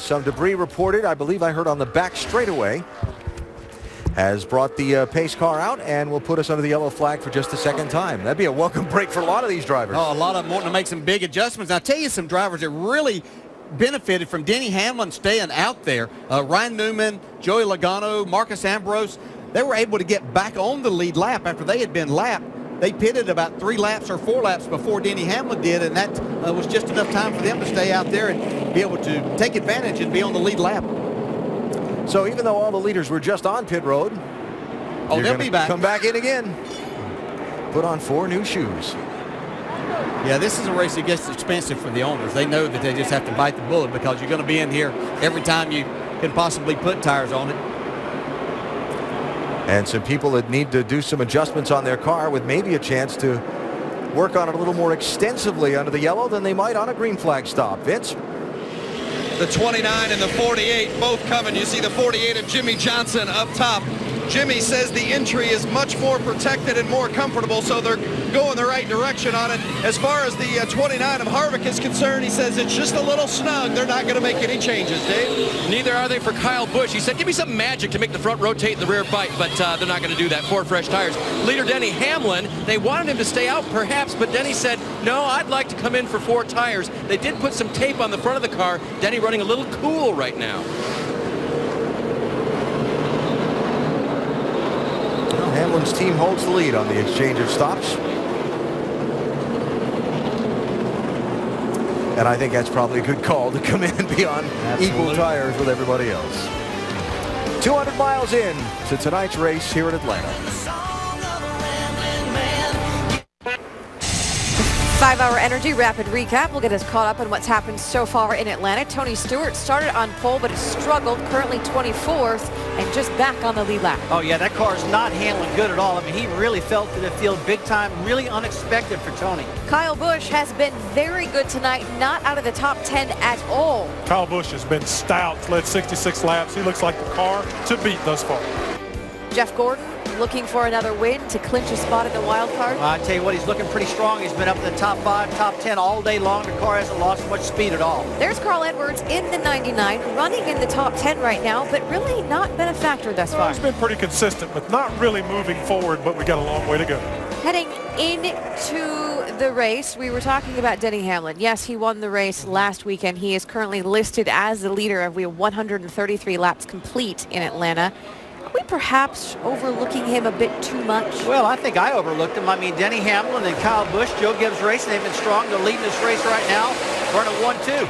some debris reported, I believe I heard on the back straightaway, has brought the pace car out and will put us under the yellow flag for just the second time. That'd be a welcome break for a lot of these drivers. Oh, a lot of them wanting to make some big adjustments. I'll tell you some drivers that really benefited from Denny Hamlin staying out there. Ryan Newman, Joey Logano, Marcus Ambrose, they were able to get back on the lead lap after they had been lapped. They pitted about 3 laps or 4 laps before Denny Hamlin did, and that was just enough time for them to stay out there and be able to take advantage and be on the lead lap. So even though all the leaders were just on pit road, they'll be back. Come back in again. Put on 4 new shoes. Yeah, this is a race that gets expensive for the owners. They know that they just have to bite the bullet because you're going to be in here every time you can possibly put tires on it. And some people that need to do some adjustments on their car with maybe a chance to work on it a little more extensively under the yellow than they might on a green flag stop. Vince? The 29 and the 48 both coming. You see the 48 of Jimmy Johnson up top. Jimmy says the entry is much more protected and more comfortable, so they're going the right direction on it. As far as the 29 of Harvick is concerned, he says it's just a little snug. They're not going to make any changes, Dave. Neither are they for Kyle Busch. He said, give me some magic to make the front rotate and the rear bite, but they're not going to do that. 4 fresh tires. Leader Denny Hamlin, they wanted him to stay out perhaps, but Denny said, no, I'd like to come in for 4 tires. They did put some tape on the front of the car. Denny running a little cool right now. Hamlin's team holds the lead on the exchange of stops. And I think that's probably a good call to come in and be on equal tires with everybody else. 200 miles in to tonight's race here in Atlanta. 5-hour energy rapid recap will get us caught up on what's happened so far in Atlanta. Tony Stewart started on pole but has struggled, currently 24th and just back on the lead lap. Oh yeah, that car is not handling good at all. I mean, he really fell to the field big time, really unexpected for Tony. Kyle Busch has been very good tonight, not out of the top 10 at all. Kyle Busch has been stout, led 66 laps. He looks like the car to beat thus far. Jeff Gordon looking for another win to clinch a spot in the wild card. I tell you what, he's looking pretty strong. He's been up in the top 5, top 10 all day long. The car hasn't lost much speed at all. There's Carl Edwards in the 99, running in the top 10 right now, but really not been a factor thus far. He's been pretty consistent, but not really moving forward, but we got a long way to go. Heading into the race, we were talking about Denny Hamlin. Yes, he won the race last weekend. He is currently listed as the leader of 133 laps complete in Atlanta. Are we perhaps overlooking him a bit too much? Well, I think I overlooked him. I mean, Denny Hamlin and Kyle Busch, Joe Gibbs racing, they've been strong. They're leading this race right now. Running 1-2.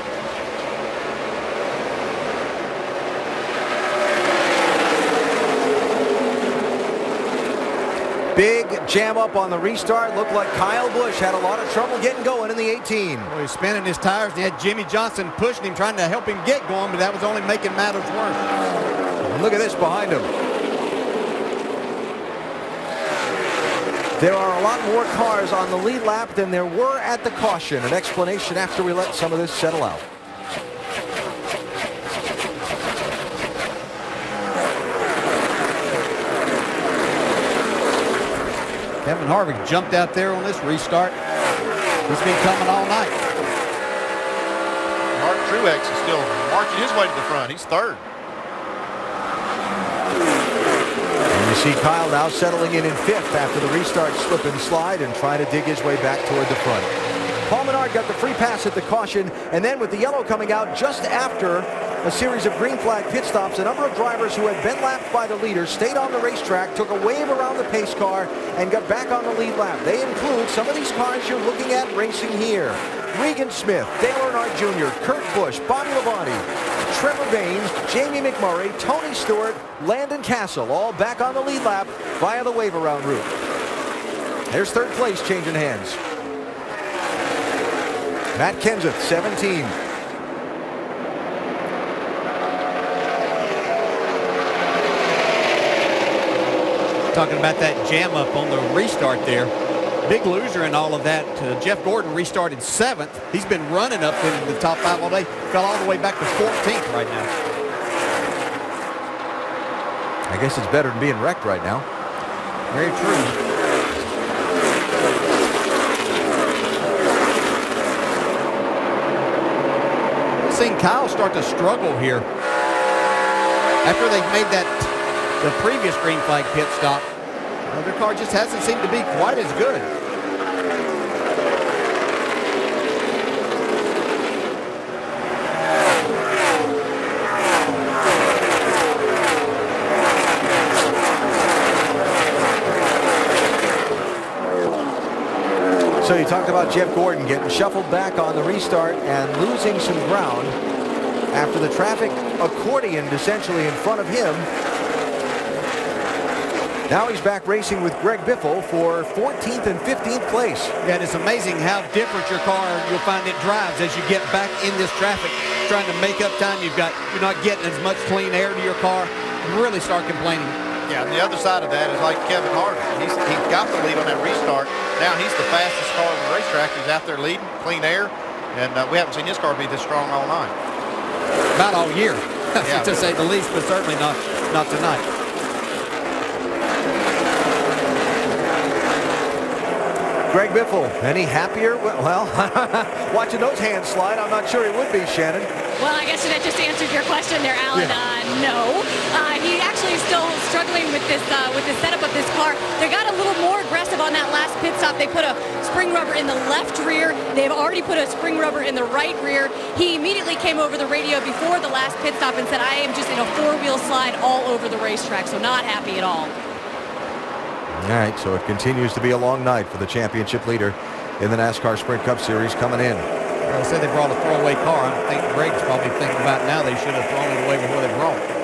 Big jam up on the restart. Looked like Kyle Busch had a lot of trouble getting going in the 18. Well, he's spinning his tires. He had Jimmy Johnson pushing him, trying to help him get going, but that was only making matters worse. And look at this behind him. There are a lot more cars on the lead lap than there were at the caution. An explanation after we let some of this settle out. Kevin Harvick jumped out there on this restart. He's been coming all night. Mark Truex is still marching his way to the front. He's third. And you see Kyle now settling in fifth after the restart slip and slide and trying to dig his way back toward the front. Paul Menard got the free pass at the caution, and then with the yellow coming out just after a series of green flag pit stops, a number of drivers who had been lapped by the leader stayed on the racetrack, took a wave around the pace car, and got back on the lead lap. They include some of these cars you're looking at racing here. Regan Smith, Dale Earnhardt Jr., Kurt Busch, Bobby Labonte, Trevor Baynes, Jamie McMurray, Tony Stewart, Landon Castle, all back on the lead lap via the wave around route. There's third place changing hands. Matt Kenseth, 17. Talking about that jam up on the restart there. Big loser in all of that. Jeff Gordon restarted 7th. He's been running up into the top 5 all day. Fell all the way back to 14th right now. I guess it's better than being wrecked right now. Very true. Seen Kyle start to struggle here after they've made the previous green flag pit stop. Their car just hasn't seemed to be quite as good. So you talked about Jeff Gordon getting shuffled back on the restart and losing some ground after the traffic accordioned essentially in front of him. Now he's back racing with Greg Biffle for 14th and 15th place. Yeah, and it's amazing how different your car, you'll find it drives as you get back in this traffic, trying to make up time. You're not getting as much clean air to your car. You really start complaining. Yeah, and the other side of that is like Kevin Harvick. He got the lead on that restart. Now he's the fastest car on the racetrack. He's out there leading, clean air, and we haven't seen his car be this strong all night. About all year, yeah. to say the least, but certainly not tonight. Greg Biffle, any happier? Well, watching those hands slide, I'm not sure he would be, Shannon. Well, I guess that just answered your question there, Alan. Yeah. No. He actually is still struggling with the setup of this car. They got a little more aggressive on that last pit stop. They put a spring rubber in the left rear. They've already put a spring rubber in the right rear. He immediately came over the radio before the last pit stop and said, I am just in a four-wheel slide all over the racetrack, so not happy at all. All right, so it continues to be a long night for the championship leader in the NASCAR Sprint Cup Series coming in. Well, they said they brought a throwaway car. I think Greg's probably thinking about now they should have thrown it away before they brought it.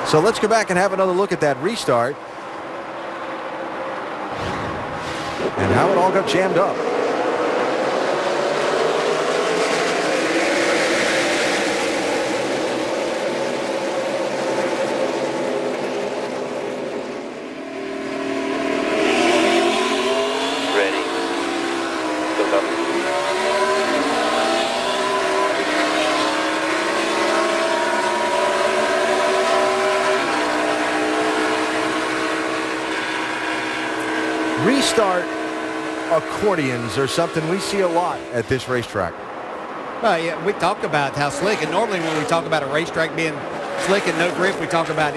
So let's go back and have another look at that restart and how it all got jammed up. Restart accordions are something we see a lot at this racetrack. Well, yeah, we talked about how slick, and normally when we talk about a racetrack being slick and no grip, we're talking about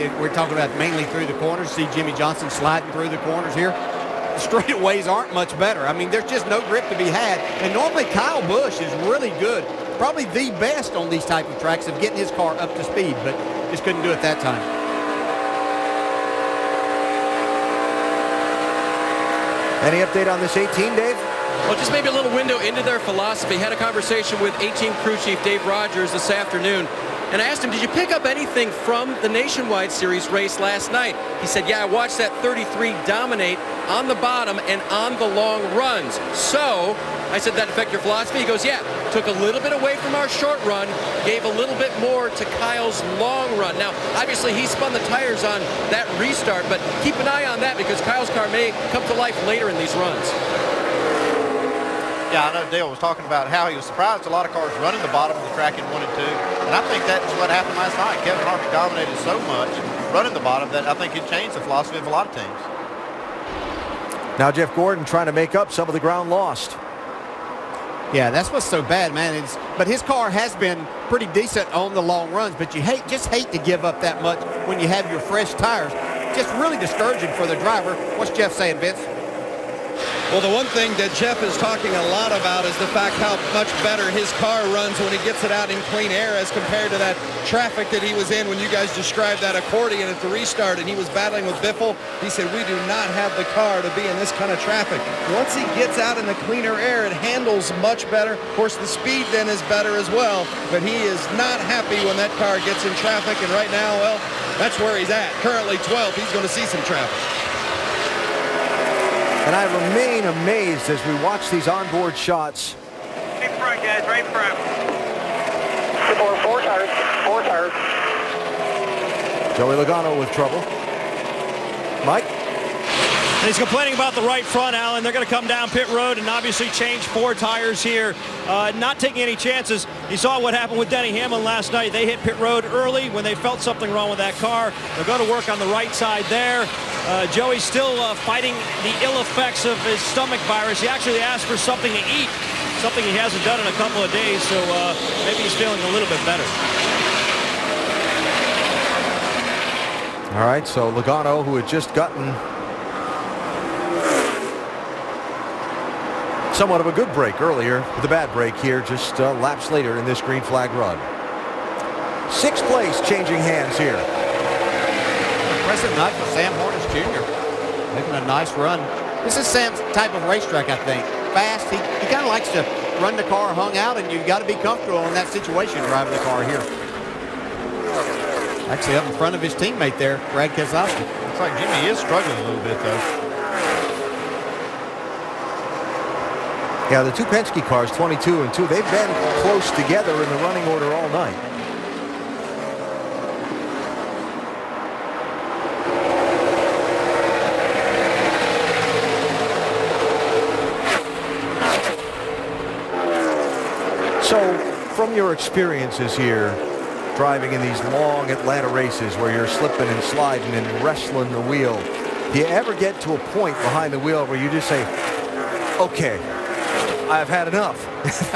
mainly through the corners. See Jimmy Johnson sliding through the corners here. The straightaways aren't much better. I mean, there's just no grip to be had. And normally Kyle Busch is really good, probably the best on these type of tracks of getting his car up to speed, but just couldn't do it that time. Any update on this 18, Dave? Well, just maybe a little window into their philosophy. Had a conversation with 18 crew chief Dave Rogers this afternoon, and I asked him, did you pick up anything from the Nationwide Series race last night? He said, yeah, I watched that 33 dominate on the bottom and on the long runs. So I said, that affect your philosophy? He goes, yeah, took a little bit away from our short run, gave a little bit more to Kyle's long run. Now, obviously, he spun the tires on that restart, but keep an eye on that because Kyle's car may come to life later in these runs. Yeah, I know Dale was talking about how he was surprised a lot of cars running the bottom of the track in 1 and 2. And I think that's what happened last night. Kevin Harvick dominated so much running the bottom that I think it changed the philosophy of a lot of teams. Now Jeff Gordon trying to make up some of the ground lost. Yeah, that's what's so bad, man. But his car has been pretty decent on the long runs, but you just hate to give up that much when you have your fresh tires. Just really discouraging for the driver. What's Jeff saying, Vince? Well, the one thing that Jeff is talking a lot about is the fact how much better his car runs when he gets it out in clean air as compared to that traffic that he was in when you guys described that accordion at the restart and he was battling with Biffle. He said, we do not have the car to be in this kind of traffic. Once he gets out in the cleaner air, it handles much better. Of course, the speed then is better as well, but he is not happy when that car gets in traffic, and right now, well, that's where he's at. Currently 12th. He's going to see some traffic. And I remain amazed as we watch these onboard shots. Right front, guys, right front. Four tires. Joey Logano with trouble. Mike? And he's complaining about the right front, Alan. They're going to come down pit road and obviously change 4 tires here. Not taking any chances. You saw what happened with Denny Hamlin last night. They hit pit road early when they felt something wrong with that car. They'll go to work on the right side there. Joey's still fighting the ill effects of his stomach virus. He actually asked for something to eat, something he hasn't done in a couple of days, so maybe he's feeling a little bit better. All right, so Logano, who had just gotten somewhat of a good break earlier, with a bad break here just laps later in this green flag run. 6th place changing hands here. Impressive night for Sam Hornish Jr. Making a nice run. This is Sam's type of racetrack, I think. Fast. He kind of likes to run the car hung out, and you've got to be comfortable in that situation driving the car here. Actually up in front of his teammate there, Brad Keselowski. Looks like Jimmy is struggling a little bit, though. Yeah, the 2 Penske cars, 22 and 2, they've been close together in the running order all night. So, from your experiences here, driving in these long Atlanta races where you're slipping and sliding and wrestling the wheel, do you ever get to a point behind the wheel where you just say, okay, I've had enough,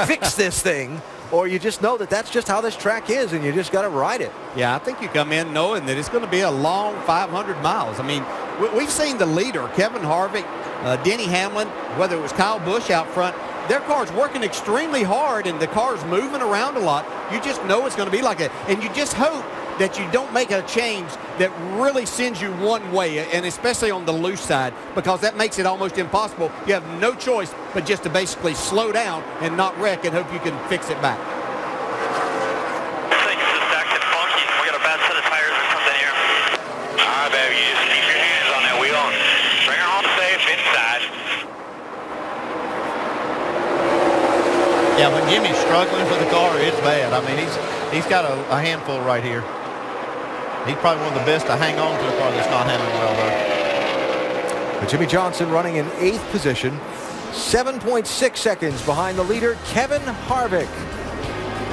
fix this thing, or you just know that that's just how this track is and you just got to ride it? Yeah, I think you come in knowing that it's going to be a long 500 miles. I mean, we've seen the leader, Kevin Harvick, Denny Hamlin, whether it was Kyle Busch out front, their car's working extremely hard and the car's moving around a lot. You just know it's going to be like that. And you just hope that you don't make a change that really sends you one way, and especially on the loose side, because that makes it almost impossible. You have no choice but just to basically slow down and not wreck and hope you can fix it back. Things is acting funky. We got a bad set of tires or something here. All right, baby, you just keep your hands on that wheel and bring her home safe inside. Yeah, when Jimmy's struggling for the car, it's bad. I mean, he's got a handful right here. He's probably one of the best to hang on to a car that's not handling well, though. But Jimmy Johnson running in 8th position, 7.6 seconds behind the leader, Kevin Harvick.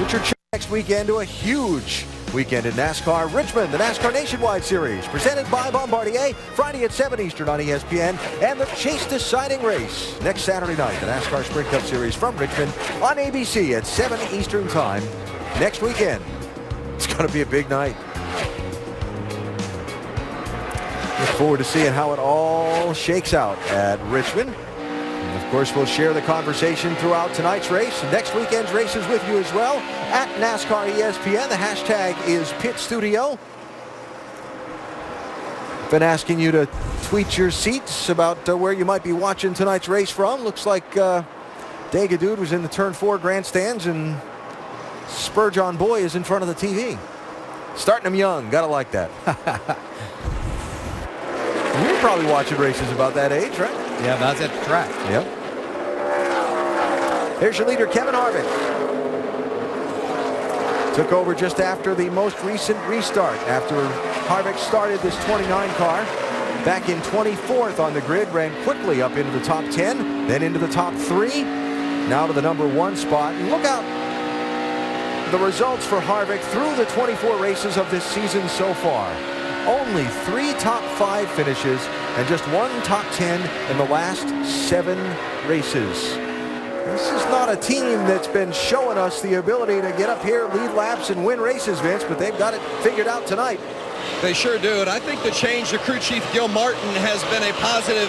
Richard next weekend to a huge weekend in NASCAR. Richmond, the NASCAR Nationwide Series, presented by Bombardier, Friday at 7 Eastern on ESPN, and the Chase deciding race next Saturday night, the NASCAR Sprint Cup Series from Richmond on ABC at 7 Eastern time next weekend. It's going to be a big night. Look forward to seeing how it all shakes out at Richmond. And of course, we'll share the conversation throughout tonight's race and next weekend's races with you as well at NASCAR ESPN. The hashtag is Pit Studio. Been asking you to tweet your seats about where you might be watching tonight's race from. Looks like Dagadude was in the Turn 4 grandstands and Spurgeon Boy is in front of the TV. Starting them young. Gotta like that. You were probably watching races about that age, right? Yeah, that's at the track. Yep. Here's your leader, Kevin Harvick. Took over just after the most recent restart. After Harvick started this 29 car. Back in 24th on the grid. Ran quickly up into the top 10. Then into the top 3. now to the number 1 spot. And look out the results for Harvick through the 24 races of this season so far. Only 3 top 5 finishes and just 1 top 10 in the last 7 races. This is not a team that's been showing us the ability to get up here, lead laps, and win races, Vince, but they've got it figured out tonight. They sure do, and I think the change to crew chief Gil Martin has been a positive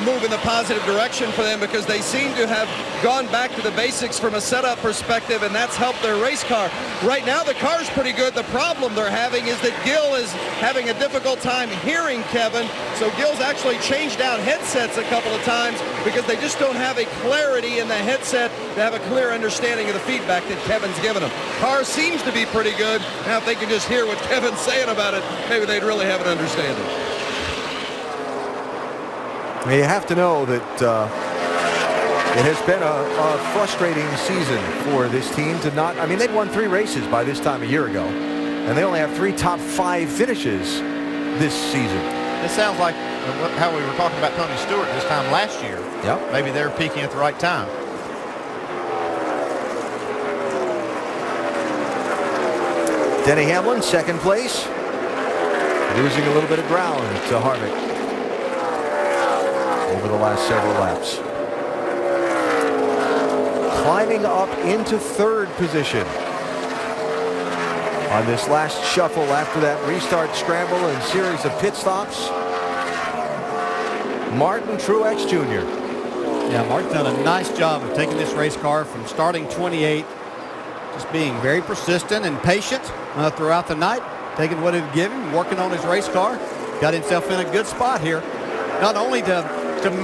move in the positive direction for them, because they seem to have gone back to the basics from a setup perspective, and that's helped their race car. Right now, the car's pretty good. The problem they're having is that Gil is having a difficult time hearing Kevin, so Gil's actually changed out headsets a couple of times because they just don't have a clarity in the headset to have a clear understanding of the feedback that Kevin's given them. Car seems to be pretty good. Now, if they can just hear what Kevin's saying about it, maybe they'd really have an understanding. You have to know that it has been a frustrating season for this team to not, I mean, they'd won 3 races by this time a year ago, and they only have 3 top 5 finishes this season. This sounds like how we were talking about Tony Stewart this time last year. Yep. Maybe they're peaking at the right time. Denny Hamlin, 2nd place, losing a little bit of ground to Harvick over the last several laps. Climbing up into 3rd position on this last shuffle after that restart scramble and series of pit stops, Martin Truex Jr. Yeah, Martin's done a nice job of taking this race car from starting 28, just being very persistent and patient throughout the night, taking what it gave him, working on his race car, got himself in a good spot here, not only to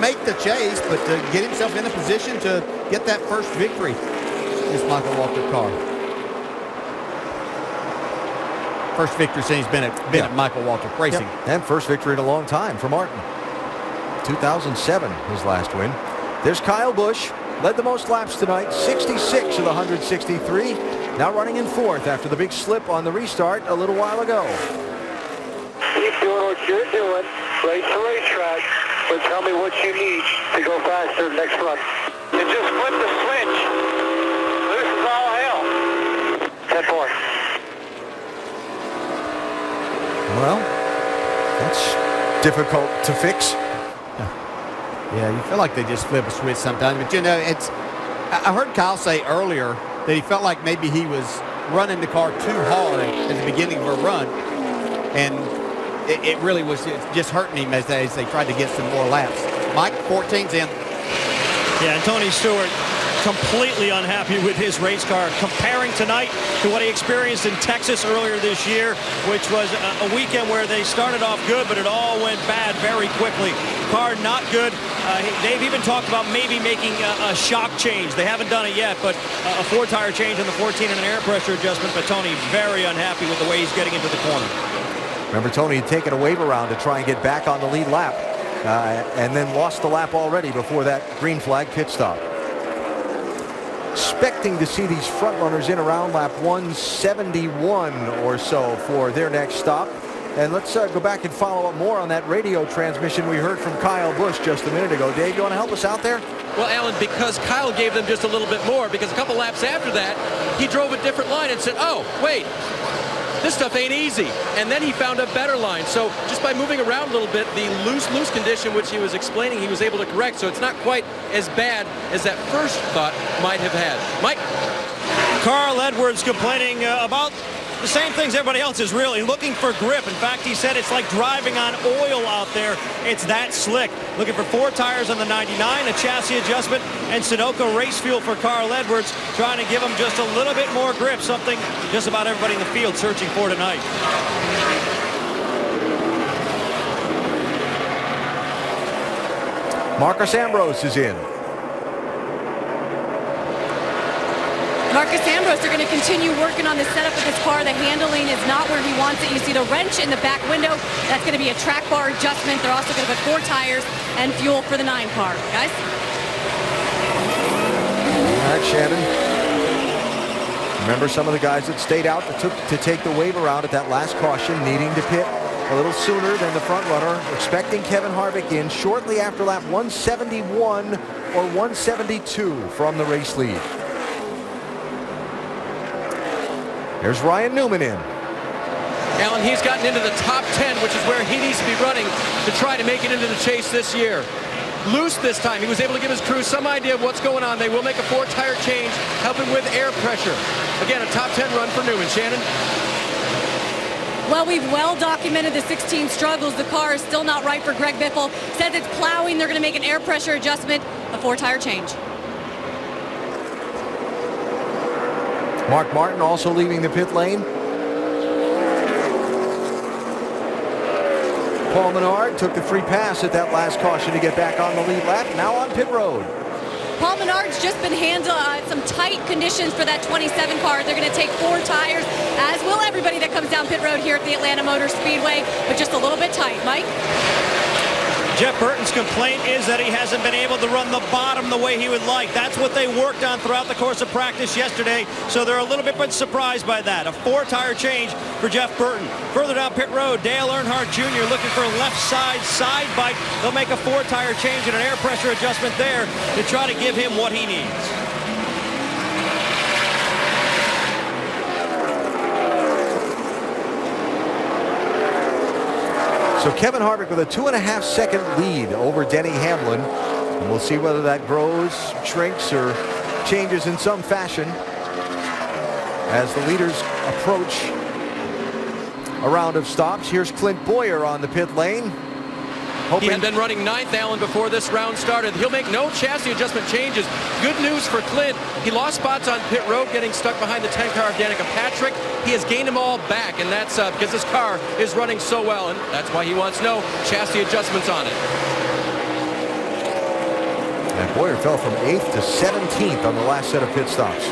make the chase, but to get himself in a position to get that first victory. This Michael Walker car. First victory since he's been at Michael Walker Racing. Yep. And first victory in a long time for Martin. 2007, his last win. There's Kyle Busch, led the most laps tonight, 66 of the 163. Now running in 4th after the big slip on the restart a little while ago. Keep doing what you're doing. Race to racetrack. But tell me what you need to go faster next run. You just flip the switch. This is all hell. 10-4. Well, that's difficult to fix. Yeah, you feel like they just flip a switch sometimes. But, you know, I heard Kyle say earlier that he felt like maybe he was running the car too hard at the beginning of a run. And it really was just hurting him as they tried to get some more laps. Mike, 14's in. Yeah, and Tony Stewart completely unhappy with his race car, comparing tonight to what he experienced in Texas earlier this year, which was a weekend where they started off good, but it all went bad very quickly. Car not good. They've even talked about maybe making a shock change. They haven't done it yet, but a 4-tire change on the 14 and an air pressure adjustment. But Tony very unhappy with the way he's getting into the corner. Remember, Tony had taken a wave around to try and get back on the lead lap and then lost the lap already before that green flag pit stop. Expecting to see these front runners in around lap 171 or so for their next stop. And let's go back and follow up more on that radio transmission we heard from Kyle Busch just a minute ago. Dave, you want to help us out there? Well, Alan, because Kyle gave them just a little bit more, because a couple laps after that, he drove a different line and said, oh, wait, this stuff ain't easy. And then he found a better line. So just by moving around a little bit, the loose condition which he was explaining, he was able to correct. So it's not quite as bad as that first thought might have had. Mike? Carl Edwards complaining about the same things everybody else is, really looking for grip. In fact, he said it's like driving on oil out there. It's that slick. Looking for 4 tires on the 99, a chassis adjustment, and Sunoco race fuel for Carl Edwards, trying to give him just a little bit more grip, something just about everybody in the field searching for tonight. Marcus Ambrose is in. Marcus Ambrose, they're going to continue working on the setup of this car. The handling is not where he wants it. You see the wrench in the back window. That's going to be a track bar adjustment. They're also going to put 4 tires and fuel for the 9 car. Guys? All right, Shannon. Remember some of the guys that stayed out that took to take the wave around at that last caution, needing to pit. a little sooner than the front runner. Expecting Kevin Harvick in shortly after lap 171 or 172 from the race lead. There's Ryan Newman in. Alan, he's gotten into the top 10, which is where he needs to be running to try to make it into the chase this year. Loose this time. He was able to give his crew some idea of what's going on. They will make a 4-tire change, helping with air pressure. Again, a top 10 run for Newman. Shannon? Well, we've well documented the 16 struggles. The car is still not right for Greg Biffle. Says it's plowing. They're going to make an air pressure adjustment, a 4-tire change. Mark Martin also leaving the pit lane. Paul Menard took the free pass at that last caution to get back on the lead lap. Now on pit road. Paul Menard's just been handling some tight conditions for that 27 car. They're going to take 4 tires, as will everybody that comes down pit road here at the Atlanta Motor Speedway, but just a little bit tight. Mike? Jeff Burton's complaint is that he hasn't been able to run the bottom the way he would like. That's what they worked on throughout the course of practice yesterday, so they're a little bit surprised by that. A 4-tire change for Jeff Burton. Further down pit road, Dale Earnhardt Jr. looking for a left side bite. They'll make a 4-tire change and an air pressure adjustment there to try to give him what he needs. So Kevin Harvick with a 2.5-second lead over Denny Hamlin. And we'll see whether that grows, shrinks, or changes in some fashion as the leaders approach a round of stops. Here's Clint Boyer on the pit lane. He had been running 9th, Alan, before this round started. He'll make no chassis adjustment changes. Good news for Clint. He lost spots on pit road, getting stuck behind the 10 car of Danica Patrick. He has gained them all back, and that's because this car is running so well, and that's why he wants no chassis adjustments on it. And Boyer fell from 8th to 17th on the last set of pit stops.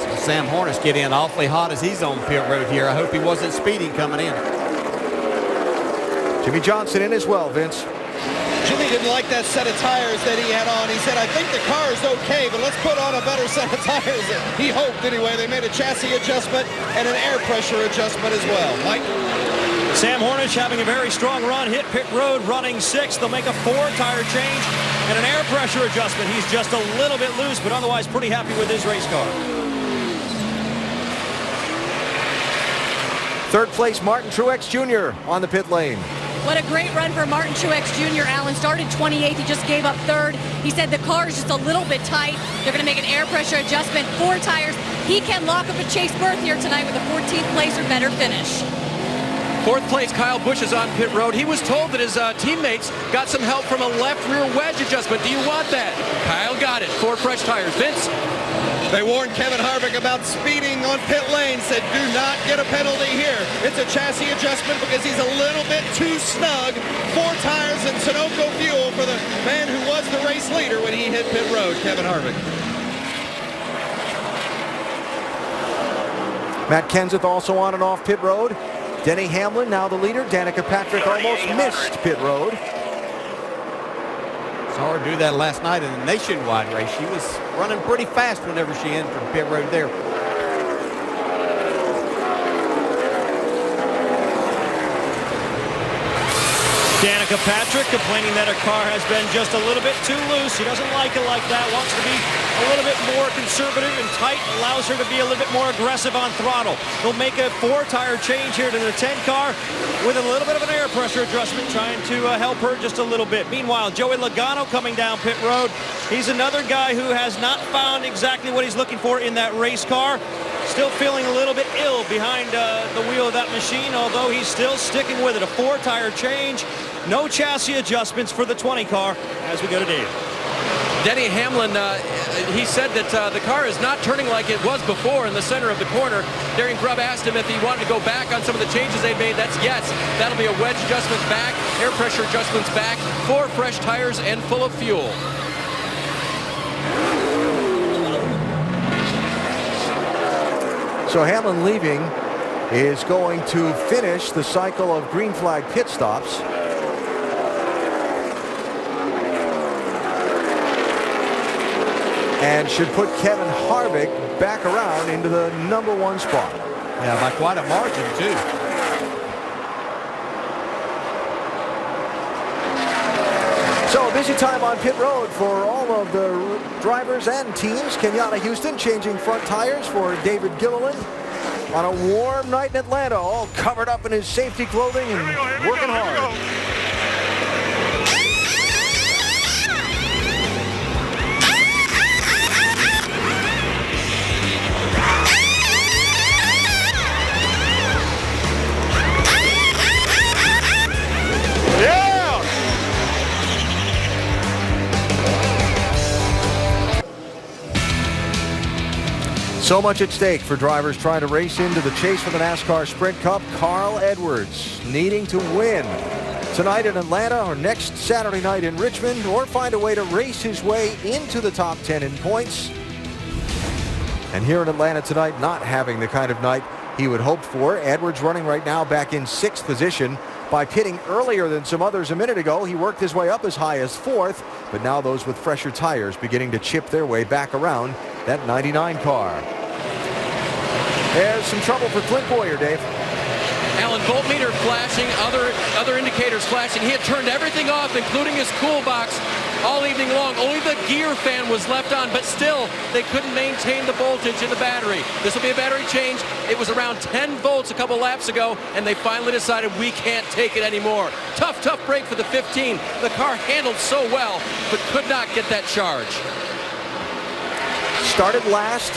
So Sam Hornish get in awfully hot as he's on pit road here. I hope he wasn't speeding coming in. Jimmy Johnson in as well, Vince. Jimmy didn't like that set of tires that he had on. He said, I think the car is okay, but let's put on a better set of tires. He hoped anyway. They made a chassis adjustment and an air pressure adjustment as well. Mike? Sam Hornish having a very strong run, hit pit road, running 6th. They'll make a 4-tire change and an air pressure adjustment. He's just a little bit loose, but otherwise pretty happy with his race car. Third place, Martin Truex Jr. on the pit lane. What a great run for Martin Truex Jr. Allen started 28th. He just gave up 3rd. He said the car is just a little bit tight. They're going to make an air pressure adjustment. 4 tires. He can lock up a chase berth here tonight with a 14th place or better finish. 4th place, Kyle Busch is on pit road. He was told that his teammates got some help from a left rear wedge adjustment. Do you want that? Kyle got it. 4 fresh tires. Vince? They warned Kevin Harvick about speeding on pit lane, said do not get a penalty here. It's a chassis adjustment because he's a little bit too snug. 4 tires and Sunoco fuel for the man who was the race leader when he hit pit road, Kevin Harvick. Matt Kenseth also on and off pit road. Denny Hamlin now the leader. Danica Patrick almost missed pit road. Saw her do that last night in the nationwide race. She was running pretty fast whenever she entered pit road there. Danica Patrick complaining that her car has been just a little bit too loose. She doesn't like it like that. Wants to be a little bit more conservative and tight. Allows her to be a little bit more aggressive on throttle. They'll make a 4-tire change here to the 10 car with a little bit of an air pressure adjustment, trying to help her just a little bit. Meanwhile, Joey Logano coming down pit road. He's another guy who has not found exactly what he's looking for in that race car. Still feeling a little bit ill behind the wheel of that machine, although he's still sticking with it. A 4-tire change, no chassis adjustments for the 20 car as we go to Dave. Denny Hamlin, he said that the car is not turning like it was before in the center of the corner. Darian Grubb asked him if he wanted to go back on some of the changes they made. That's yes. That'll be a wedge adjustment back, air pressure adjustments back, 4 fresh tires and full of fuel. So Hamlin leaving is going to finish the cycle of green flag pit stops. And should put Kevin Harvick back around into the #1 spot. Yeah, by quite a margin, too. So a busy time on pit road for all of the drivers and teams. Kenyatta Houston changing front tires for David Gilliland on a warm night in Atlanta, all covered up in his safety clothing and working hard. So much at stake for drivers trying to race into the chase for the NASCAR Sprint Cup. Carl Edwards needing to win tonight in Atlanta or next Saturday night in Richmond, or find a way to race his way into the top 10 in points. And here in Atlanta tonight, not having the kind of night he would hope for. Edwards running right now back in 6th position. By pitting earlier than some others a minute ago, he worked his way up as high as 4th, but now those with fresher tires beginning to chip their way back around that 99 car. There's some trouble for Clint Boyer, Dave. Alan, voltmeter flashing, other indicators flashing. He had turned everything off, including his cool box, all evening long. Only the gear fan was left on, but still, they couldn't maintain the voltage in the battery. This will be a battery change. It was around 10 volts a couple laps ago, and they finally decided we can't take it anymore. Tough break for the 15. The car handled so well, but could not get that charge. Started last,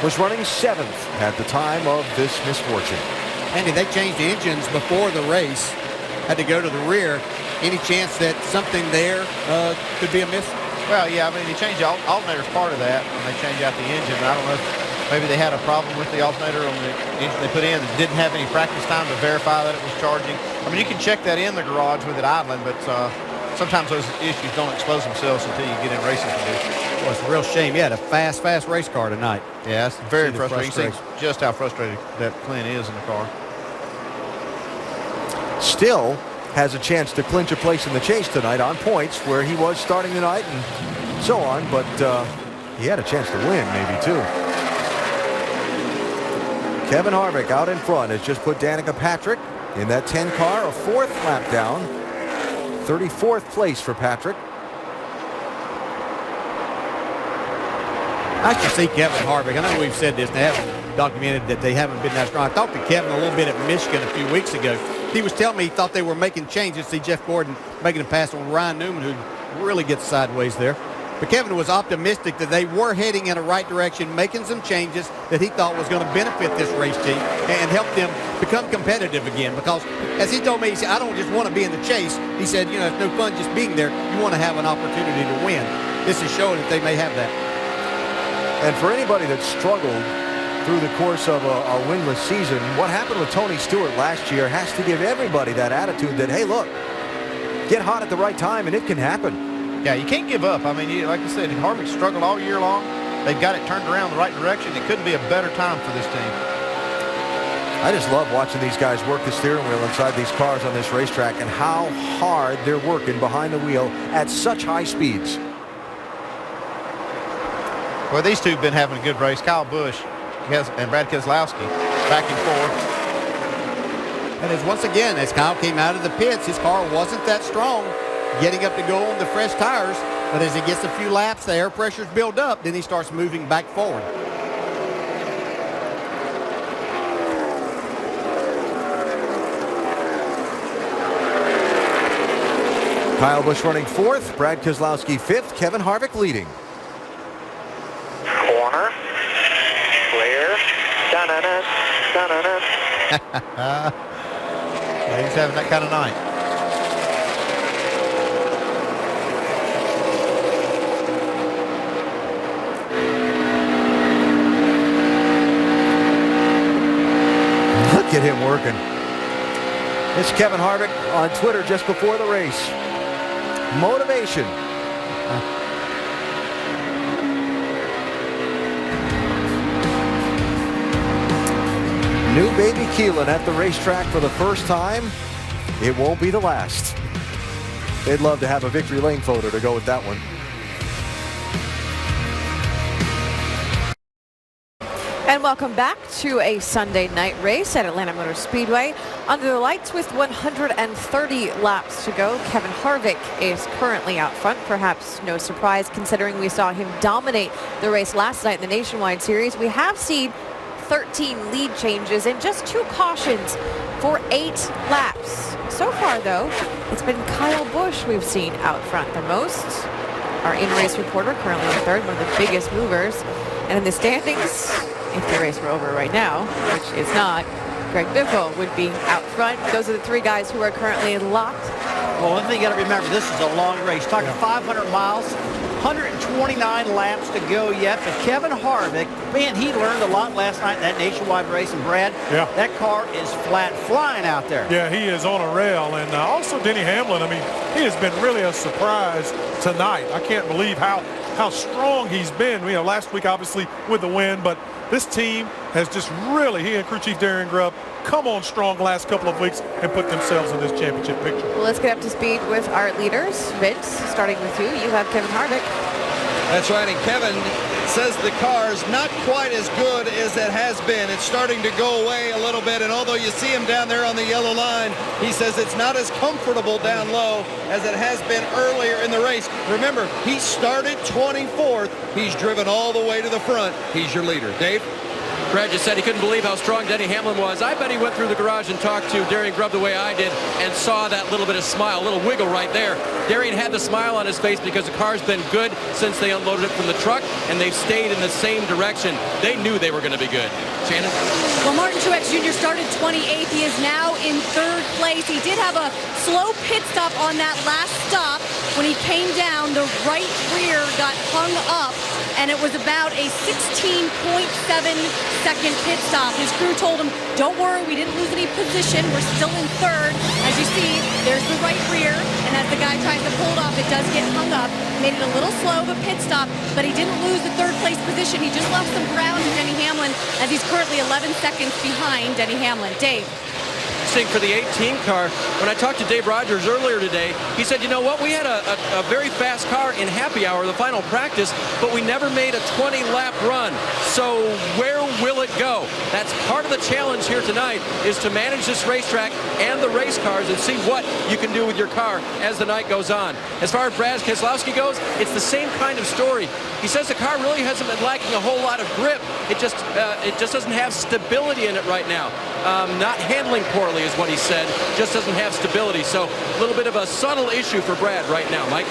was running 7th at the time of this misfortune. Andy, they changed engines before the race, had to go to the rear. Any chance that something there could be amiss? Well, yeah, I mean, they changed the alternator as part of that, and they changed out the engine. I don't know if maybe they had a problem with the alternator on the engine they put in that didn't have any practice time to verify that it was charging. I mean, you can check that in the garage with it idling, but sometimes those issues don't expose themselves until you get in racing conditions. Well, it's a real shame. You had a fast race car tonight. Yeah, it's very frustrating. You see just how frustrated that Clint is in the car. Still has a chance to clinch a place in the chase tonight on points where he was starting the night and so on, but he had a chance to win maybe too. Kevin Harvick out in front has just put Danica Patrick in that 10 car, a 4th lap down. 34th place for Patrick. I can see Kevin Harvick. I know we've said this, they haven't documented that they haven't been that strong. I talked to Kevin a little bit at Michigan a few weeks ago. He was telling me he thought they were making changes. See Jeff Gordon making a pass on Ryan Newman, who really gets sideways there. But Kevin was optimistic that they were heading in the right direction, making some changes that he thought was going to benefit this race team and help them become competitive again. Because, as he told me, he said, I don't just want to be in the chase. He said, you know, it's no fun just being there. You want to have an opportunity to win. This is showing that they may have that. And for anybody that struggled through the course of a winless season, what happened with Tony Stewart last year has to give everybody that attitude that, hey, look, get hot at the right time and it can happen. Yeah, you can't give up. I mean, like I said, Harvick struggled all year long. They've got it turned around the right direction. It couldn't be a better time for this team. I just love watching these guys work the steering wheel inside these cars on this racetrack and how hard they're working behind the wheel at such high speeds. Well, these two have been having a good race. Kyle Busch and Brad Keselowski back and forth. And once again, as Kyle came out of the pits, his car wasn't that strong, getting up to go on the fresh tires. But as he gets a few laps, the air pressures build up, then he starts moving back forward. Kyle Busch running 4th, Brad Keselowski 5th, Kevin Harvick leading. Corner, clear, da-na-na, da-na-na. He's having that kind of night. Look at him working. It's Kevin Harvick on Twitter just before the race. Motivation. New baby Keelan at the racetrack for the first time. It won't be the last. They'd love to have a victory lane photo to go with that one. And welcome back to a Sunday night race at Atlanta Motor Speedway. Under the lights with 130 laps to go, Kevin Harvick is currently out front. Perhaps no surprise considering we saw him dominate the race last night in the Nationwide Series. We have seen 13 lead changes and just 2 cautions for 8 laps. So far, though, it's been Kyle Busch we've seen out front the most. Our in-race reporter currently in third, one of the biggest movers. And in the standings, if the race were over right now, which is not, Greg Biffle would be out front. Those are the 3 guys who are currently locked. Well, one thing you got to remember, this is a long race. Talking 500 miles, 129 laps to go yet. But Kevin Harvick, man, he learned a lot last night in that Nationwide race. And Brad, that car is flat flying out there. Yeah, he is on a rail. And also Denny Hamlin, I mean, he has been really a surprise tonight. I can't believe how strong he's been. You know, last week, obviously, with the win. But this team has just really, he and crew chief Darian Grubb, come on strong the last couple of weeks and put themselves in this championship picture. Well, let's get up to speed with our leaders. Vince, starting with you. You have Kevin Harvick. That's right, and Kevin says the car's not quite as good as it has been. It's starting to go away a little bit, and although you see him down there on the yellow line, he says it's not as comfortable down low as it has been earlier in the race. Remember, he started 24th. He's driven all the way to the front. He's your leader. Dave? Brad just said he couldn't believe how strong Denny Hamlin was. I bet he went through the garage and talked to Darian Grubb the way I did and saw that little bit of smile, a little wiggle right there. Darian had the smile on his face because the car's been good since they unloaded it from the truck, and they've stayed in the same direction. They knew they were going to be good. Shannon? Well, Martin Truex Jr. started 28th. He is now in 3rd place. He did have a slow pit stop on that last stop. When he came down, the right rear got hung up, and it was about a 16.7-second pit stop. His crew told him, don't worry, we didn't lose any position. We're still in 3rd. As you see, there's the right rear, and as the guy tries to pull it off, it does get hung up. Made it a little slow of a pit stop, but he didn't lose the 3rd place position. He just lost some ground to Denny Hamlin, as he's currently 11 seconds behind Denny Hamlin. Dave? For the 18 car, when I talked to Dave Rogers earlier today, he said, you know what, we had a very fast car in happy hour, the final practice, but we never made a 20-lap run. So where will it go? That's part of the challenge here tonight, is to manage this racetrack and the race cars and see what you can do with your car as the night goes on. As far as Brad Keselowski goes, it's the same kind of story. He says the car really hasn't been lacking a whole lot of grip. It just doesn't have stability in it right now. Not handling poorly is what he said. Just doesn't have stability. So a little bit of a subtle issue for Brad right now. Mike?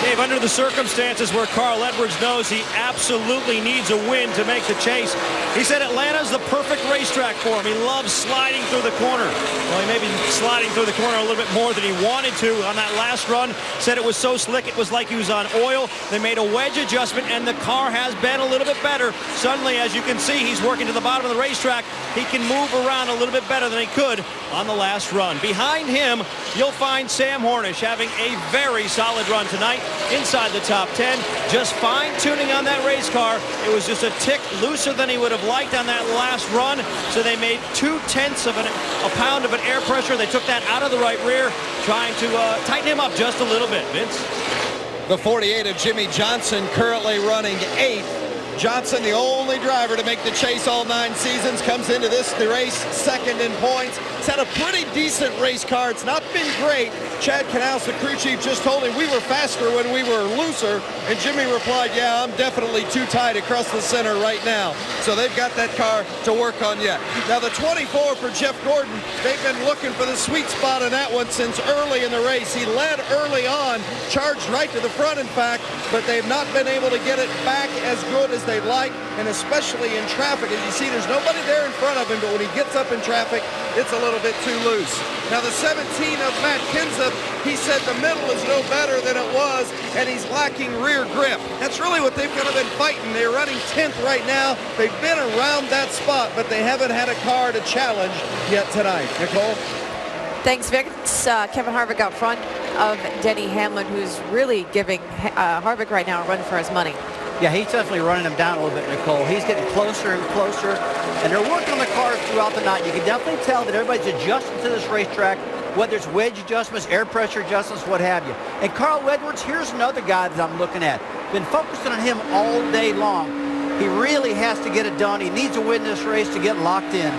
Dave, under the circumstances where Carl Edwards knows he absolutely needs a win to make the chase, he said Atlanta's the perfect racetrack for him. He loves sliding through the corner. Well, he may be sliding through the corner a little bit more than he wanted to on that last run. Said it was so slick it was like he was on oil. They made a wedge adjustment, and the car has been a little bit better. Suddenly, as you can see, he's working to the bottom of the racetrack. He can move around a little bit better than he could on the last run. Behind him, you'll find Sam Hornish having a very solid run tonight. Inside the top 10, just fine-tuning on that race car. It was just a tick looser than he would have liked on that last run, so they made 0.2 of a pound of an air pressure. They took that out of the right rear, trying to tighten him up just a little bit. Vince? The 48 of Jimmy Johnson currently running 8th. Johnson, the only driver to make the chase all 9 seasons, comes into the race 2nd in points. It's had a pretty decent race car. It's not been great. Chad Knaus, the crew chief, just told him we were faster when we were looser, and Jimmy replied, yeah, I'm definitely too tight across the center right now. So they've got that car to work on yet. Now the 24 for Jeff Gordon, they've been looking for the sweet spot on that one since early in the race. He led early on, charged right to the front, in fact, but they've not been able to get it back as good as they'd like, and especially in traffic. As you see, there's nobody there in front of him, but when he gets up in traffic, it's a little bit too loose. Now the 17 of Matt Kenseth, he said the middle is no better than it was, and he's lacking rear grip. That's really what they've kind of been fighting. They're running 10th right now. They've been around that spot, but they haven't had a car to challenge yet tonight. Nicole? Thanks, Vince. Kevin Harvick out front of Denny Hamlin, who's really giving Harvick right now a run for his money. Yeah, he's definitely running him down a little bit, Nicole. He's getting closer and closer, and they're working on the cars throughout the night. You can definitely tell that everybody's adjusting to this racetrack, whether it's wedge adjustments, air pressure adjustments, what have you. And Carl Edwards, here's another guy that I'm looking at. Been focusing on him all day long. He really has to get it done. He needs to win this race to get locked in.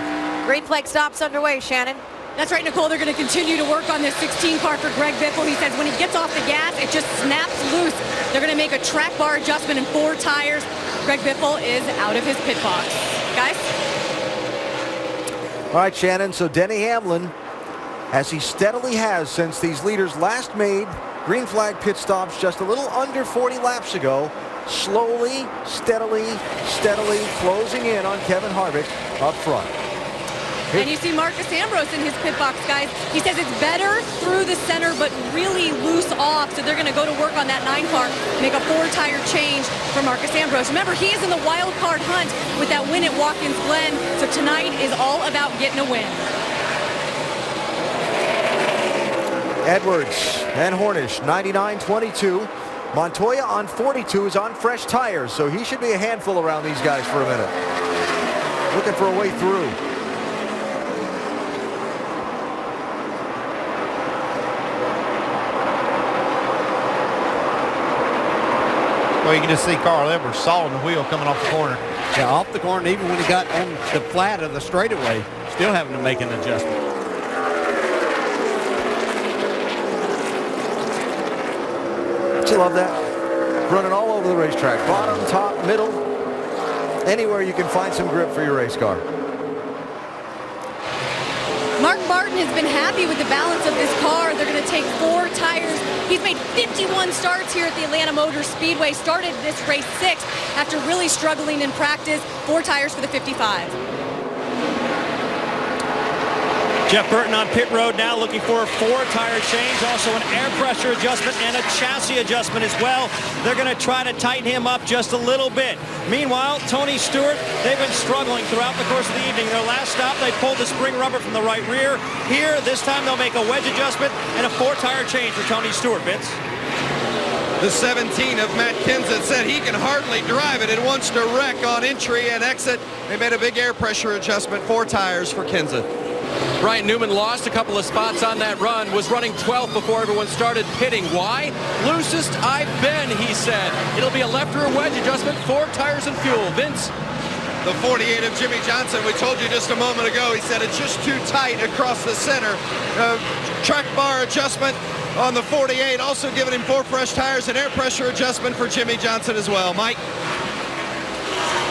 Green flag stops underway, Shannon. That's right, Nicole. They're going to continue to work on this 16 car for Greg Biffle. He says when he gets off the gas, it just snaps loose. They're going to make a track bar adjustment in 4 tires. Greg Biffle is out of his pit box. Guys? All right, Shannon. So Denny Hamlin, as he steadily has since these leaders last made green flag pit stops just a little under 40 laps ago, slowly, steadily closing in on Kevin Harvick up front. And you see Marcus Ambrose in his pit box, guys. He says it's better through the center, but really loose off. So they're going to go to work on that 9 car, make a 4-tire change for Marcus Ambrose. Remember, he is in the wild card hunt with that win at Watkins Glen. So tonight is all about getting a win. Edwards and Hornish, 99-22. Montoya on 42 is on fresh tires, so he should be a handful around these guys for a minute. Looking for a way through. Well, you can just see Carl Edwards sawing the wheel coming off the corner. Yeah, off the corner, even when he got on the flat of the straightaway, still having to make an adjustment. Don't you love that? Running all over the racetrack. Bottom, top, middle. Anywhere you can find some grip for your race car. Mark Martin has been happy with the balance of this car. They're going to take 4 tires. He's made 51 starts here at the Atlanta Motor Speedway. Started this race 6th after really struggling in practice. 4 tires for the 55. Jeff Burton on pit road now looking for a 4-tire change, also an air pressure adjustment and a chassis adjustment as well. They're going to try to tighten him up just a little bit. Meanwhile, Tony Stewart, they've been struggling throughout the course of the evening. Their last stop, they pulled the spring rubber from the right rear. Here, this time they'll make a wedge adjustment and a 4-tire change for Tony Stewart, Vince. The 17 of Matt Kenseth said he can hardly drive it. It wants to wreck on entry and exit. They made a big air pressure adjustment, 4 tires for Kenseth. Ryan Newman lost a couple of spots on that run, was running 12th before everyone started pitting. Why? Loosest I've been, he said. It'll be a left rear wedge adjustment, 4 tires and fuel. Vince? The 48 of Jimmy Johnson, we told you just a moment ago, he said it's just too tight across the center. Track bar adjustment on the 48, also giving him 4 fresh tires and air pressure adjustment for Jimmy Johnson as well. Mike?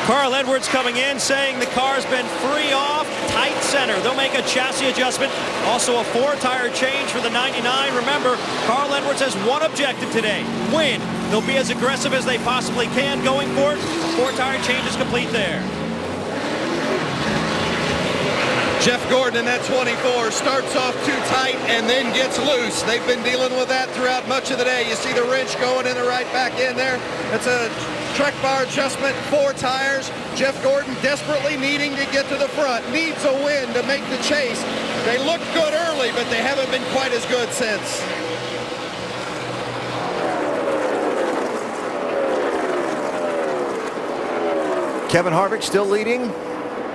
Carl Edwards coming in saying the car's been free off, tight center. They'll make a chassis adjustment, also a 4-tire change for the 99. Remember, Carl Edwards has one objective today, win. They'll be as aggressive as they possibly can going for it. 4-tire change is complete there. Jeff Gordon in that 24 starts off too tight and then gets loose. They've been dealing with that throughout much of the day. You see the wrench going in the right back end there. That's a track bar adjustment, 4 tires. Jeff Gordon desperately needing to get to the front. Needs a win to make the chase. They looked good early, but they haven't been quite as good since. Kevin Harvick still leading.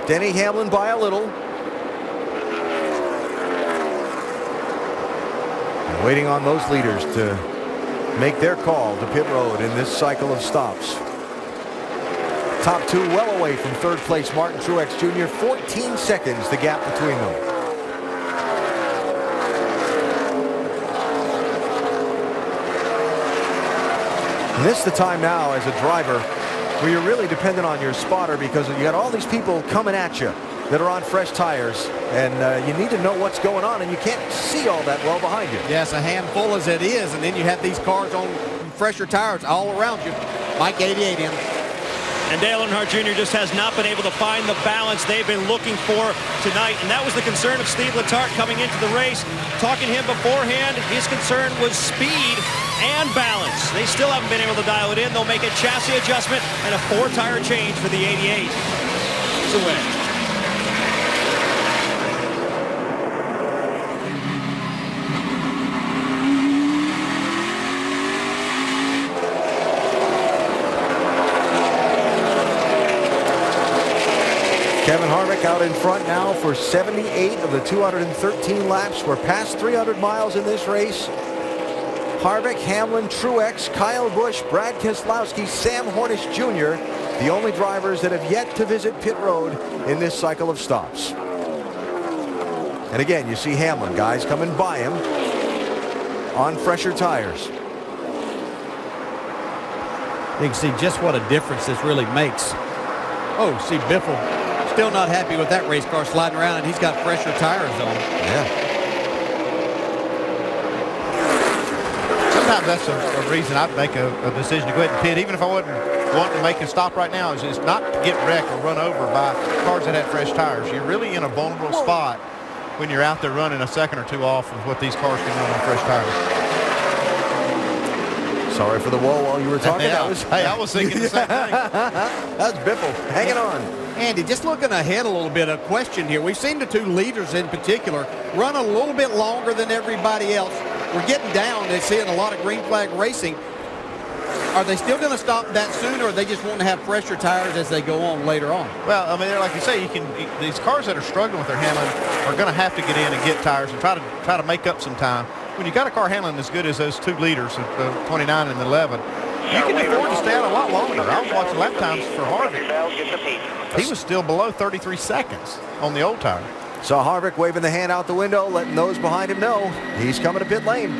Denny Hamlin by a little. And waiting on those leaders to make their call to pit road in this cycle of stops. Top 2 well away from 3rd place Martin Truex Jr. 14 seconds the gap between them. And this is the time now as a driver where you're really dependent on your spotter, because you got all these people coming at you that are on fresh tires, and you need to know what's going on, and you can't see all that well behind you. Yes, a handful as it is, and then you have these cars on fresher tires all around you. Mike 88 in. And Dale Earnhardt Jr. just has not been able to find the balance they've been looking for tonight. And that was the concern of Steve Letarte coming into the race. Talking to him beforehand, his concern was speed and balance. They still haven't been able to dial it in. They'll make a chassis adjustment and a 4-tire change for the 88. It's a win. Kevin Harvick out in front now for 78 of the 213 laps. We're past 300 miles in this race. Harvick, Hamlin, Truex, Kyle Busch, Brad Keselowski, Sam Hornish Jr., the only drivers that have yet to visit pit road in this cycle of stops. And again, you see Hamlin, guys coming by him on fresher tires. You can see just what a difference this really makes. Oh, see Biffle still not happy with that race car sliding around, and he's got fresher tires on. Yeah. Sometimes that's a reason I'd make a decision to go ahead and pit, even if I wasn't wanting to make a stop right now, is not to get wrecked or run over by cars that had fresh tires. You're really in a vulnerable spot when you're out there running a second or two off of what these cars can run on fresh tires. Sorry for the whoa while you were talking. Yeah. Hey, I was thinking the same thing. That's Biffle hanging on. Andy, just looking ahead a little bit, a question here. We've seen the two leaders in particular run a little bit longer than everybody else. We're getting down to seeing a lot of green flag racing. Are they still going to stop that soon, or are they just want to have fresher tires as they go on later on? Well, I mean, like you say, these cars that are struggling with their handling are going to have to get in and get tires and try to make up some time. When you got a car handling as good as those two leaders, 29 and 11, you can afford to stay out a lot longer. I was watching lap times for Harvick. He was still below 33 seconds on the old tire. Saw Harvick waving the hand out the window, letting those behind him know he's coming to pit lane.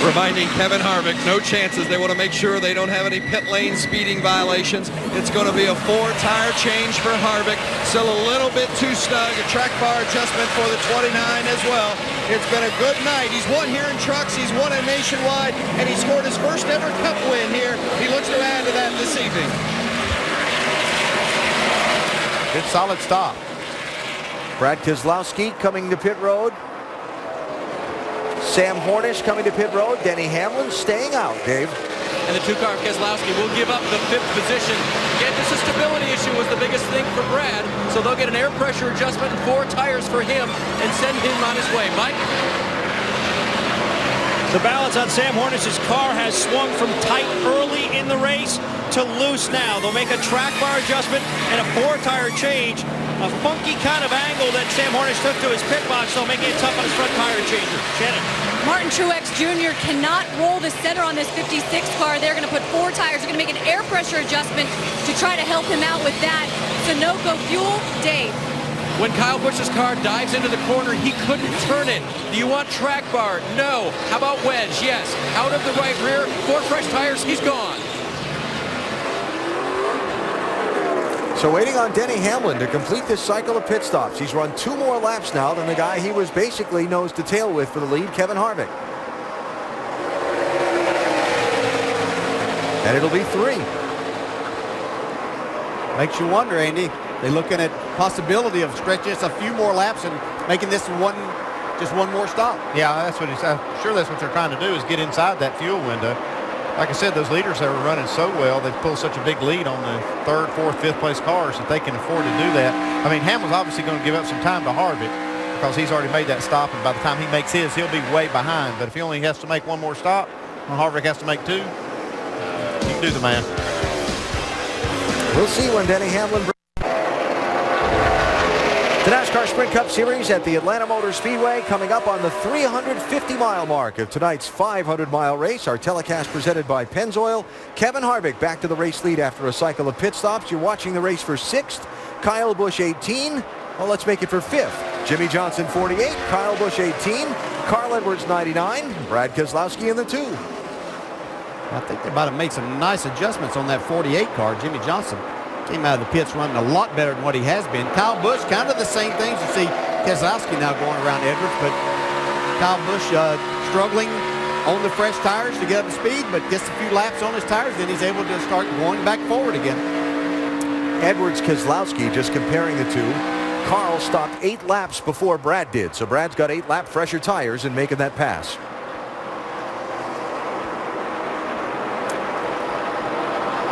Reminding Kevin Harvick, no chances. They want to make sure they don't have any pit lane speeding violations. It's going to be a 4-tire change for Harvick. Still a little bit too snug. A track bar adjustment for the 29 as well. It's been a good night. He's won here in trucks. He's won at Nationwide, and he scored his first ever Cup win here. He looks to add to that this evening. Good solid stop. Brad Keselowski coming to pit road. Sam Hornish coming to pit road. Denny Hamlin staying out, Dave. And the two-car Keselowski will give up the 5th position. Again, just a stability issue was the biggest thing for Brad. So they'll get an air pressure adjustment and 4 tires for him and send him on his way. Mike? The balance on Sam Hornish's car has swung from tight early in the race to loose now. They'll make a track bar adjustment and a 4-tire change. A funky kind of angle that Sam Hornish took to his pit box, so making it tough on his front tire changer. Shannon. Martin Truex Jr. cannot roll the center on this 56 car. They're going to put 4 tires. They're going to make an air pressure adjustment to try to help him out with that. Sunoco fuel, Dave. When Kyle Busch's car dives into the corner, he couldn't turn it. Do you want track bar? No. How about wedge? Yes. Out of the right rear, 4 fresh tires, he's gone. So waiting on Denny Hamlin to complete this cycle of pit stops. He's run 2 more laps now than the guy he was basically nose to tail with for the lead, Kevin Harvick. And it'll be 3. Makes you wonder, Andy. They're looking at possibility of stretching just a few more laps and making this just one more stop. Yeah, that's what he's. I'm sure that's what they're trying to do, is get inside that fuel window. Like I said, those leaders that were running so well, they pulled such a big lead on the 3rd, 4th, 5th place cars that they can afford to do that. I mean, Hamlin's obviously going to give up some time to Harvick because he's already made that stop, and by the time he makes his, he'll be way behind. But if he only has to make 1 more stop, and Harvick has to make 2, you can do the math. We'll see when Denny Hamlin. The NASCAR Sprint Cup Series at the Atlanta Motor Speedway coming up on the 350-mile mark of tonight's 500-mile race. Our telecast presented by Pennzoil. Kevin Harvick back to the race lead after a cycle of pit stops. You're watching the race for 6th. Kyle Busch 18. Well, let's make it for 5th. Jimmy Johnson 48. Kyle Busch 18. Carl Edwards 99. Brad Keselowski in the 2. I think they might have made some nice adjustments on that 48 car. Jimmy Johnson came out of the pits running a lot better than what he has been. Kyle Busch, kind of the same things. You see Keselowski now going around Edwards, but Kyle Busch struggling on the fresh tires to get up to speed, but gets a few laps on his tires, then he's able to start going back forward again. Edwards, Keselowski, just comparing the 2. Carl stopped 8 laps before Brad did, so Brad's got 8 lap fresher tires and making that pass.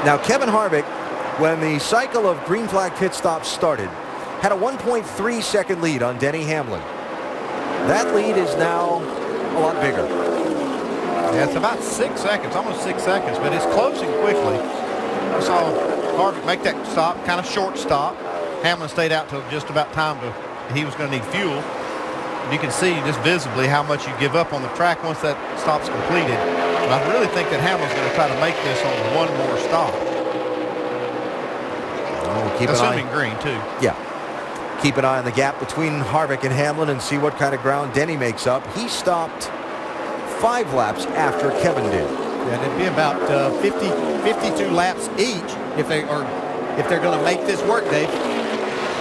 Now, Kevin Harvick, when the cycle of green flag pit stops started, had a 1.3 second lead on Denny Hamlin. That lead is now a lot bigger. Yeah, it's about 6 seconds, almost 6 seconds, but it's closing quickly. I saw Harvick make that stop, kind of short stop. Hamlin stayed out till just about time he was going to need fuel. And you can see just visibly how much you give up on the track once that stop's completed. But I really think that Hamlin's going to try to make this on one more stop. Keep Assuming green, too. Yeah. Keep an eye on the gap between Harvick and Hamlin and see what kind of ground Denny makes up. He stopped 5 laps after Kevin did. And it'd be about 52 laps each if they're going to make this work, Dave.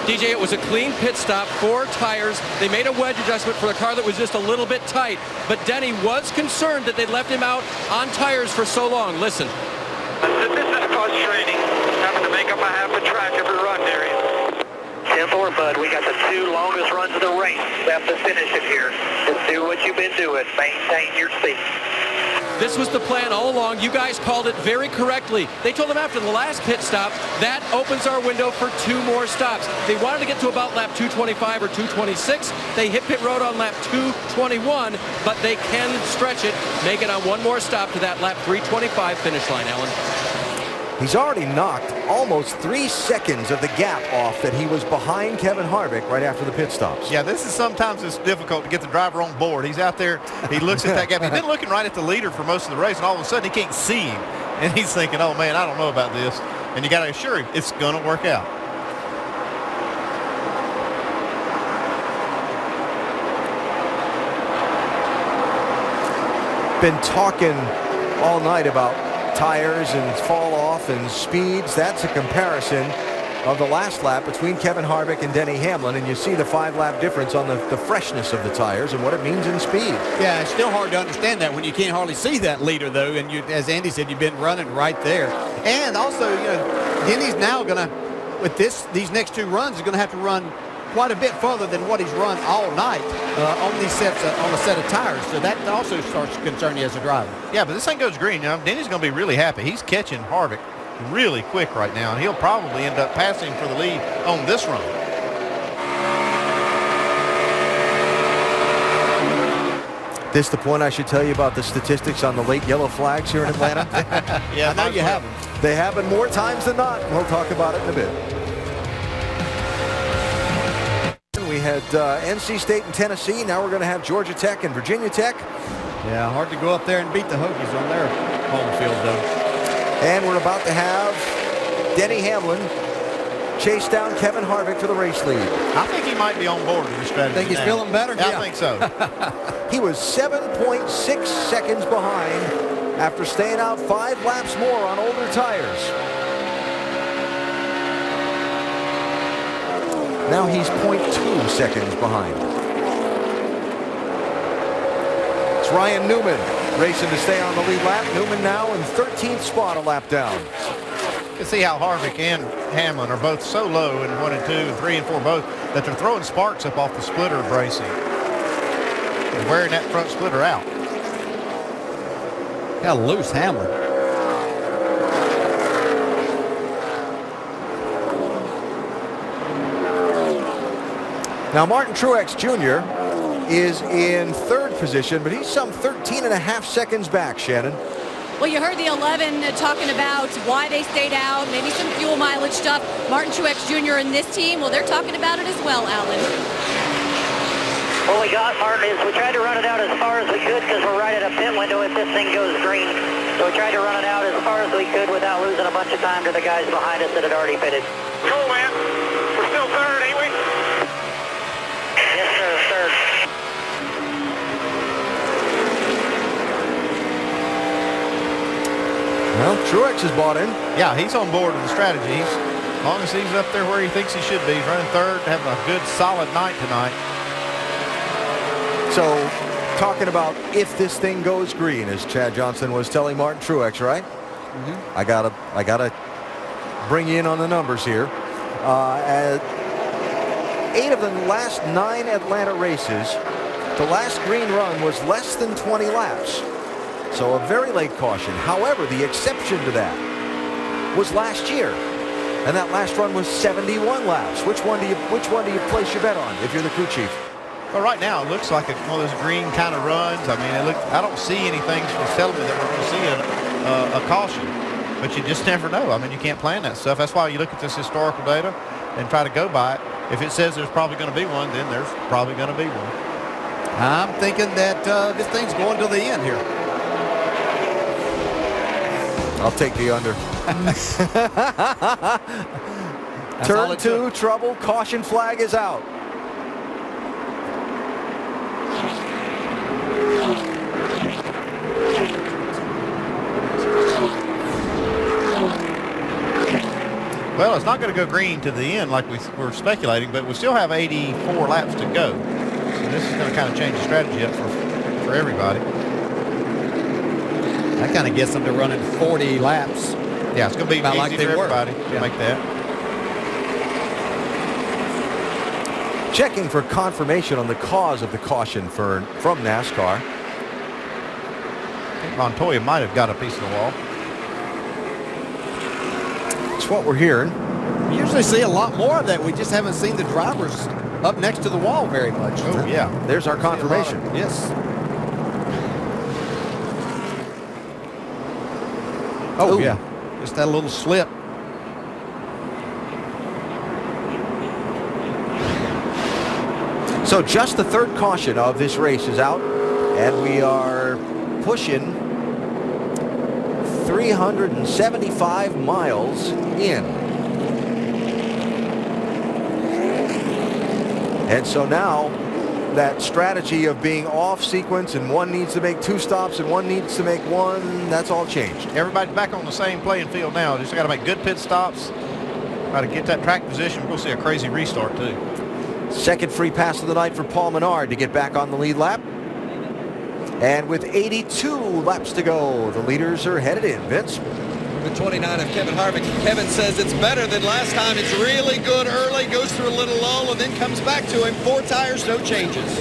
DJ, it was a clean pit stop, 4 tires. They made a wedge adjustment for the car that was just a little bit tight, but Denny was concerned that they'd left him out on tires for so long. Listen. This is frustrating, having to make up a half a track every run, Darius. Simple, bud. We got the 2 longest runs of the race left to finish it here. Just do what you've been doing. Maintain your speed. This was the plan all along. You guys called it very correctly. They told him after the last pit stop, that opens our window for 2 more stops. They wanted to get to about lap 225 or 226. They hit pit road on lap 221, but they can stretch it, make it on 1 more stop to that lap 325 finish line, Alan. He's already knocked almost 3 seconds of the gap off that he was behind Kevin Harvick right after the pit stops. Yeah, this is sometimes it's difficult to get the driver on board. He's out there, he looks at that gap. He's been looking right at the leader for most of the race, and all of a sudden he can't see him. And he's thinking, oh man, I don't know about this. And you got to assure him it's going to work out. Been talking all night about tires and fall off and speeds. That's a comparison of the last lap between Kevin Harvick and Denny Hamlin, and you see the 5-lap difference on the freshness of the tires and what it means in speed. Yeah, it's still hard to understand that when you can't hardly see that leader, though, and you, as Andy said, you've been running right there. And also, you know, Denny's now going to, with these next 2 runs, is going to have to run quite a bit further than what he's run all night on these sets on a set of tires. So that also starts to concern you as a driver. Yeah, but this thing goes green. You know, Denny's going to be really happy. He's catching Harvick really quick right now, and he'll probably end up passing for the lead on this run. This the point I should tell you about the statistics on the late yellow flags here in Atlanta? Yeah, I know you have them. They happen more times than not. We'll talk about it in a bit. We had NC State and Tennessee. Now we're going to have Georgia Tech and Virginia Tech. Yeah, hard to go up there and beat the Hokies on their home field, though. And we're about to have Denny Hamlin chase down Kevin Harvick for the race lead. I think he might be on board with the strategy. Think he's feeling better? Yeah, I think so. He was 7.6 seconds behind after staying out 5 laps more on older tires. Now he's 0.2 seconds behind. It's Ryan Newman racing to stay on the lead lap. Newman now in 13th spot, a lap down. You can see how Harvick and Hamlin are both so low in 1 and 2 and 3 and 4 both that they're throwing sparks up off the splitter bracing. They're wearing that front splitter out. Got a loose Hamlin. Now Martin Truex Jr. is in 3rd position, but he's some 13.5 seconds back, Shannon. Well, you heard the 11 talking about why they stayed out, maybe some fuel mileage stuff. Martin Truex Jr. and this team, well, they're talking about it as well, Alan. What we got, Martin, is we tried to run it out as far as we could because we're right at a pit window if this thing goes green. So we tried to run it out as far as we could without losing a bunch of time to the guys behind us that had already pitted. Cool, man. We're still 3rd, ain't we? Yes, sir, 3rd. Well, Truex is bought in. Yeah, he's on board with the strategy. As long as he's up there where he thinks he should be, he's running 3rd, having a good solid night tonight. So, talking about if this thing goes green, as Chad Johnson was telling Martin Truex, right? Mm-hmm. I gotta bring you in on the numbers here. 8 of the last 9 Atlanta races, the last green run was less than 20 laps. So a very late caution. However, the exception to that was last year, and that last run was 71 laps. Which one do you place your bet on if you're the crew chief? Well, right now it looks like one of those green kind of runs. I mean, I don't see anything that's telling me that we're going to see a caution, but you just never know. I mean, you can't plan that stuff. That's why you look at this historical data and try to go by it. If it says there's probably going to be one, then there's probably going to be one. I'm thinking that this thing's going to the end here. I'll take the under. Turn 2, trouble, caution flag is out. Well, it's not going to go green to the end like we were speculating, but we still have 84 laps to go. So this is going to kind of change the strategy up for everybody. That kind of gets them to running 40 laps. Yeah, it's going to be easy like for everybody to make that. Checking for confirmation on the cause of the caution from NASCAR. I think Montoya might have got a piece of the wall. That's what we're hearing. We usually see a lot more of that. We just haven't seen the drivers up next to the wall very much. Oh, yeah. There's our confirmation. Yes. Oh, yeah. Just that little slip. So just the third caution of this race is out, and we are pushing 375 miles in. And so now that strategy of being off sequence and one needs to make 2 stops and one needs to make 1, that's all changed. Everybody's back on the same playing field now. Just got to make good pit stops. Got to get that track position. We're going to see a crazy restart too. Second free pass of the night for Paul Menard to get back on the lead lap. And with 82 laps to go, the leaders are headed in. Vince? With 29 of Kevin Harvick. Kevin says it's better than last time. It's really good early, goes through a little lull, and then comes back to him. 4 tires, no changes.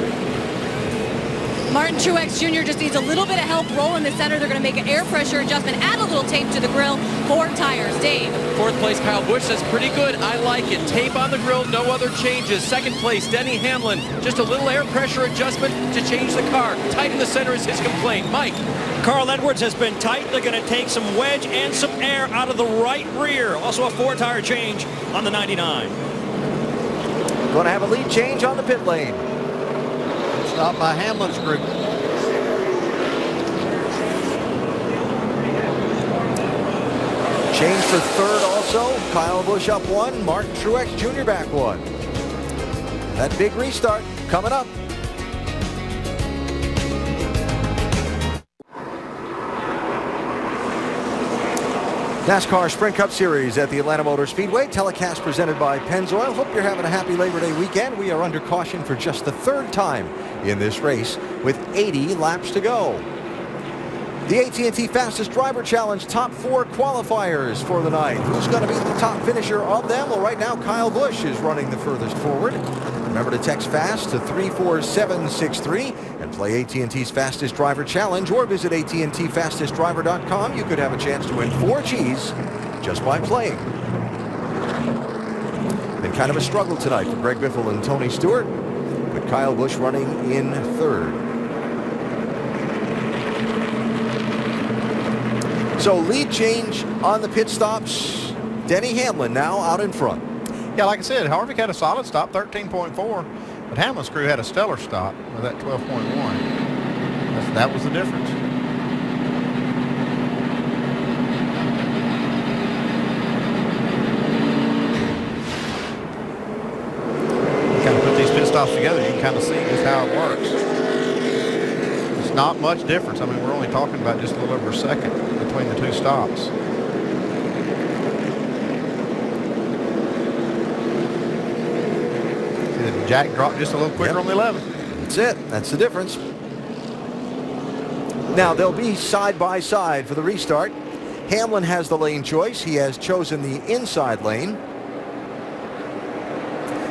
Martin Truex Jr. just needs a little bit of help rolling the center. They're going to make an air pressure adjustment, add a little tape to the grill. 4 tires. Dave. 4th place, Kyle Busch says pretty good. I like it. Tape on the grill, no other changes. 2nd place, Denny Hamlin. Just a little air pressure adjustment to change the car. Tight in the center is his complaint. Mike. Carl Edwards has been tight. They're going to take some wedge and some air out of the right rear. Also a 4-tire change on the 99. Going to have a lead change on the pit lane. Stopped by Hamlin's group. Change for third also. Kyle Busch up 1. Martin Truex Jr. back 1. That big restart coming up. NASCAR Sprint Cup Series at the Atlanta Motor Speedway. Telecast presented by Pennzoil. Hope you're having a happy Labor Day weekend. We are under caution for just the 3rd time in this race with 80 laps to go. The AT&T Fastest Driver Challenge top 4 qualifiers for the night. Who's going to be the top finisher of them? Well, right now, Kyle Busch is running the furthest forward. Remember to text FAST to 34763 and play AT&T's Fastest Driver Challenge or visit AT&TFastestDriver.com. You could have a chance to win 4 Gs just by playing. Been kind of a struggle tonight for Greg Biffle and Tony Stewart, with Kyle Busch running in 3rd. So lead change on the pit stops. Denny Hamlin now out in front. Yeah, like I said, Harvick had a solid stop, 13.4, but Hamlin's crew had a stellar stop with that 12.1. That was the difference. You kind of put these pit stops together, you can kind of see just how it works. It's not much difference. I mean, we're only talking about just a little over a second between the 2 stops. Jack dropped just a little quicker on the 11. That's it. That's the difference. Now they'll be side by side for the restart. Hamlin has the lane choice. He has chosen the inside lane.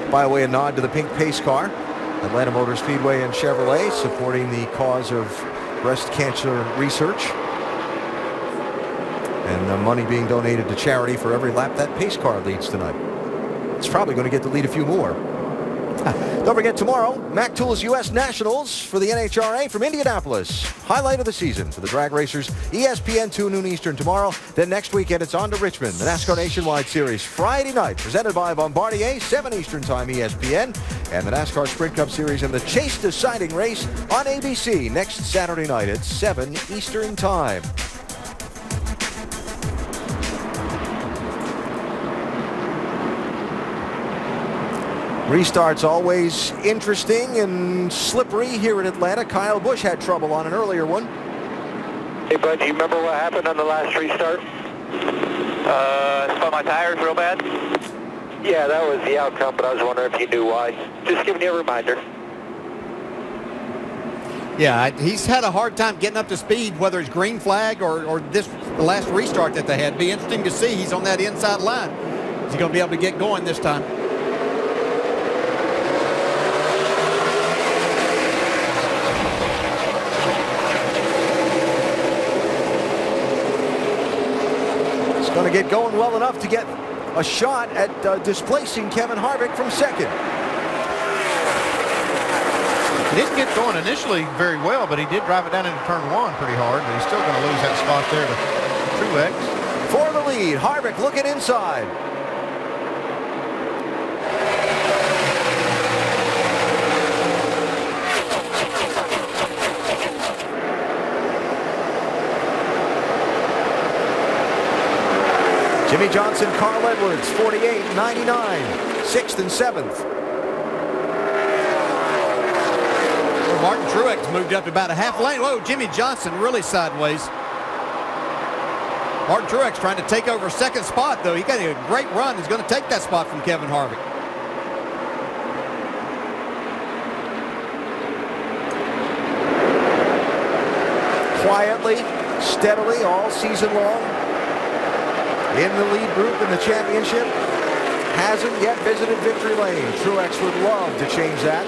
By way of nod to the pink pace car. Atlanta Motor Speedway and Chevrolet supporting the cause of breast cancer research. And money being donated to charity for every lap that pace car leads tonight. It's probably going to get to lead a few more. Don't forget tomorrow, Mac Tools U.S. Nationals for the NHRA from Indianapolis. Highlight of the season for the drag racers. ESPN 2 noon Eastern tomorrow. Then next weekend it's on to Richmond. The NASCAR Nationwide Series Friday night presented by Bombardier, 7 Eastern Time ESPN. And the NASCAR Sprint Cup Series and the Chase deciding race on ABC next Saturday night at 7 Eastern Time. Restart's always interesting and slippery here in Atlanta. Kyle Busch had trouble on an earlier one. Hey, bud, do you remember what happened on the last restart? Spun my tires real bad. Yeah, that was the outcome, but I was wondering if you knew why. Just giving you a reminder. Yeah, he's had a hard time getting up to speed, whether it's green flag or the last restart that they had. Be interesting to see. He's on that inside line. Is he going to be able to get going this time? Going to get going well enough to get a shot at displacing Kevin Harvick from second. He didn't get going initially very well, but he did drive it down into turn 1 pretty hard, but he's still going to lose that spot there to Truex. For the lead, Harvick looking inside. Jimmy Johnson, Carl Edwards, 48, 99, 6th and 7th. Well, Martin Truex moved up about a half lane. Whoa, Jimmy Johnson really sideways. Martin Truex trying to take over second spot, though. He got a great run. He's going to take that spot from Kevin Harvick. Quietly, steadily, all season long. In the lead group in the championship, hasn't yet visited victory lane. Truex would love to change that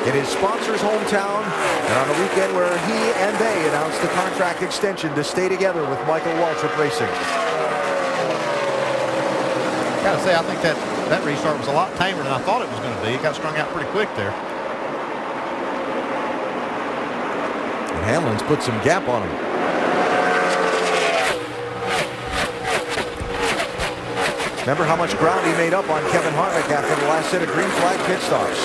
in his sponsor's hometown and on a weekend where he and they announced the contract extension to stay together with Michael Waltrip Racing. Gotta say, I think that restart was a lot tamer than I thought it was going to be. It got strung out pretty quick there. And Hamlin's put some gap on him. Remember how much ground he made up on Kevin Harvick after the last set of green flag pit stops.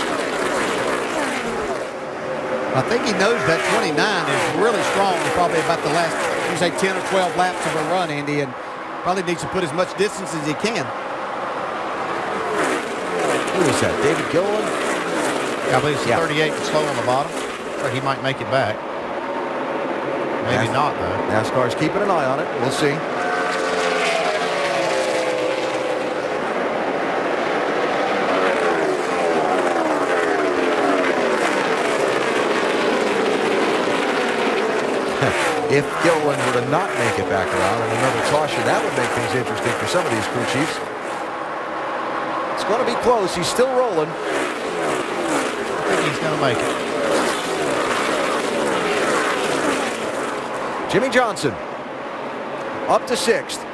I think he knows that 29 is really strong, probably about the last, you say 10 or 12 laps of a run, Andy, and probably needs to put as much distance as he can. Who is that, David Gilliland? I believe it's 38 and slow on the bottom. Or he might make it back. Maybe not, though. NASCAR's keeping an eye on it. We'll see. If Gilliland were to not make it back around and another caution, that would make things interesting for some of these crew chiefs. It's going to be close. He's still rolling. I think he's going to make it. Jimmy Johnson up to 6th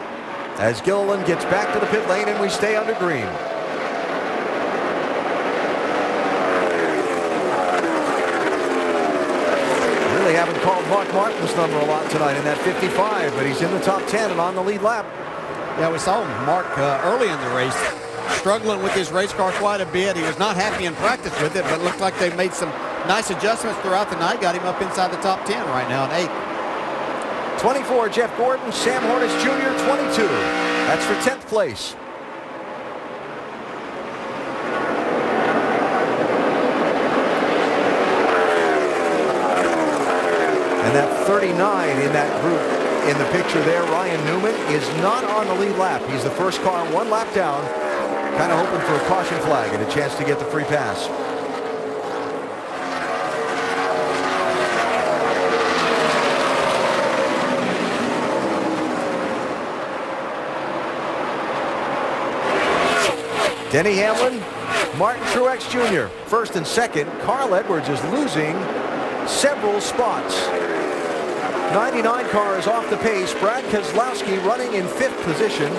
as Gilliland gets back to the pit lane and we stay under green. Really haven't called Mark Martin's number a lot tonight in that 55, but he's in the top 10 and on the lead lap. Yeah, we saw Mark early in the race struggling with his race car quite a bit. He was not happy in practice with it, but it looked like they made some nice adjustments throughout the night, got him up inside the top 10 right now in 8th. 24, Jeff Gordon, Sam Hornish Jr., 22. That's for 10th place. And that 39 in that group in the picture there, Ryan Newman, is not on the lead lap. He's the first car one lap down, kind of hoping for a caution flag and a chance to get the free pass. Denny Hamlin, Martin Truex Jr., first and second. Carl Edwards is losing several spots. 99 car is off the pace. Brad Keselowski running in 5th position.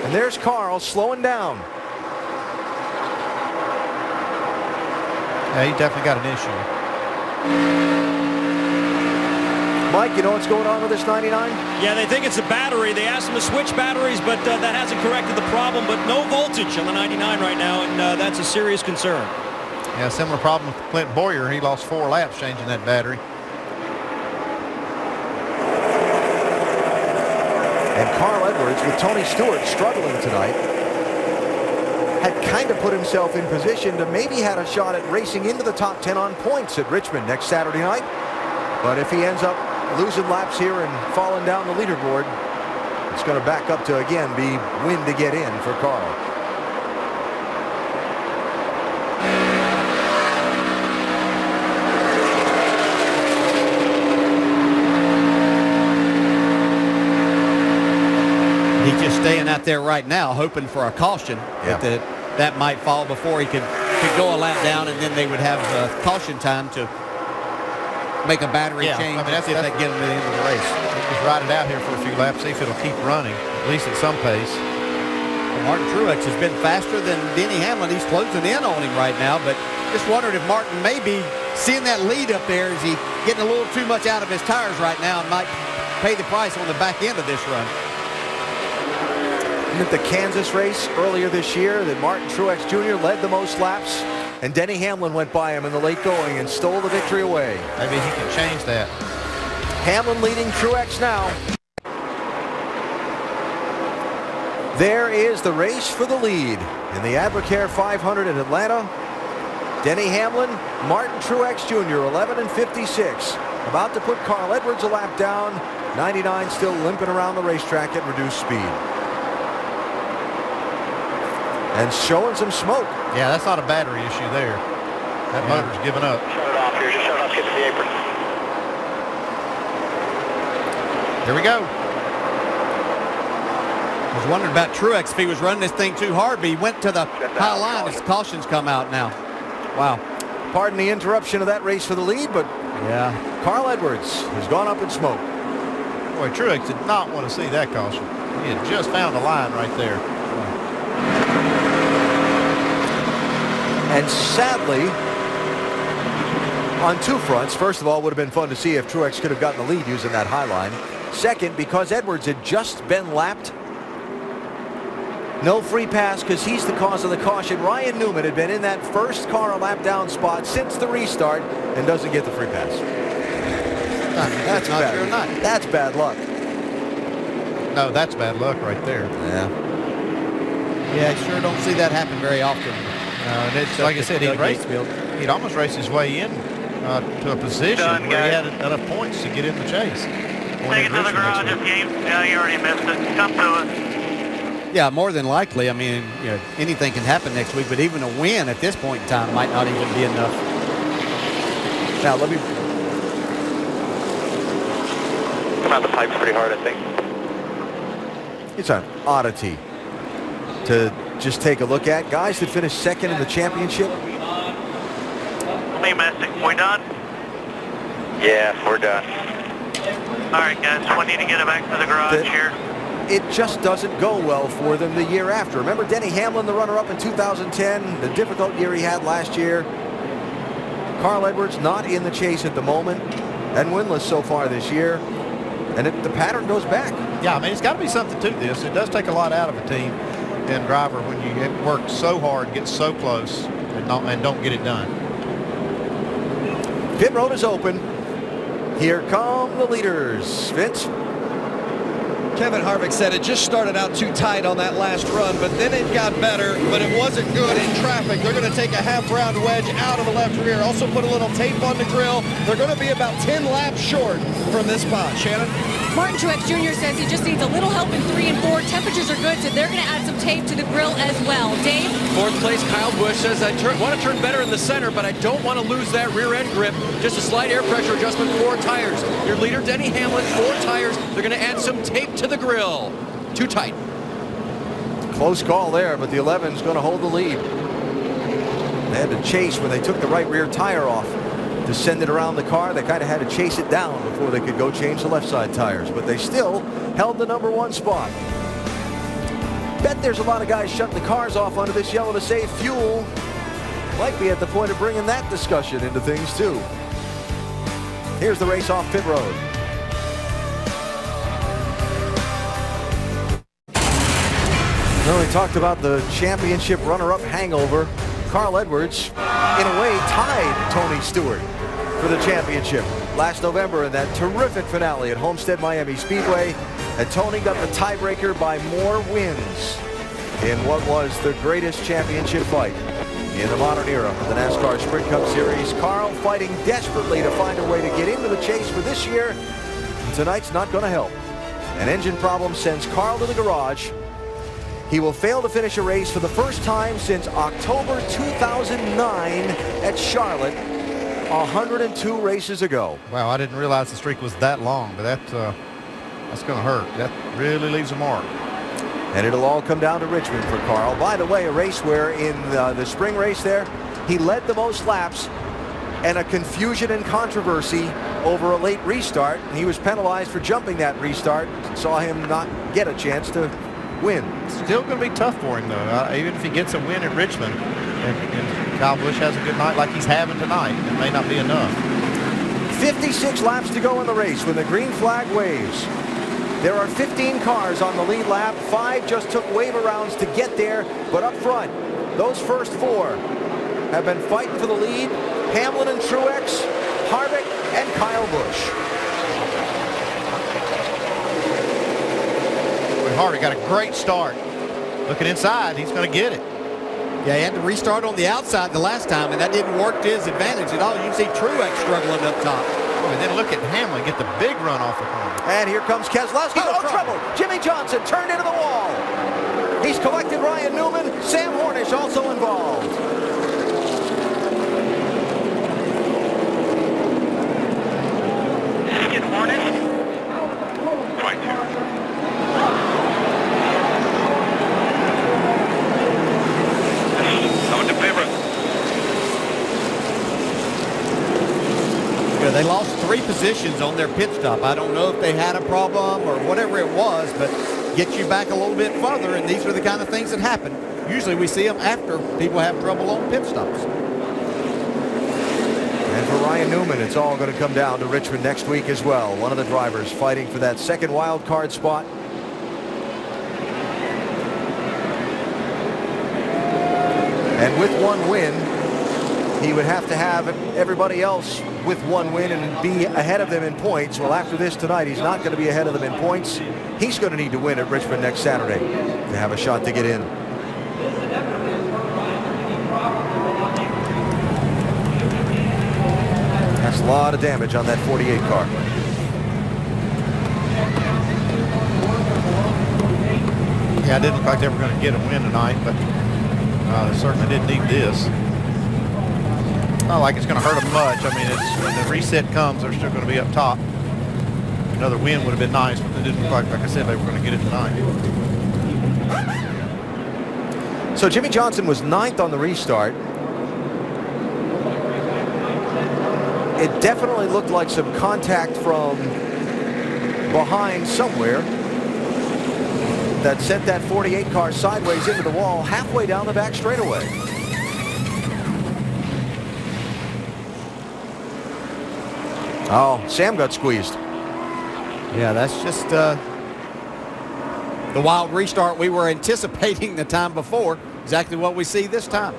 And there's Carl slowing down. Yeah, he definitely got an issue. Mike, you know what's going on with this 99? Yeah, they think it's a battery. They asked them to switch batteries, but that hasn't corrected the problem. But no voltage on the 99 right now, and that's a serious concern. Yeah, similar problem with Clint Boyer. He lost 4 laps changing that battery. And Carl Edwards, with Tony Stewart struggling tonight, had kind of put himself in position to maybe had a shot at racing into the top 10 on points at Richmond next Saturday night. But if he ends up losing laps here and falling down the leaderboard, it's going to back up to, again, be win to get in for Carl. He's just staying out there right now, hoping for a caution. Yeah. That might fall before he could go a lap down, and then they would have caution time to make a battery change. I mean, that's get him to the end of the race. Just ride it out here for a few laps, see if it'll keep running, at least at some pace. Well, Martin Truex has been faster than Denny Hamlin. He's closing in on him right now, but just wondered if Martin may be seeing that lead up there. Is he getting a little too much out of his tires right now and might pay the price on the back end of this run? At the Kansas race earlier this year that Martin Truex Jr. led the most laps, and Denny Hamlin went by him in the late going and stole the victory away. Maybe he can change that. Hamlin leading Truex now. There is the race for the lead in the Advocare 500 in Atlanta. Denny Hamlin, Martin Truex Jr., 11 and 56. About to put Carl Edwards a lap down. 99 still limping around the racetrack at reduced speed. And showing some smoke. Yeah, that's not a battery issue there. That motor's giving up. Shut it off here. Just shut it off. Get to the apron. Here we go. I was wondering about Truex if he was running this thing too hard, but he went to the high line as cautions come out now. Wow. Pardon the interruption of that race for the lead, but yeah, Carl Edwards has gone up in smoke. Boy, Truex did not want to see that caution. He had just found a line right there. And sadly, on two fronts. First of all, it would have been fun to see if Truex could have gotten the lead using that high line. Second, because Edwards had just been lapped, no free pass because he's the cause of the caution. Ryan Newman had been in that first car a lap down spot since the restart and doesn't get the free pass. That's bad. That's bad luck. No, that's bad luck right there. Yeah, I sure don't see that happen very often. And it's like I said, he'd almost raced his way in to a position where he had enough points to get in the chase. Take it to the garage if you already missed it. Come to us. Yeah, more than likely. I mean, anything can happen next week, but even a win at this point in time might not even be enough. Now, let me come out the pipes pretty hard, I think. It's an oddity to just take a look at. Guys that finished second in the championship. Hey, Mystic, we done? Yeah, we're done. All right, guys, we need to get it back to the garage here. It just doesn't go well for them the year after. Remember Denny Hamlin, the runner-up in 2010, the difficult year he had last year. Carl Edwards not in the chase at the moment and winless so far this year. And the pattern goes back. Yeah, I mean, it's got to be something to this. It does take a lot out of a team and driver when you work so hard, get so close, and don't get it done. Pit road is open. Here come the leaders. Vince? Kevin Harvick said it just started out too tight on that last run, but then it got better, but it wasn't good in traffic. They're going to take a half-round wedge out of the left rear, also put a little tape on the grill. They're going to be about 10 laps short from this spot. Shannon? Martin Truex Jr. says he just needs a little help in 3 and 4. Temperatures are good, so they're going to add some tape to the grill as well. Dave? Fourth place, Kyle Busch says, I want to turn better in the center, but I don't want to lose that rear end grip. Just a slight air pressure adjustment, 4 tires. Your leader, Denny Hamlin, 4 tires. They're going to add some tape to the grill. Too tight. Close call there, but the 11's going to hold the lead. They had to chase when they took the right rear tire off to send it around the car. They kind of had to chase it down before they could go change the left side tires, but they still held the #1 spot. Bet there's a lot of guys shutting the cars off under this yellow to save fuel. might be at the point of bringing that discussion into things too. Here's the race off pit road. Well, we talked about the championship runner-up hangover. Carl Edwards, in a way, tied Tony Stewart for the championship last November in that terrific finale at Homestead Miami Speedway. And Tony got the tiebreaker by more wins in what was the greatest championship fight in the modern era of the NASCAR Sprint Cup Series. Carl fighting desperately to find a way to get into the chase for this year. Tonight's not going to help. An engine problem sends Carl to the garage. He will fail to finish a race for the first time since October 2009 at Charlotte, 102 races ago. Wow, I didn't realize the streak was that long, but that's going to hurt. That really leaves a mark. And it'll all come down to Richmond for Carl. By the way, a race where in the spring race there, he led the most laps, and a confusion and controversy over a late restart. He was penalized for jumping that restart. Saw him not get a chance to win. Still going to be tough for him, though. Even if he gets a win at Richmond, and Kyle Busch has a good night like he's having tonight, it may not be enough. 56 laps to go in the race when the green flag waves. There are 15 cars on the lead lap. 5 just took wave arounds to get there, but up front, those first 4 have been fighting for the lead. Hamlin and Truex, Harvick and Kyle Busch. Harvick got a great start. Looking inside, he's going to get it. Yeah, he had to restart on the outside the last time, and that didn't work to his advantage at all. You can see Truex struggling up top. And then look at Hamlin get the big run off the corner. And here comes Keselowski. Oh, trouble. Jimmy Johnson turned into the wall. He's collected Ryan Newman. Sam Hornish also involved. Get Hornish. Quite They lost 3 positions on their pit stop. I don't know if they had a problem or whatever it was, but get you back a little bit further, and these are the kind of things that happen. Usually we see them after people have trouble on pit stops. And for Ryan Newman, it's all going to come down to Richmond next week as well. One of the drivers fighting for that second wild card spot. And with one win, he would have to have everybody else with one win and be ahead of them in points. Well, after this tonight, he's not going to be ahead of them in points. He's going to need to win at Richmond next Saturday to have a shot to get in. That's a lot of damage on that 48 car. Yeah, it didn't look like they were going to get a win tonight, but they certainly didn't need this. Not like it's going to hurt them much. I mean, it's when the reset comes, they're still going to be up top. Another win would have been nice, but it didn't look like I said, they were going to get it tonight. So Jimmy Johnson was 9th on the restart. It definitely looked like some contact from behind somewhere that sent that 48 car sideways into the wall halfway down the back straightaway. Oh, Sam got squeezed. Yeah, that's just the wild restart we were anticipating the time before. Exactly what we see this time.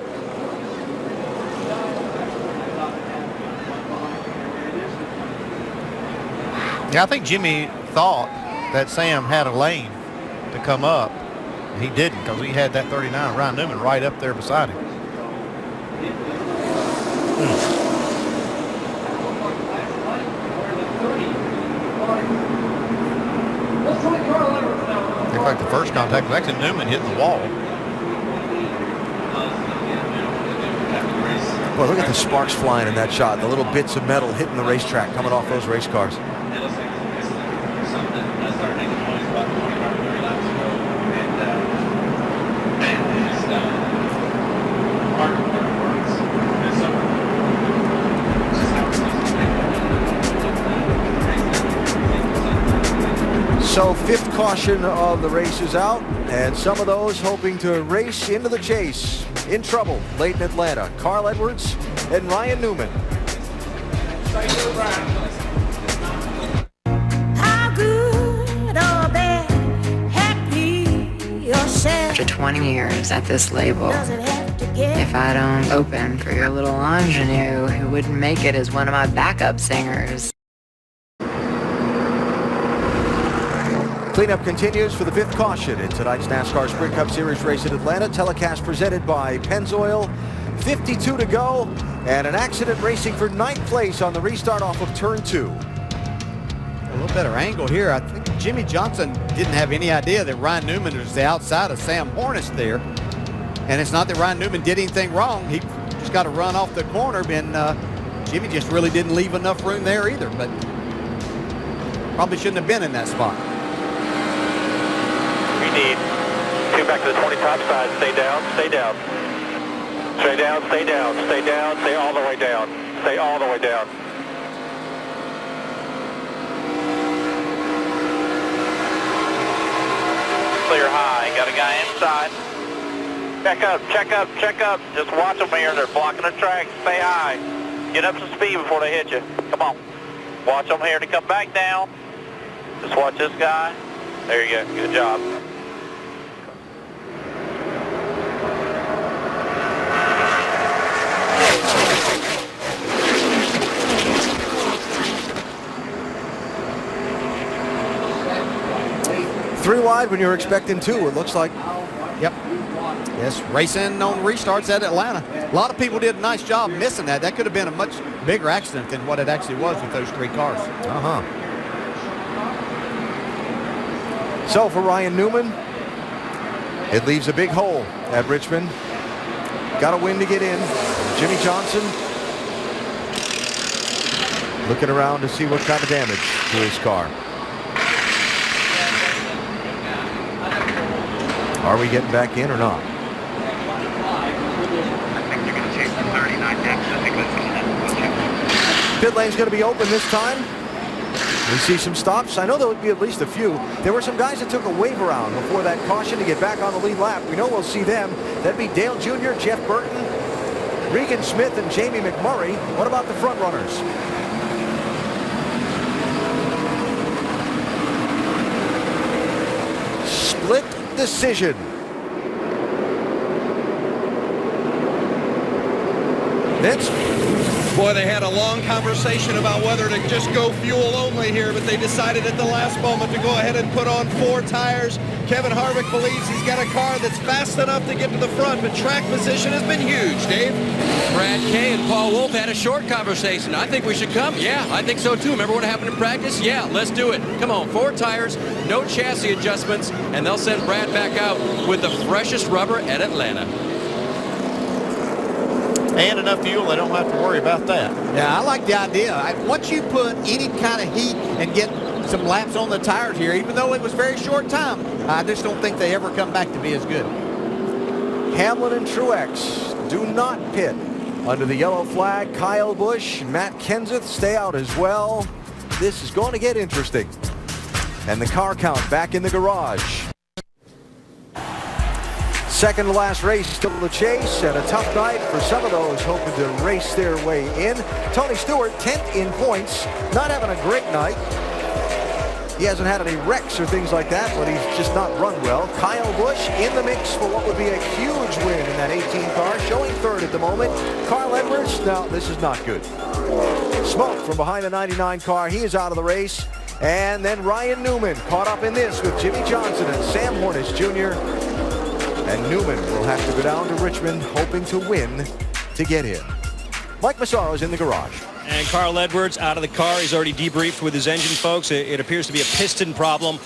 Yeah, I think Jimmy thought that Sam had a lane to come up. He didn't, because he had that 39 Ryan Newman right up there beside him. Looks like the first contact was actually Newman hitting the wall. Well, look at the sparks flying in that shot. The little bits of metal hitting the racetrack coming off those race cars. So 5th caution of the race is out, and some of those hoping to race into the chase in trouble late in Atlanta. Carl Edwards and Ryan Newman. How good or bad, happy yourself. After 20 years at this label, if I don't open for your little ingenue who wouldn't make it as one of my backup singers. Cleanup continues for the 5th caution in tonight's NASCAR Sprint Cup Series race in Atlanta. Telecast presented by Pennzoil. 52 to go, and an accident racing for 9th place on the restart off of turn 2. A little better angle here. I think Jimmy Johnson didn't have any idea that Ryan Newman was the outside of Sam Hornish there. And it's not that Ryan Newman did anything wrong. He just got to run off the corner, and Jimmy just really didn't leave enough room there either, but probably shouldn't have been in that spot. We need 2 back to the 20 top side. Stay down, stay down. Stay down, stay down, stay down, stay all the way down. Stay all the way down. Clear high, got a guy inside. Check up, check up, check up. Just watch them here, they're blocking the track. Stay high. Get up some speed before they hit you. Come on. Watch them here to come back down. Just watch this guy. There you go, good job. Three wide when you're expecting 2, it looks like. Yep. Yes, racing on restarts at Atlanta. A lot of people did a nice job missing that. That could have been a much bigger accident than what it actually was with those 3 cars. So for Ryan Newman, it leaves a big hole at Richmond. Got a win to get in. Jimmy Johnson looking around to see what kind of damage to his car. Are we getting back in or not? Pit lane's going to be open this time. We see some stops. I know there would be at least a few. There were some guys that took a wave around before that caution to get back on the lead lap. We know we'll see them. That'd be Dale Jr., Jeff Burton, Regan Smith, and Jamie McMurray. What about the front runners? Split decision. Vince? Boy, they had a long conversation about whether to just go fuel only here, but they decided at the last moment to go ahead and put on 4 tires. Kevin Harvick believes he's got a car that's fast enough to get to the front, but track position has been huge, Dave. Brad Kay and Paul Wolf had a short conversation. I think we should come. Yeah, I think so too. Remember what happened in practice? Yeah, let's do it. Come on, 4 tires, no chassis adjustments, and they'll send Brad back out with the freshest rubber at Atlanta. And enough fuel, they don't have to worry about that. Yeah, I like the idea. Once you put any kind of heat and get some laps on the tires here, even though it was very short time, I just don't think they ever come back to be as good. Hamlin and Truex do not pit under the yellow flag. Kyle Busch, Matt Kenseth stay out as well. This is going to get interesting. And the car count back in the garage. Second to last race, still the chase, and a tough night for some of those hoping to race their way in. Tony Stewart, 10th in points, not having a great night. He hasn't had any wrecks or things like that, but he's just not run well. Kyle Busch in the mix for what would be a huge win in that 18 car, showing 3rd at the moment. Carl Edwards, now this is not good. Smoke from behind the 99 car, he is out of the race. And then Ryan Newman caught up in this with Jimmy Johnson and Sam Hornish Jr. And Newman will have to go down to Richmond hoping to win to get in. Mike Massaro's in the garage. And Carl Edwards out of the car. He's already debriefed with his engine folks. It appears to be a piston problem.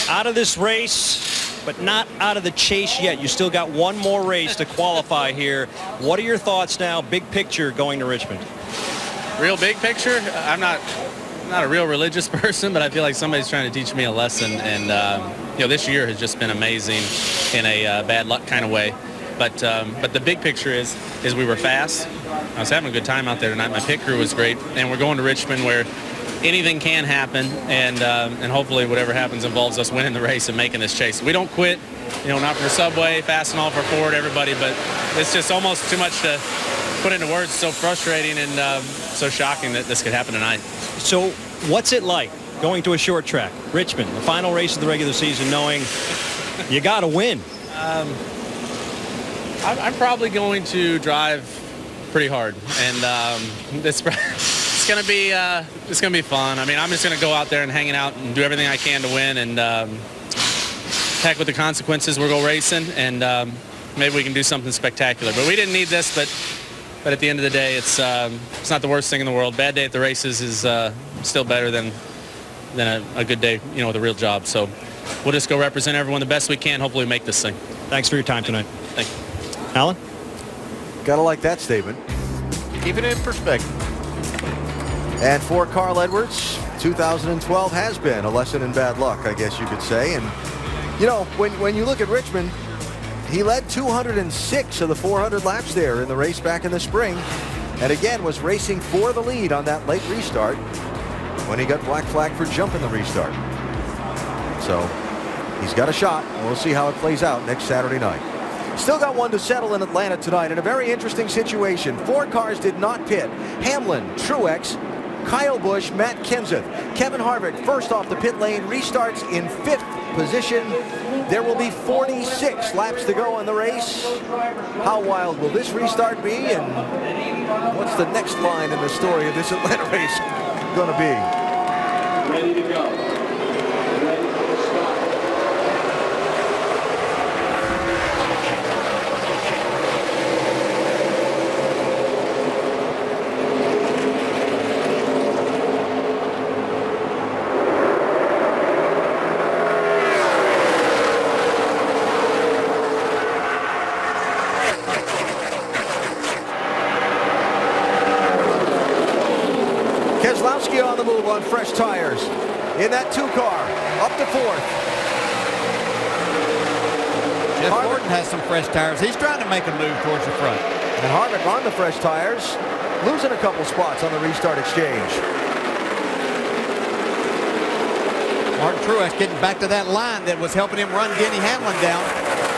Out of this race, but not out of the chase yet. You still got one more race to qualify here. What are your thoughts now, big picture, going to Richmond? Real big picture? I'm not a real religious person, but I feel like somebody's trying to teach me a lesson. And, this year has just been amazing in a bad luck kind of way. But the big picture is we were fast. I was having a good time out there tonight. My pit crew was great. And we're going to Richmond where anything can happen, and hopefully whatever happens involves us winning the race and making this chase. We don't quit, not for Subway, Fastenal, for Ford, everybody, but it's just almost too much to put into words. So frustrating and so shocking that this could happen tonight. So what's it like going to a short track, Richmond, the final race of the regular season, knowing you got to win? I'm probably going to drive pretty hard, and it's going to be fun. I mean, I'm just going to go out there and hang it out and do everything I can to win, and heck with the consequences. We'll go racing, and maybe we can do something spectacular. But we didn't need this, but at the end of the day, it's not the worst thing in the world. Bad day at the races is still better than a good day, with a real job. So we'll just go represent everyone the best we can. Hopefully make this thing. Thanks for your time tonight. Thank you. Alan? Gotta like that statement. Keep it in perspective. And for Carl Edwards, 2012 has been a lesson in bad luck, I guess you could say. And, when you look at Richmond, he led 206 of the 400 laps there in the race back in the spring. And again, was racing for the lead on that late restart when he got black flag for jumping the restart. So he's got a shot, and we'll see how it plays out next Saturday night. Still got one to settle in Atlanta tonight in a very interesting situation. 4 cars did not pit. Hamlin, Truex, Kyle Busch, Matt Kenseth. Kevin Harvick first off the pit lane, restarts in 5th position. There will be 46 laps to go in the race. How wild will this restart be, and what's the next line in the story of this Atlanta race going to be? Ready to go. On the move on fresh tires in that 2 car up to 4th. Jeff Gordon has some fresh tires. He's trying to make a move towards the front. And Harvick on the fresh tires, losing a couple spots on the restart exchange. Martin Truex getting back to that line that was helping him run Denny Hamlin down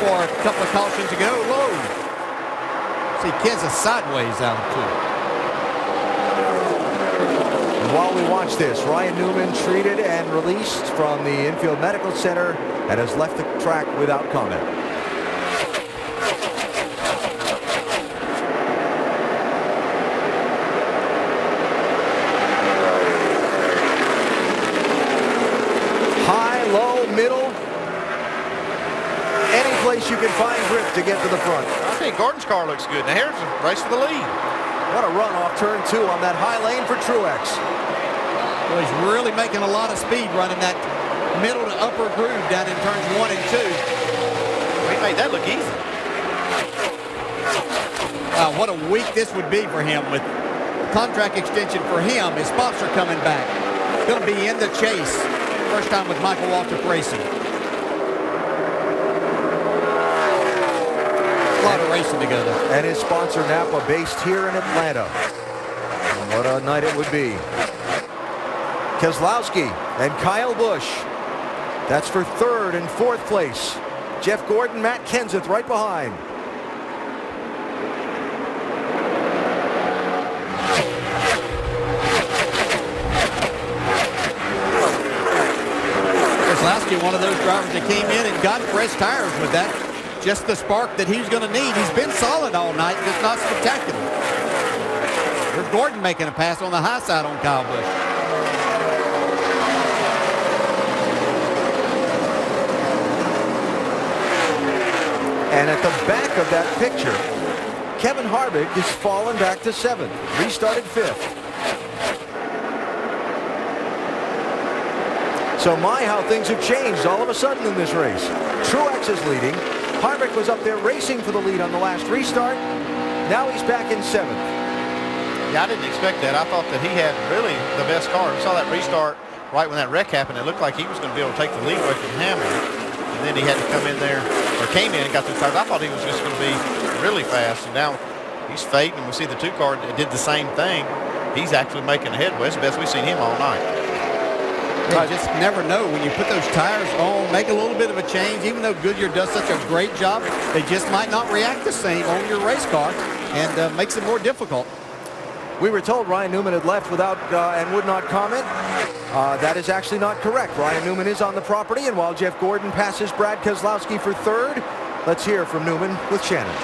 for a couple of cautions ago. Low. See Kenseth sideways out of 2. While we watch this, Ryan Newman treated and released from the infield medical center and has left the track without comment. High, low, middle, any place you can find grip to get to the front. I think Gordon's car looks good. Now here's a race for the lead. What a run off turn 2 on that high lane for Truex. Well, he's really making a lot of speed running that middle to upper groove down in turns 1 and 2. We made that look easy. What a week this would be for him with contract extension for him. His sponsor coming back. Going to be in the chase. First time with Michael Waltrip Racing. A lot of racing together. And his sponsor Napa based here in Atlanta. What a night it would be. Keselowski and Kyle Busch. That's for 3rd and 4th place. Jeff Gordon, Matt Kenseth right behind. Keselowski, one of those drivers that came in and got fresh tires with that. Just the spark that he's going to need. He's been solid all night, just not spectacular. There's Gordon making a pass on the high side on Kyle Busch. And at the back of that picture, Kevin Harvick is fallen back to 7th, restarted 5th. So my, how things have changed all of a sudden in this race. Truex is leading. Harvick was up there racing for the lead on the last restart. Now he's back in 7th. Yeah, I didn't expect that. I thought that he had really the best car. We saw that restart right when that wreck happened. It looked like he was going to be able to take the lead away from Hamlin. And then he had to come in there, or came in and got the tires. I thought he was just going to be really fast. And now he's fading. And we see the 2 car did the same thing. he's actually making a headway. It's the best we've seen him all night. You just never know when you put those tires on, make a little bit of a change. Even though Goodyear does such a great job, they just might not react the same on your race car, and makes it more difficult. We were told Ryan Newman had left without and would not comment. That is actually not correct. Ryan Newman is on the property, and while Jeff Gordon passes Brad Keselowski for third, let's hear from Newman with Shannon.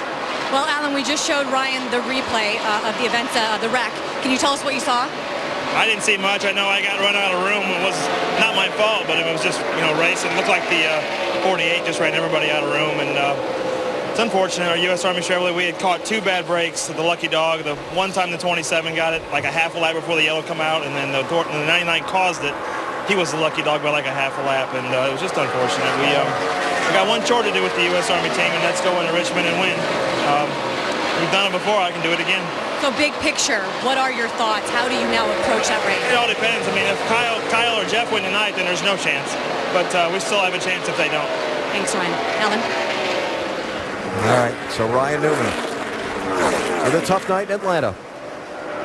Well, Alan, we just showed Ryan the replay of the events, the wreck. Can you tell us what you saw? I didn't see much. I know I got run out of room. It was not my fault, but it was just, racing. It looked like the 48 just ran everybody out of room, and it's unfortunate. Our U.S. Army Chevrolet, we had caught 2 bad breaks. The lucky dog, the one time the 27 got it like a half a lap before the yellow come out, and then the 99 caused it. He was the lucky dog by like a half a lap, and it was just unfortunate. We got one chore to do with the U.S. Army team, and that's go into Richmond and win. We've done it before. I can do it again. So big picture, what are your thoughts? How do you now approach that race? It all depends. I mean, if Kyle or Jeff win tonight, then there's no chance. But we still have a chance if they don't. Thanks, Ryan. Alan? All right, so Ryan Newman with a tough night in Atlanta.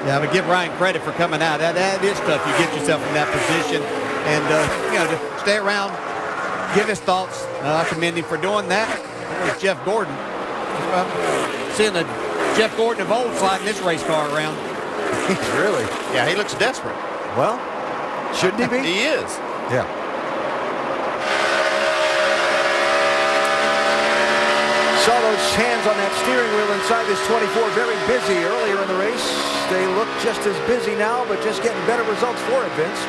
Yeah, but give Ryan credit for coming out. That is tough. You get yourself in that position, and to stay around, give his thoughts. I commend him for doing that. There's Jeff Gordon. Seeing the Jeff Gordon of old sliding this race car around. Really? Yeah, he looks desperate. Well, shouldn't he be? He is. Yeah. Saw those hands on that steering wheel inside this 24, very busy earlier in the race. They look just as busy now, but just getting better results for it, Vince.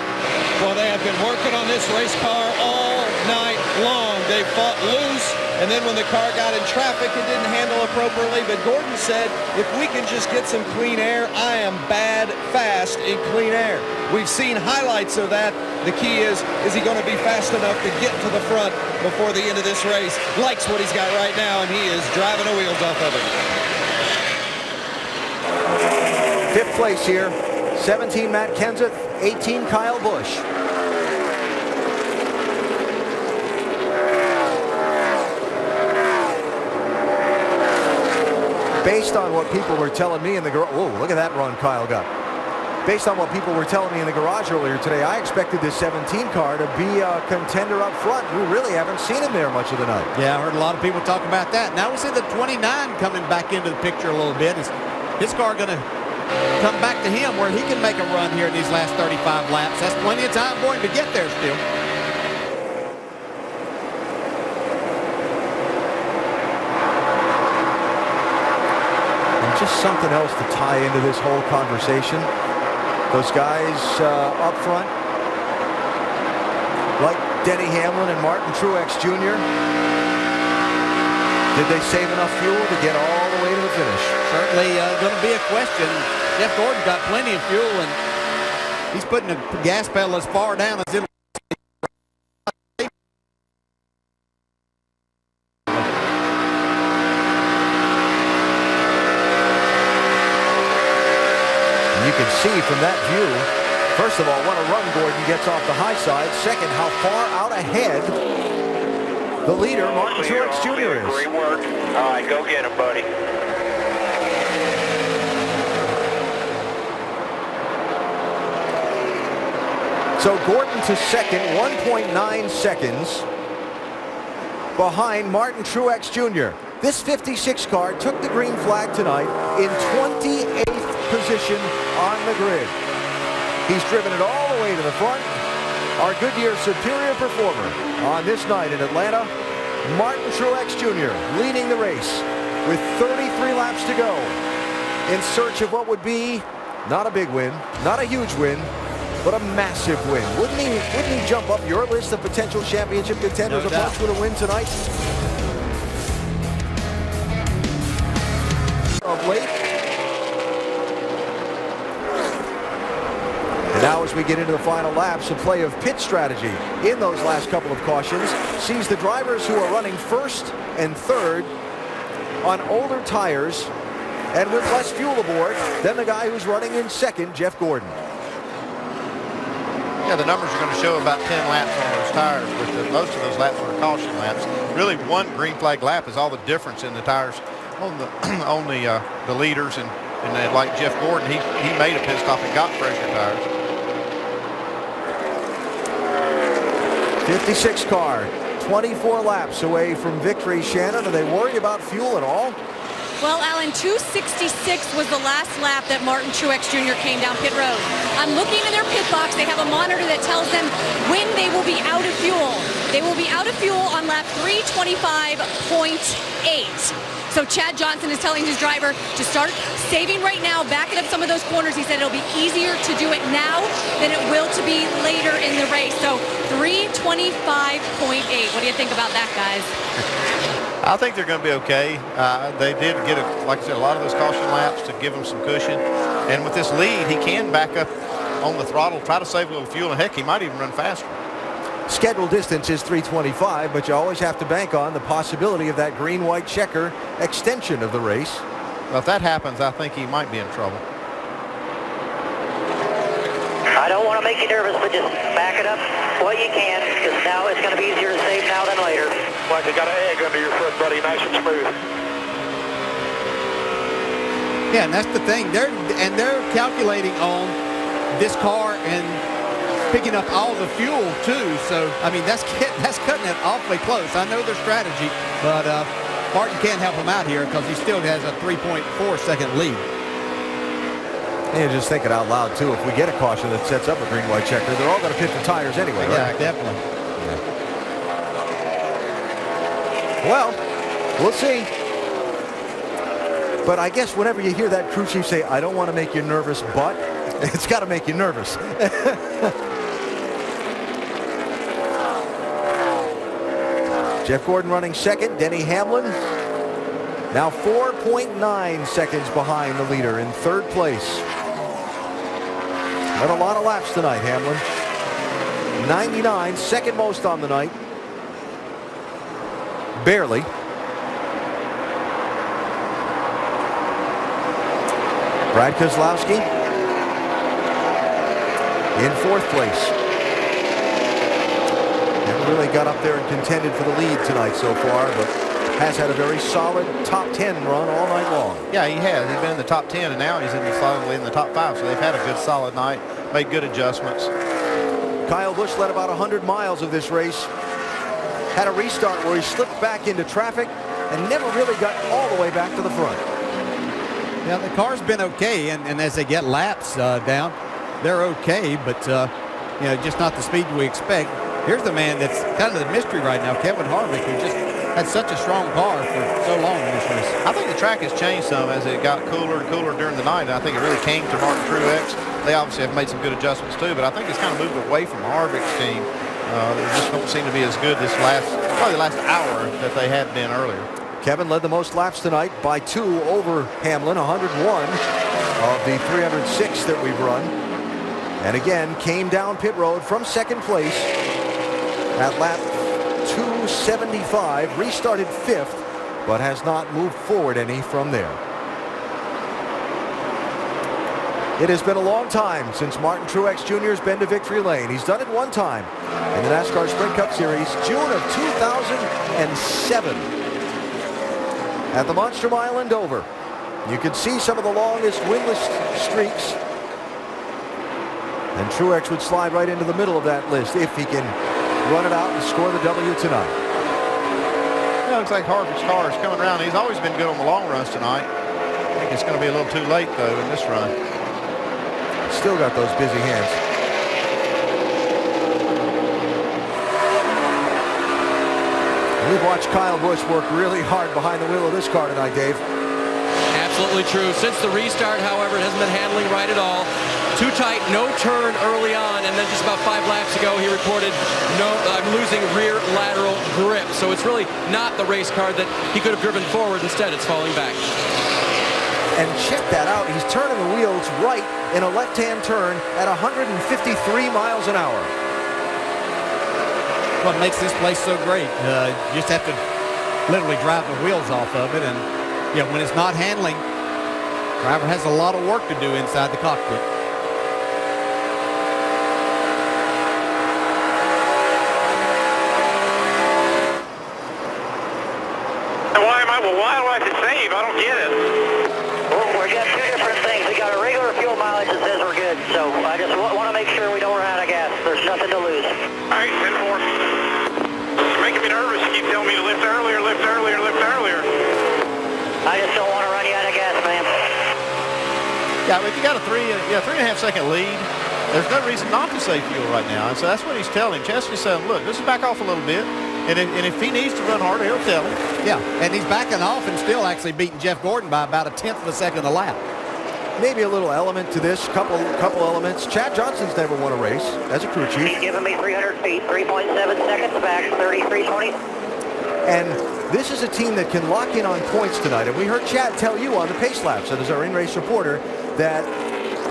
Well, they have been working on this race car all night long. They fought loose, and then when the car got in traffic, it didn't handle appropriately. But Gordon said, if we can just get some clean air, I am bad fast in clean air. We've seen highlights of that. The key is he going to be fast enough to get to the front before the end of this race? Likes what he's got right now, and he is driving the wheels off of it. 5th place here, 17 Matt Kenseth, 18 Kyle Busch. Based on what people were telling me in the garage, whoa, look at that run Kyle got. Based on what people were telling me in the garage earlier today, I expected this 17 car to be a contender up front. We really haven't seen him there much of the night. Yeah, I heard a lot of people talk about that. Now we see the 29 coming back into the picture a little bit. Is his car going to come back to him where he can make a run here in these last 35 laps? That's plenty of time for him to get there still. Just something else to tie into this whole conversation. Those guys up front, like Denny Hamlin and Martin Truex Jr., did they save enough fuel to get all the way to the finish? Certainly going to be a question. Jeff Gordon got plenty of fuel, and he's putting the gas pedal as far down as it'll. You can see from that view, first of all, what a run Gordon gets off the high side. Second, how far out ahead the leader, Martin Truex Jr. is. Great work. All right, go get him, buddy. So Gordon to second, 1.9 seconds behind Martin Truex Jr. This 56 car took the green flag tonight in 28th position on the grid. He's driven it all the way to the front. Our Goodyear superior performer on this night in Atlanta, Martin Truex Jr. leading the race with 33 laps to go in search of what would be not a big win, not a huge win, but a massive win. Wouldn't he jump up your list of potential championship contenders a bunch with a win tonight? Of late. And now as we get into the final laps, a play of pit strategy in those last couple of cautions sees the drivers who are running first and third on older tires and with less fuel aboard than the guy who's running in second, Jeff Gordon. Yeah, the numbers are going to show about 10 laps on those tires, but most of those laps are caution laps. Really, one green flag lap is all the difference in the tires on the leaders, and And then, like Jeff Gordon, he made a pit stop and got fresher tires. 56 car, 24 laps away from victory. Shannon, are they worried about fuel at all? Well, Alan, 2:66 was the last lap that Martin Truex Jr. came down pit road. I'm looking in their pit box. They have a monitor that tells them when they will be out of fuel. They will be out of fuel on lap 325.8. So Chad Johnson is telling his driver to start saving right now, backing up some of those corners. He said it'll be easier to do it now than it will to be later in the race. So 325.8. What do you think about that, guys? I think they're going to be okay. They did get, like I said, a lot of those caution laps to give them some cushion. And with this lead, he can back up on the throttle, try to save a little fuel, and heck, he might even run faster. Scheduled distance is 325, but you always have to bank on the possibility of that green-white checker extension of the race. Well, if that happens, I think he might be in trouble. I don't want to make you nervous, but just back it up what you can, because now it's going to be easier to save now than later. Like you got an egg under your foot, buddy, nice and smooth. Yeah, and that's the thing. They're calculating on this car and picking up all the fuel too. So I mean, that's cutting it awfully close. I know their strategy, but Martin can't help him out here because he still has a 3.4 second lead. And just thinking out loud too, if we get a caution that sets up a green-white checker, they're all going to pit the tires anyway. Yeah, right? definitely. Well, we'll see. But I guess whenever you hear that crew chief say, I don't want to make you nervous, but it's got to make you nervous. Jeff Gordon running second. Denny Hamlin now 4.9 seconds behind the leader in third place. But a lot of laps tonight, Hamlin. 99, second most on the night. Barely. Brad Keselowski in fourth place. Never really got up there and contended for the lead tonight so far, but has had a very solid top 10 run all night long. Yeah, he has. He's been in the top 10, and now he's solidly in the top 5, so they've had a good solid night, made good adjustments. Kyle Busch led about 100 miles of this race. Had a restart where he slipped back into traffic and never really got all the way back to the front. Yeah, the car's been okay, and as they get laps down, they're okay, but you know, just not the speed we expect. Here's the man that's kind of the mystery right now, Kevin Harvick, who just had such a strong car for so long in this race. I think the track has changed some as it got cooler and cooler during the night, and I think it really came to Martin Truex. They obviously have made some good adjustments too, but I think it's kind of moved away from Harvick's team. They just don't seem to be as good this probably the last hour that they had been earlier. Kevin led the most laps tonight by 2 over Hamlin, 101 of the 306 that we've run. And again, came down pit road from second place at lap 275, restarted 5th, but has not moved forward any from there. It has been a long time since Martin Truex Jr. has been to victory lane. He's done it one time in the NASCAR Sprint Cup Series, June of 2007. At the Monster Mile in Dover. You can see some of the longest winless streaks. And Truex would slide right into the middle of that list if he can run it out and score the W tonight. It looks like Harvick's car is coming around. He's always been good on the long runs tonight. I think it's going to be a little too late, though, in this run. Still got those busy hands. We've watched Kyle Busch work really hard behind the wheel of this car tonight, Dave. Absolutely true. Since the restart, however, it hasn't been handling right at all. Too tight, no turn early on, and then just about 5 laps ago, he reported, I'm losing rear lateral grip. So it's really not the race car that he could have driven forward. Instead, it's falling back. And check that out. He's turning the wheels right in a left-hand turn at 153 miles an hour. What makes this place so great. You just have to literally drive the wheels off of it, and yeah, when it's not handling, driver has a lot of work to do inside the cockpit. Why do I have to save? I don't get it. Well, we got 2 different our fuel mileage that says we're good, so I just want to make sure we don't run out of gas. There's nothing to lose. All right, 10-4. You're making me nervous. You keep telling me to lift earlier, lift earlier, lift earlier. I just don't want to run you out of gas, man. Yeah, if you got a 3.5 second lead, there's no reason not to save fuel right now. And so that's what he's telling. Chester's saying, look, this is back off a little bit. And if he needs to run harder, he'll tell him. Yeah, and he's backing off and still actually beating Jeff Gordon by about a 1/10 of a second a lap. Maybe a little element to this, couple elements. Chad Johnson's never won a race as a crew chief. He's giving me 300 feet, 3.7 seconds back, 33.20. And this is a team that can lock in on points tonight. And we heard Chad tell you on the pace laps, as our in-race reporter, that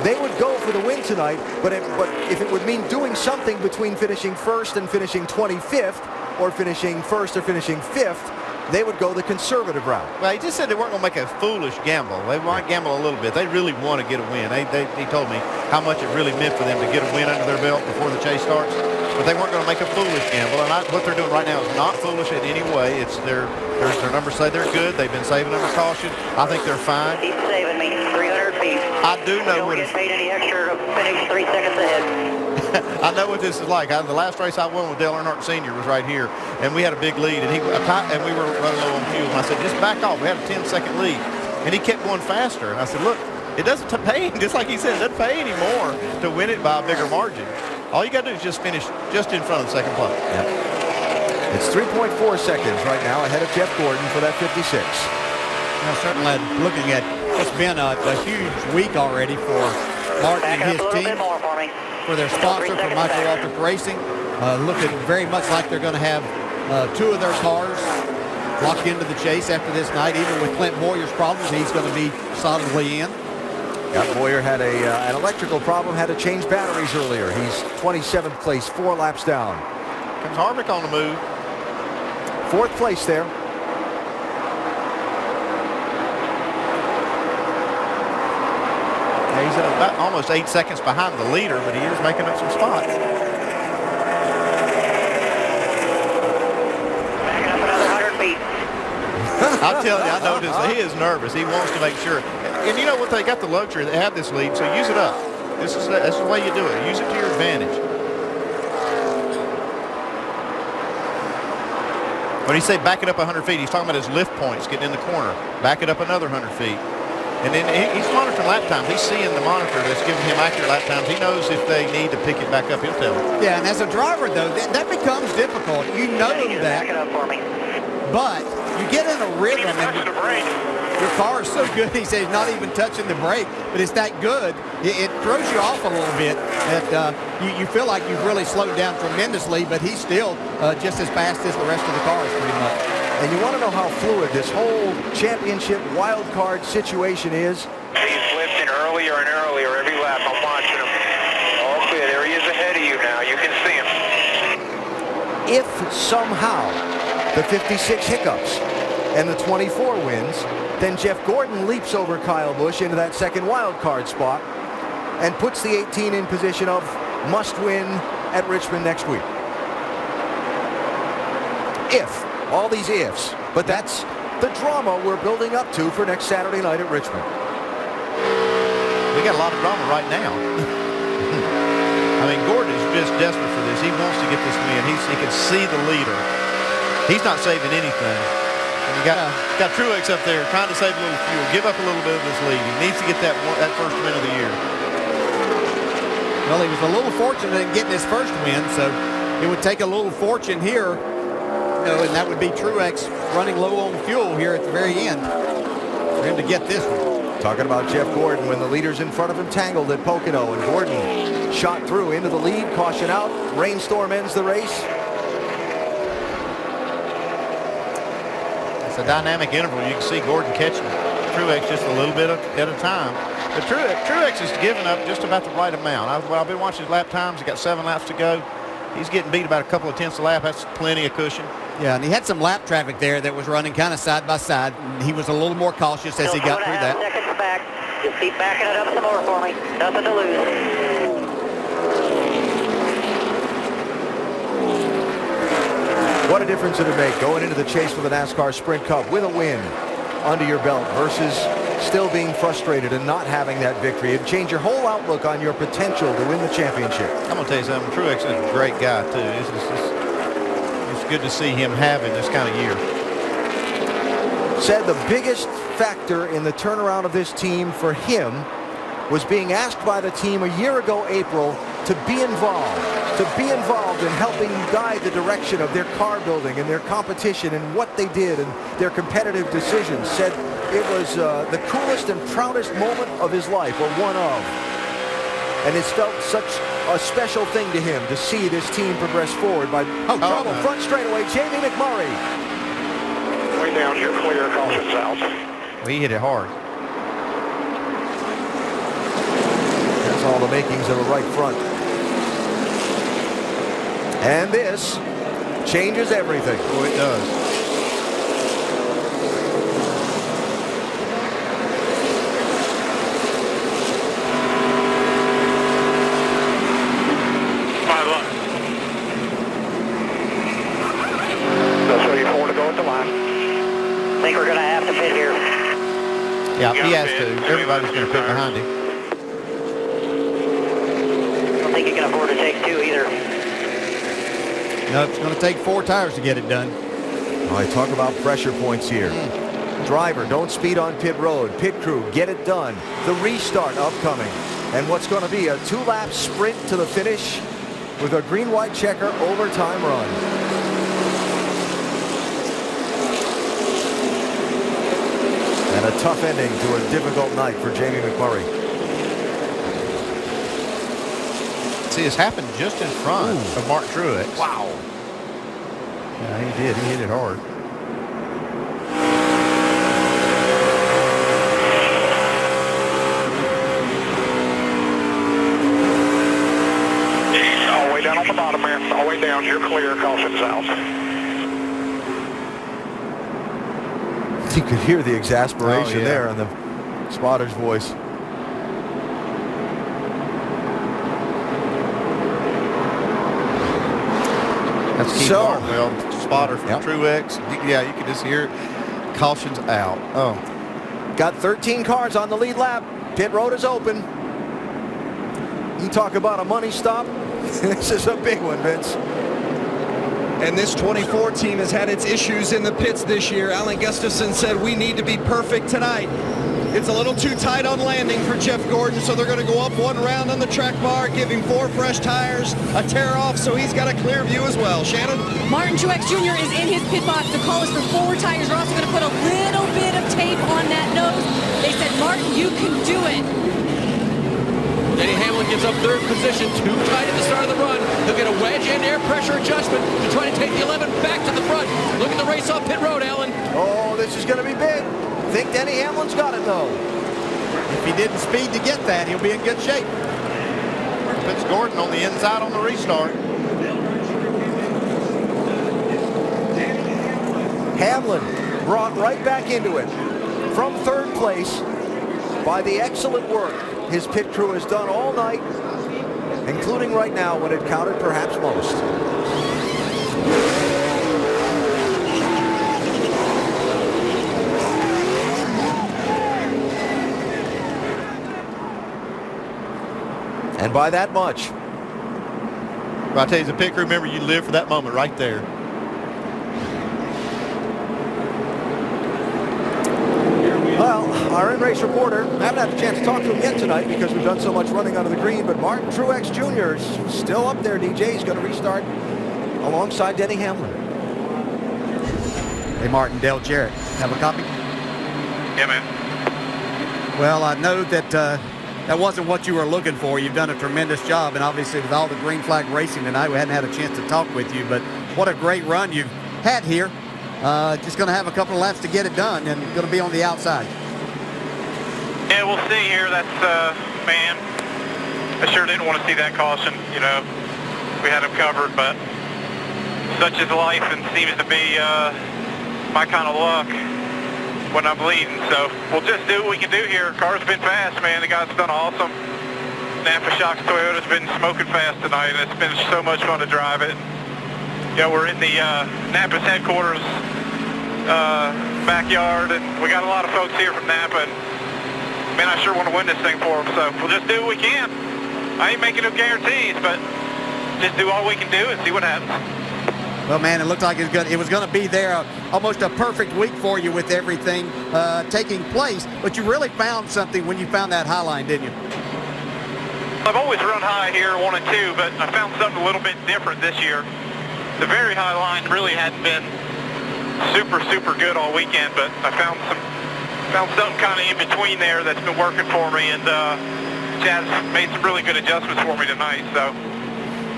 they would go for the win tonight, but if it would mean doing something between finishing first and finishing 25th, or finishing first or finishing 5th, they would go the conservative route. Well, he just said they weren't going to make a foolish gamble. They might gamble a little bit. They really want to get a win. He told me how much it really meant for them to get a win under their belt before the chase starts. But they weren't going to make a foolish gamble. And what they're doing right now is not foolish in any way. It's their numbers say they're good. They've been saving under caution. I think they're fine. Keep saving me, 300 feet. I do know what it's... You don't get paid any extra to finish 3 seconds ahead. I know what this is like. The last race I won with Dale Earnhardt Sr. was right here, and we had a big lead, and we were running low on fuel. And I said, just back off. We had a 10-second lead, and he kept going faster. And I said, look, it doesn't pay, just like he said, it doesn't pay anymore to win it by a bigger margin. All you got to do is just finish just in front of the second place. Yep. It's 3.4 seconds right now ahead of Jeff Gordon for that 56. Now, certainly looking at what's been a huge week already for Martin and his team. For their sponsor, for Michael Waltrip Racing. Looking very much like they're going to have 2 of their cars locked into the chase after this night. Even with Clint Boyer's problems, he's going to be solidly in. Yeah, Boyer had an electrical problem, had to change batteries earlier. He's 27th place, 4 laps down. Comes Harvick on the move. 4th place there. He's about almost 8 seconds behind the leader, but he is making up some spots. Backing up another 100 feet. I'll tell you, I noticed he is nervous. He wants to make sure. And you know what? They got the luxury. They have this lead, so use it up. That's the way you do it. Use it to your advantage. When he say back it up 100 feet, he's talking about his lift points getting in the corner. Back it up another 100 feet. And then he's monitoring lap times. He's seeing the monitor that's giving him accurate lap times. He knows if they need to pick it back up, he'll tell him. Yeah, and as a driver, though, that becomes difficult. You know that. Back it up for me. But you get in a rhythm. Your car is so good, he says, not even touching the brake, but it's that good. It throws you off a little bit. That you feel like you've really slowed down tremendously, but he's still just as fast as the rest of the cars, pretty much. And you want to know how fluid this whole championship wild card situation is? He's lifting earlier and earlier every lap. I'm watching him. Okay, there he is ahead of you now. You can see him. If somehow the 56 hiccups and the 24 wins, then Jeff Gordon leaps over Kyle Busch into that second wild card spot and puts the 18 in position of must win at Richmond next week. If. All these ifs, but that's the drama we're building up to for next Saturday night at Richmond. We got a lot of drama right now. I mean, Gordon is just desperate for this. He wants to get this win. He can see the leader. He's not saving anything. And you got Truex up there trying to save a little fuel, give up a little bit of his lead. He needs to get that first win of the year. Well, he was a little fortunate in getting his first win, so it would take a little fortune here. And that would be Truex running low on fuel here at the very end for him to get this one. Talking about Jeff Gordon when the leaders in front of him tangled at Pocono, and Gordon shot through into the lead, caution out, rainstorm ends the race. It's a dynamic interval. You can see Gordon catching Truex just a little bit at a time. But Truex is giving up just about the right amount. I've been watching his lap times. He's got 7 laps to go. He's getting beat about a couple of tenths a lap. That's plenty of cushion. Yeah, and he had some lap traffic there that was running kind of side by side. He was a little more cautious as he got through that. Seconds back. Just keep backing it up some more for me. Nothing to lose. What a difference it would make going into the chase for the NASCAR Sprint Cup with a win under your belt versus still being frustrated and not having that victory. It'd change your whole outlook on your potential to win the championship. I'm going to tell you something. Truex is a great guy, too. It's good to see him having this kind of year. Said the biggest factor in the turnaround of this team for him was being asked by the team a year ago, April, to be involved in helping guide the direction of their car building and their competition and what they did and their competitive decisions. Said it was the coolest and proudest moment of his life, or one of. And it's felt such a special thing to him to see this team progress forward by trouble. Front straightaway, Jamie McMurray. Way down, you're clear, caution south. He hit it hard. That's all the makings of a right front. And this changes everything. Oh, it does. That's where you're to go at the line. I think we're going to have to pit here. Yeah, he has to. Everybody's going to pit behind him. I don't think you can afford to take two either. No, it's going to take 4 tires to get it done. All right, talk about pressure points here. Driver, don't speed on pit road. Pit crew, get it done. The restart upcoming. And what's going to be a 2-lap sprint to the finish with a green-white checker overtime run. And a tough ending to a difficult night for Jamie McMurray. See, it's happened just in front of Mark Truex. Wow. Yeah, he did. He hit it hard. All the way down on the bottom there. All the way down, you're clear, caution south. You could hear the exasperation there in the spotter's voice. That's Keith Barnwell, spotter from Truex. Yeah, you can just hear it. Caution's out. Oh. Got 13 cars on the lead lap. Pit road is open. You talk about a money stop. This is a big one, Vince. And this 24 team has had its issues in the pits this year. Alan Gustafson said we need to be perfect tonight. It's a little too tight on landing for Jeff Gordon, so they're going to go up 1 round on the track bar, give him 4 fresh tires, a tear off, so he's got a clear view as well. Shannon? Martin Truex Jr. is in his pit box. The call is for 4 tires. They're also going to put a little bit of tape on that nose. They said, Martin, you can do it. Denny Hamlin gives up 3rd position, too tight at the start of the run. He'll get a wedge and air pressure adjustment to try to take the 11 back to the front. Look at the race off pit road, Alan. Oh, this is going to be big. Think Denny Hamlin's got it, though. If he didn't speed to get that, he'll be in good shape. Puts Gordon on the inside on the restart. Hamlin brought right back into it from 3rd place by the excellent work his pit crew has done all night, including right now when it counted perhaps most. And by that much. But I tell you, as a pit crew member, you live for that moment right there. Well, our in-race reporter, I haven't had a chance to talk to him yet tonight because we've done so much running under the green, but Martin Truex Jr. is still up there, DJ. He's going to restart alongside Denny Hamlin. Hey, Martin, Dale Jarrett, have a copy? Yeah, man. Well, I know that that wasn't what you were looking for. You've done a tremendous job, and obviously with all the green flag racing tonight, we hadn't had a chance to talk with you, but what a great run you've had here. Just going to have a couple of laps to get it done and going to be on the outside. Yeah, we'll see here. That's, man, I sure didn't want to see that caution. You know, we had him covered, but such is life and seems to be my kind of luck when I'm leading. So we'll just do what we can do here. Car's been fast, man. The guy's done awesome. Napa Shocks Toyota's been smoking fast tonight, and it's been so much fun to drive it. You know, we're in the Napa's headquarters backyard, and we got a lot of folks here from Napa, and man, I sure want to win this thing for them. So we'll just do what we can. I ain't making no guarantees, but just do all we can do and see what happens. Well, man, it looked like it was going to be there, almost a perfect week for you with everything taking place. But you really found something when you found that high line, didn't you? I've always run high here, 1 and 2, but I found something a little bit different this year. The very high line really hadn't been super good all weekend, but I found something kind of in between there that's been working for me, and Chad's made some really good adjustments for me tonight. So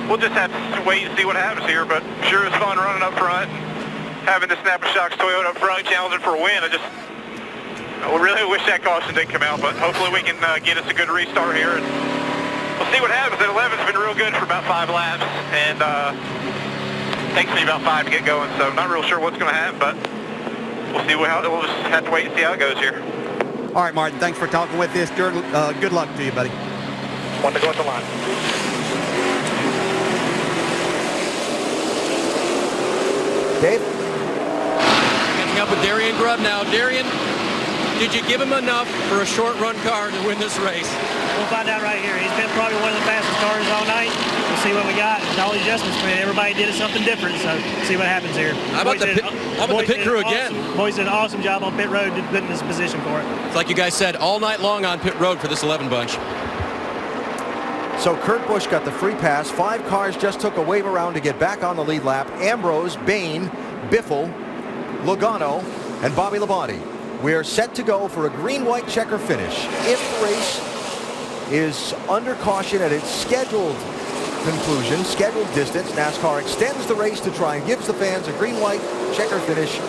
we'll just have to wait and see what happens here, but sure is fun running up front and having the Snapper Shocks Toyota up front challenging for a win. I really wish that caution didn't come out, but hopefully we can get us a good restart here, and we'll see what happens. That 11's been real good for about 5 laps, and takes me about 5 to get going, so not real sure what's going to happen, but we'll just have to wait and see how it goes here. All right, Martin, thanks for talking with us. Good luck to you, buddy. Want to go at the line. Dave? Catching up with Darian Grubb now. Darian, did you give him enough for a short run car to win this race? We'll find out right here. He's been probably one of the fastest cars all night. We'll see what we got. And all the adjustments, man. Everybody did something different, so see what happens here. How about the pit crew again? Boys did an awesome job on pit road to put in this position for it. It's like you guys said, all night long on pit road for this 11 bunch. So Kurt Busch got the free pass. 5 cars just took a wave around to get back on the lead lap. Ambrose, Bain, Biffle, Logano, and Bobby Labonte. We're set to go for a green-white checker finish. If the race is under caution at its scheduled conclusion, scheduled distance, NASCAR extends the race to try and gives the fans a green-white checker finish.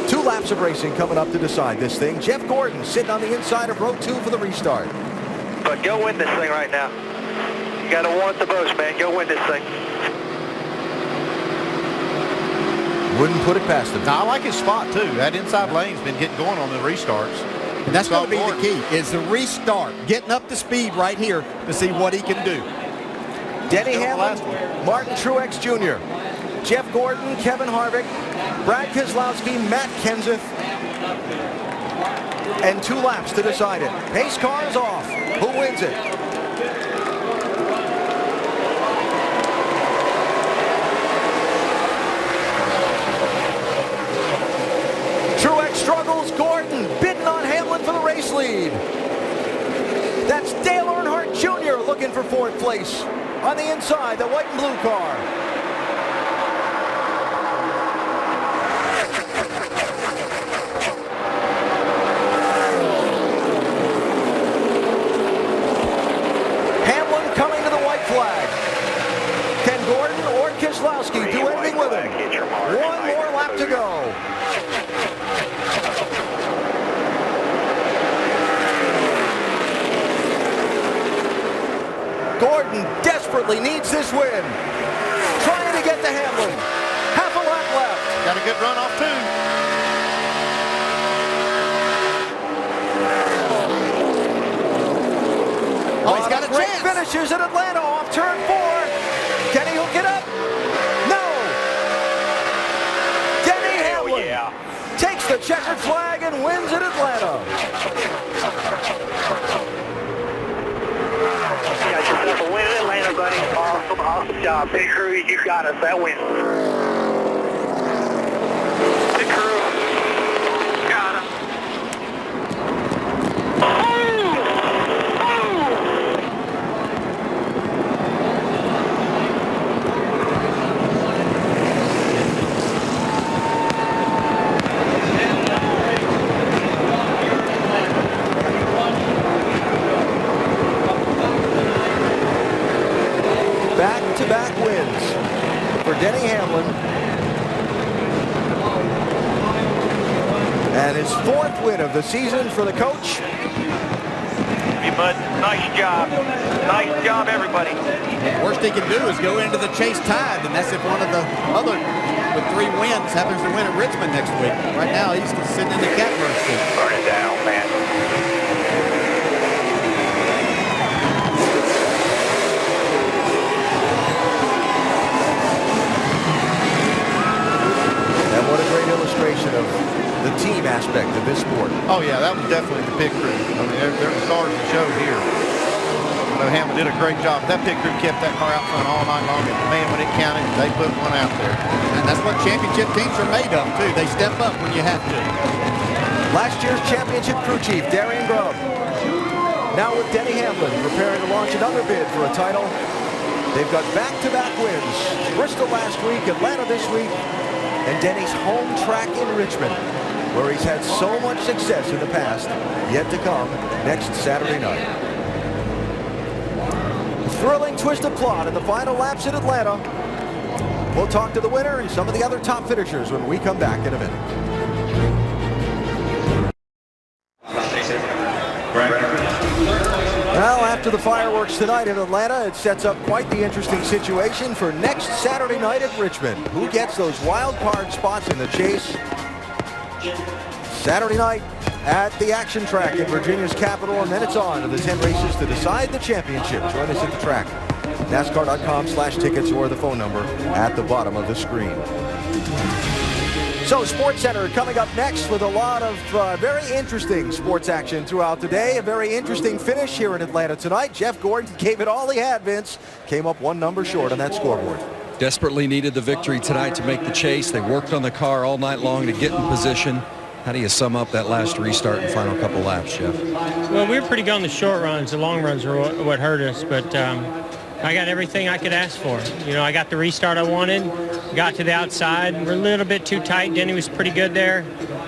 2 laps of racing coming up to decide this thing. Jeff Gordon sitting on the inside of row 2 for the restart. But go win this thing right now. You got to want the most, man. Go win this thing. Wouldn't put it past him. Now, I like his spot, too. That inside lane's been getting going on the restarts. And that's going to be the key, is the restart. Getting up to speed right here to see what he can do. Denny Hamlin, Martin Truex Jr., Jeff Gordon, Kevin Harvick, Brad Keselowski, Matt Kenseth, and 2 laps to decide it. Pace car is off. Who wins it? Truex struggles. Gordon bidding on Hamlin for the race lead. That's Dale Earnhardt Jr. looking for 4th place on the inside, the white and blue car. Hamlin coming to the white flag. Can Gordon or Keselowski do anything with him? 1 more lap to go. Gordon desperately needs this win. Trying to get to Hamlin. Half a lap left. Got a good run off, too. Oh, he's got a great chance. Finishes at Atlanta off turn 4. Can he hook it up? No. Denny Hamlin takes the checkered flag and wins at Atlanta. Got yourself a win in Atlanta, buddy. Awesome job. Big crew, you got us that win. Big crew. Got him. Back-to-back wins for Denny Hamlin. And his 4th win of the season for the coach. Hey, bud, nice job. Nice job, everybody. Worst he can do is go into the chase tied, and that's if one of the other with 3 wins happens to win at Richmond next week. Right now, he's sitting in the catbird seat. Burn it down, man. And what a great illustration of the team aspect of this sport. Oh, yeah, that was definitely the pit crew. I mean, they're the stars of the show here. I know Hamlin did a great job. That pit crew kept that car out front all night long, and man, when it counted, they put one out there. And that's what championship teams are made of, too. They step up when you have to. Last year's championship crew chief, Darian Grubb. Now with Denny Hamlin preparing to launch another bid for a title. They've got back-to-back wins. Bristol last week, Atlanta this week, and Denny's home track in Richmond, where he's had so much success in the past, yet to come next Saturday night. A thrilling twist of plot in the final laps at Atlanta. We'll talk to the winner and some of the other top finishers when we come back in a minute. Well, after the fireworks tonight in Atlanta, it sets up quite the interesting situation for next Saturday night at Richmond. Who gets those wild card spots in the chase? Saturday night at the action track in Virginia's capital, and then it's on to the 10 races to decide the championship. Join us at the track. NASCAR.com/tickets or the phone number at the bottom of the screen. So SportsCenter coming up next with a lot of very interesting sports action throughout the day. A very interesting finish here in Atlanta tonight. Jeff Gordon gave it all he had, Vince. Came up one number short on that scoreboard. Desperately needed the victory tonight to make the chase. They worked on the car all night long to get in position. How do you sum up that last restart and final couple laps, Jeff? Well, we were pretty good on the short runs. The long runs were what hurt us, but I got everything I could ask for. You know, I got the restart I wanted, got to the outside. We're a little bit too tight. Denny was pretty good there,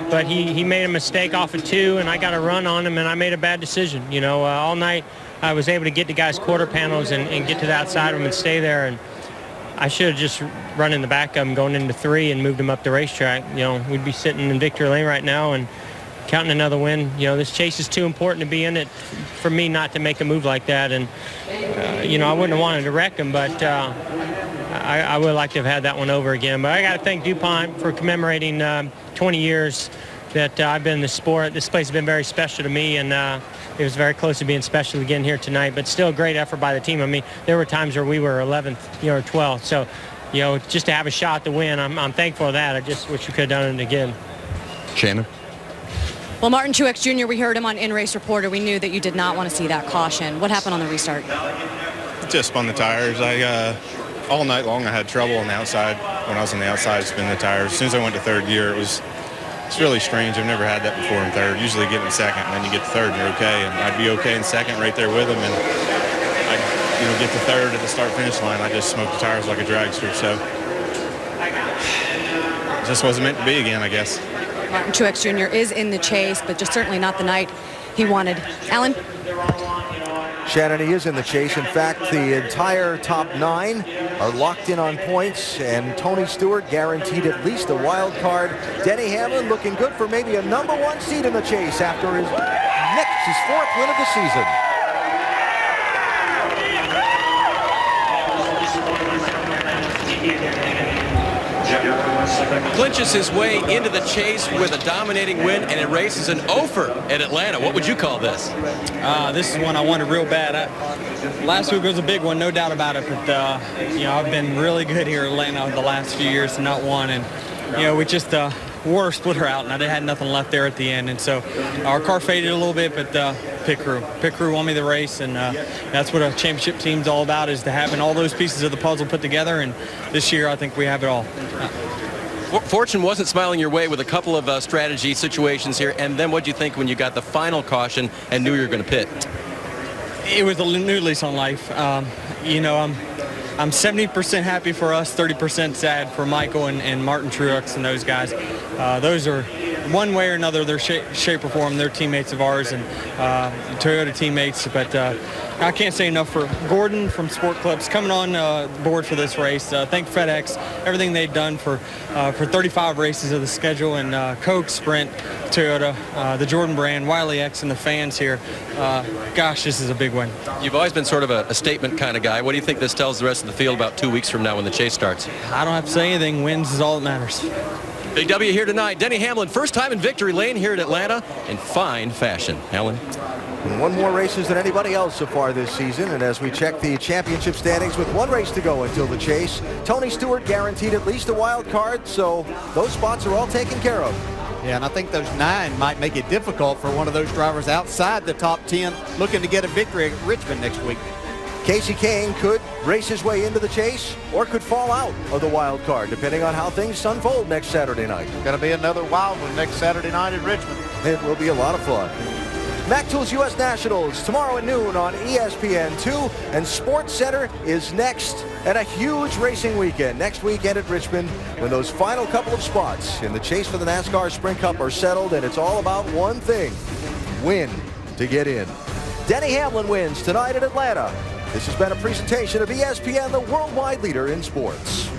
but he made a mistake off of 2, and I got a run on him, and I made a bad decision. You know, all night I was able to get the guys' quarter panels and get to the outside of them and stay there, and I should have just run in the back of him going into 3 and moved him up the racetrack. You know, we'd be sitting in victory lane right now and counting another win. You know, this chase is too important to be in it for me not to make a move like that. And, you know, I wouldn't have wanted to wreck him, but I would like to have had that one over again. But I got to thank DuPont for commemorating 20 years that I've been in the sport. This place has been very special to me, and it was very close to being special again here tonight, but still a great effort by the team. I mean, there were times where we were 11th, you know, or 12th. So, you know, just to have a shot to win, I'm thankful for that. I just wish we could have done it again. Shannon? Well, Martin Truex Jr., we heard him on In-Race Reporter. We knew that you did not want to see that caution. What happened on the restart? Just spun the tires. All night long I had trouble on the outside. When I was on the outside, spin the tires. As soon as I went to third gear, it's really strange. I've never had that before in third. Usually get in second, and then you get to third and you're okay. And I'd be okay in second right there with him, and I'd get to third at the start-finish line. I just smoked the tires like a dragster. So it just wasn't meant to be again, I guess. Martin Truex Jr. is in the chase, but just certainly not the night he wanted. Alan? Shannon, he is in the chase. In fact, the entire top 9 are locked in on points, and Tony Stewart guaranteed at least a wild card. Denny Hamlin looking good for maybe a number 1 seed in the chase after his 4th win of the season. Clinches his way into the chase with a dominating win and erases an offer at Atlanta. What would you call this? This is one I wanted real bad. Last week was a big one, no doubt about it. But, I've been really good here in Atlanta the last few years to not won. And, we just wore a splitter out, and I had nothing left there at the end. And so our car faded a little bit, but pit crew won me the race. And that's what a championship team's all about, is to having all those pieces of the puzzle put together. And this year, I think we have it all. Fortune wasn't smiling your way with a couple of strategy situations here. And then what did you think when you got the final caution and knew you were going to pit? It was a new lease on life. I'm 70% happy for us, 30% sad for Michael and Martin Truex and those guys. Those are, one way or another, they're shape or form, they're teammates of ours and Toyota teammates. But I can't say enough for Gordon from Sport Clips coming on board for this race. Thank FedEx, everything they've done for 35 races of the schedule, and Coke, Sprint, Toyota, the Jordan brand, Wiley X, and the fans here. Gosh, this is a big win. You've always been sort of a statement kind of guy. What do you think this tells the rest of the field about 2 weeks from now when the chase starts? I don't have to say anything. Wins is all that matters. Big W here tonight. Denny Hamlin, first time in victory lane here at Atlanta in fine fashion. Alan? One more races than anybody else so far this season, and as we check the championship standings with 1 race to go until the chase, Tony Stewart guaranteed at least a wild card, so those spots are all taken care of. Yeah, and I think those 9 might make it difficult for one of those drivers outside the top 10 looking to get a victory at Richmond next week. Casey Kane could race his way into the chase or could fall out of the wild card, depending on how things unfold next Saturday night. Going to be another wild one next Saturday night in Richmond. It will be a lot of fun. Mac Tools U.S. Nationals tomorrow at noon on ESPN2, and Sports Center is next, and a huge racing weekend next weekend at Richmond when those final couple of spots in the chase for the NASCAR Sprint Cup are settled, and it's all about one thing: win to get in. Denny Hamlin wins tonight at Atlanta. This has been a presentation of ESPN, the worldwide leader in sports.